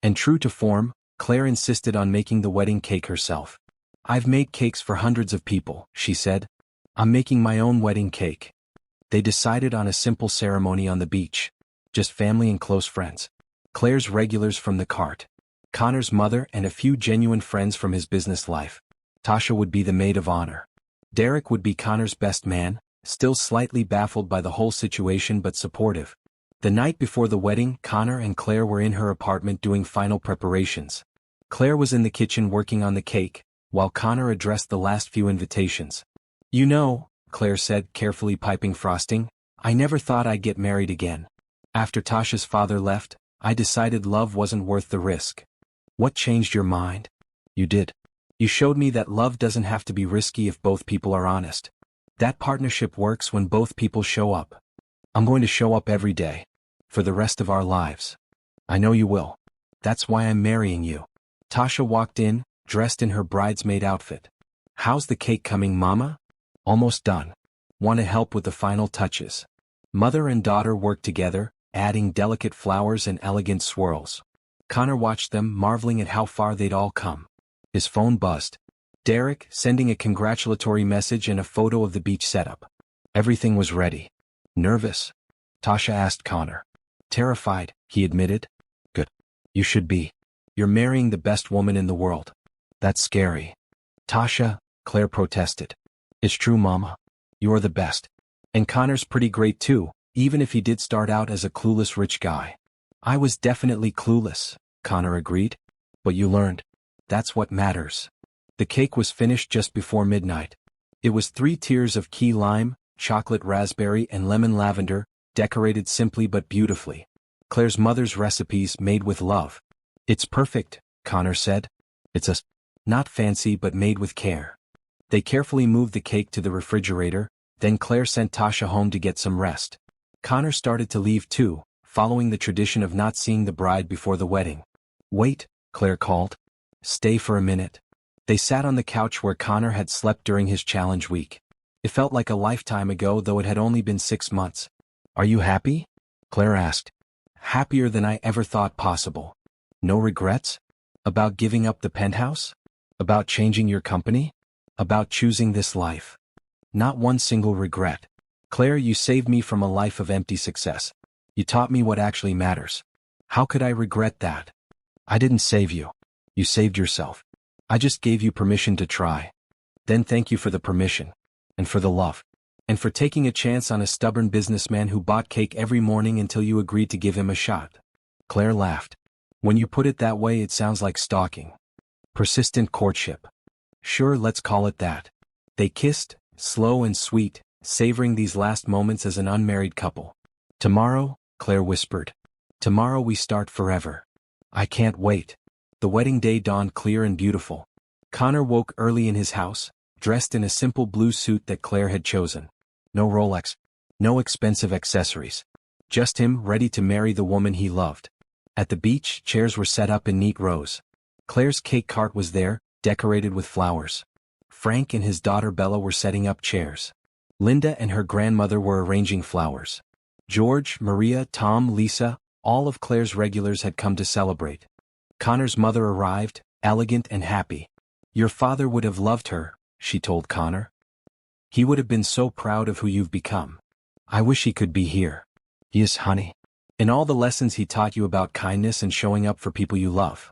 And true to form, Claire insisted on making the wedding cake herself. I've made cakes for hundreds of people, she said. I'm making my own wedding cake. They decided on a simple ceremony on the beach. Just family and close friends. Claire's regulars from the cart. Connor's mother and a few genuine friends from his business life. Tasha would be the maid of honor. Derek would be Connor's best man, still slightly baffled by the whole situation but supportive. The night before the wedding, Connor and Claire were in her apartment doing final preparations. Claire was in the kitchen working on the cake, while Connor addressed the last few invitations. You know, Claire said, carefully piping frosting, I never thought I'd get married again. After Tasha's father left, I decided love wasn't worth the risk. What changed your mind? You did. You showed me that love doesn't have to be risky if both people are honest. That partnership works when both people show up. I'm going to show up every day. For the rest of our lives. I know you will. That's why I'm marrying you. Tasha walked in, dressed in her bridesmaid outfit. How's the cake coming, Mama? Almost done. Want to help with the final touches. Mother and daughter worked together, adding delicate flowers and elegant swirls. Connor watched them, marveling at how far they'd all come. His phone buzzed. Derek, sending a congratulatory message and a photo of the beach setup. Everything was ready. Nervous? Tasha asked Connor. Terrified, he admitted. Good. You should be. You're marrying the best woman in the world. That's scary. Tasha, Claire protested. It's true, Mama. You're the best. And Connor's pretty great too, even if he did start out as a clueless rich guy. I was definitely clueless, Connor agreed. But you learned. That's what matters. The cake was finished just before midnight. It was 3 tiers of key lime, chocolate raspberry and lemon lavender, decorated simply but beautifully. Claire's mother's recipes made with love. It's perfect, Connor said. It's not fancy but made with care. They carefully moved the cake to the refrigerator, then Claire sent Tasha home to get some rest. Connor started to leave too, following the tradition of not seeing the bride before the wedding. Wait, Claire called. Stay for a minute. They sat on the couch where Connor had slept during his challenge week. It felt like a lifetime ago, though it had only been 6 months. Are you happy? Claire asked. Happier than I ever thought possible. No regrets? About giving up the penthouse? About changing your company? About choosing this life? Not one single regret. Claire, you saved me from a life of empty success. You taught me what actually matters. How could I regret that? I didn't save you. You saved yourself. I just gave you permission to try. Then thank you for the permission. And for the love. And for taking a chance on a stubborn businessman who bought cake every morning until you agreed to give him a shot. Claire laughed. When you put it that way, it sounds like stalking. Persistent courtship. Sure, let's call it that. They kissed, slow and sweet, savoring these last moments as an unmarried couple. Tomorrow, Claire whispered. Tomorrow we start forever. I can't wait. The wedding day dawned clear and beautiful. Connor woke early in his house, dressed in a simple blue suit that Claire had chosen. No Rolex. No expensive accessories. Just him, ready to marry the woman he loved. At the beach, chairs were set up in neat rows. Claire's cake cart was there, decorated with flowers. Frank and his daughter Bella were setting up chairs. Linda and her grandmother were arranging flowers. George, Maria, Tom, Lisa, all of Claire's regulars had come to celebrate. Connor's mother arrived, elegant and happy. Your father would have loved her, she told Connor. He would have been so proud of who you've become. I wish he could be here. Yes, honey. And all the lessons he taught you about kindness and showing up for people you love.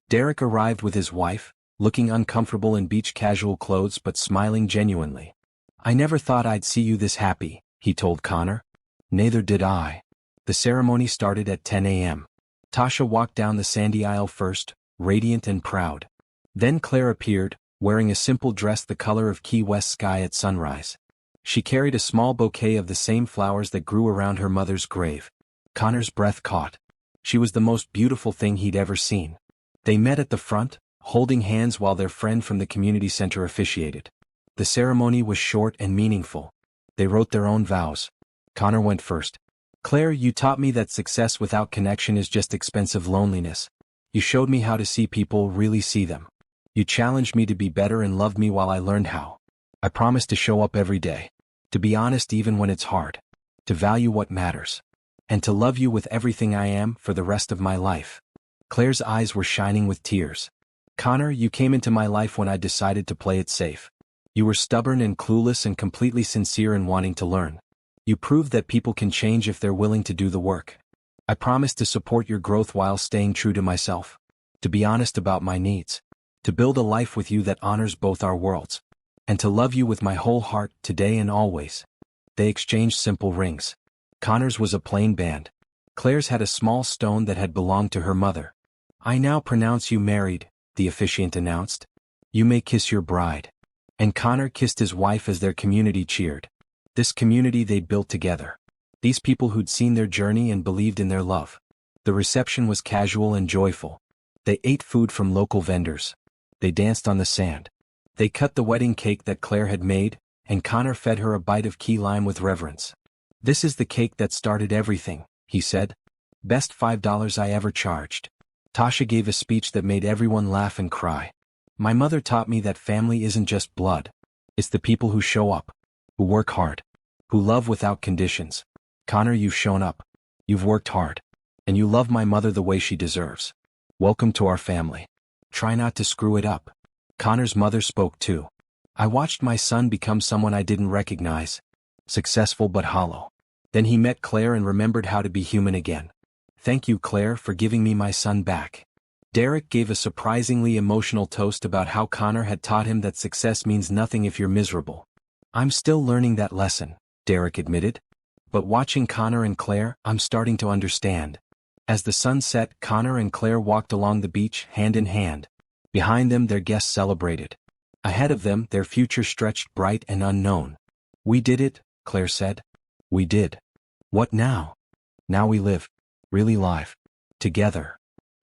Derek arrived with his wife, looking uncomfortable in beach casual clothes but smiling genuinely. "I never thought I'd see you this happy," he told Connor. "Neither did I." The ceremony started at 10 a.m. Tasha walked down the sandy aisle first, radiant and proud. Then Claire appeared, wearing a simple dress the color of Key West sky at sunrise. She carried a small bouquet of the same flowers that grew around her mother's grave. Connor's breath caught. She was the most beautiful thing he'd ever seen. They met at the front, holding hands while their friend from the community center officiated. The ceremony was short and meaningful. They wrote their own vows. Connor went first. "Claire, you taught me that success without connection is just expensive loneliness. You showed me how to see people really see them. You challenged me to be better and loved me while I learned how. I promise to show up every day. To be honest even when it's hard. To value what matters. And to love you with everything I am for the rest of my life." Claire's eyes were shining with tears. "Connor, you came into my life when I decided to play it safe. You were stubborn and clueless and completely sincere in wanting to learn. You proved that people can change if they're willing to do the work. I promise to support your growth while staying true to myself. To be honest about my needs. To build a life with you that honors both our worlds. And to love you with my whole heart, today and always." They exchanged simple rings. Connor's was a plain band. Claire's had a small stone that had belonged to her mother. "I now pronounce you married," the officiant announced. "You may kiss your bride." And Connor kissed his wife as their community cheered. This community they'd built together. These people who'd seen their journey and believed in their love. The reception was casual and joyful. They ate food from local vendors. They danced on the sand. They cut the wedding cake that Claire had made, and Connor fed her a bite of key lime with reverence. "This is the cake that started everything," he said. "Best $5 I ever charged." Tasha gave a speech that made everyone laugh and cry. "My mother taught me that family isn't just blood. It's the people who show up, who work hard, who love without conditions. Connor, you've shown up. You've worked hard. And you love my mother the way she deserves. Welcome to our family. Try not to screw it up." Connor's mother spoke too. "I watched my son become someone I didn't recognize. Successful but hollow. Then he met Claire and remembered how to be human again. Thank you, Claire, for giving me my son back." Derek gave a surprisingly emotional toast about how Connor had taught him that success means nothing if you're miserable. "I'm still learning that lesson," Derek admitted. "But watching Connor and Claire, I'm starting to understand." As the sun set, Connor and Claire walked along the beach, hand in hand. Behind them, their guests celebrated. Ahead of them, their future stretched bright and unknown. "We did it," Claire said. "We did. What now?" "Now we live. Really live. Together.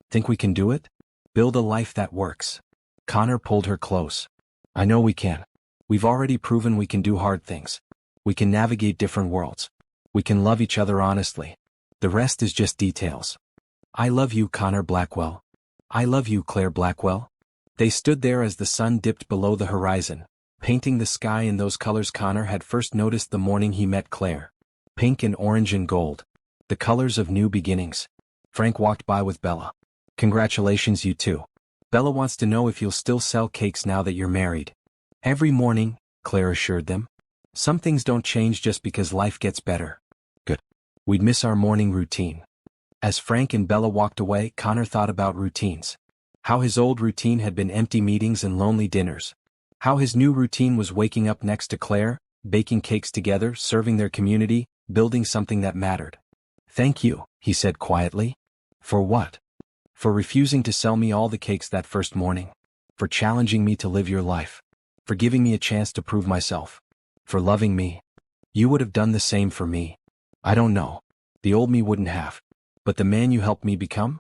Think we can do it? Build a life that works." Connor pulled her close. "I know we can. We've already proven we can do hard things. We can navigate different worlds. We can love each other honestly. The rest is just details." "I love you, Connor Blackwell." "I love you, Claire Blackwell." They stood there as the sun dipped below the horizon, painting the sky in those colors Connor had first noticed the morning he met Claire. Pink and orange and gold. The colors of new beginnings. Frank walked by with Bella. "Congratulations, you two. Bella wants to know if you'll still sell cakes now that you're married." "Every morning," Claire assured them. "Some things don't change just because life gets better." "Good. We'd miss our morning routine." As Frank and Bella walked away, Connor thought about routines. How his old routine had been empty meetings and lonely dinners. How his new routine was waking up next to Claire, baking cakes together, serving their community, building something that mattered. "Thank you," he said quietly. "For what?" "For refusing to sell me all the cakes that first morning. For challenging me to live your life. For giving me a chance to prove myself. For loving me. You would have done the same for me." "I don't know. The old me wouldn't have. But the man you helped me become?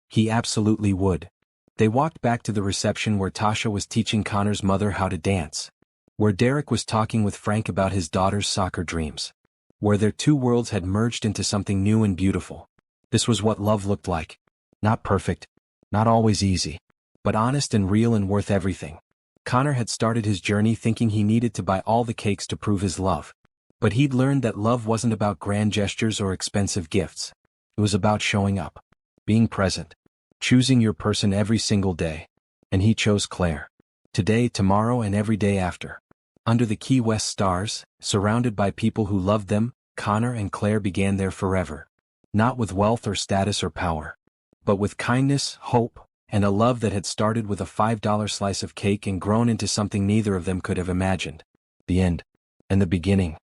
He absolutely would." They walked back to the reception where Tasha was teaching Connor's mother how to dance. Where Derek was talking with Frank about his daughter's soccer dreams. Where their two worlds had merged into something new and beautiful. This was what love looked like. Not perfect. Not always easy. But honest and real and worth everything. Connor had started his journey thinking he needed to buy all the cakes to prove his love. But he'd learned that love wasn't about grand gestures or expensive gifts. It was about showing up. Being present. Choosing your person every single day. And he chose Claire. Today, tomorrow, and every day after. Under the Key West stars, surrounded by people who loved them, Connor and Claire began their forever. Not with wealth or status or power. But with kindness, hope, and a love that had started with a $5 slice of cake and grown into something neither of them could have imagined. The end. And the beginning.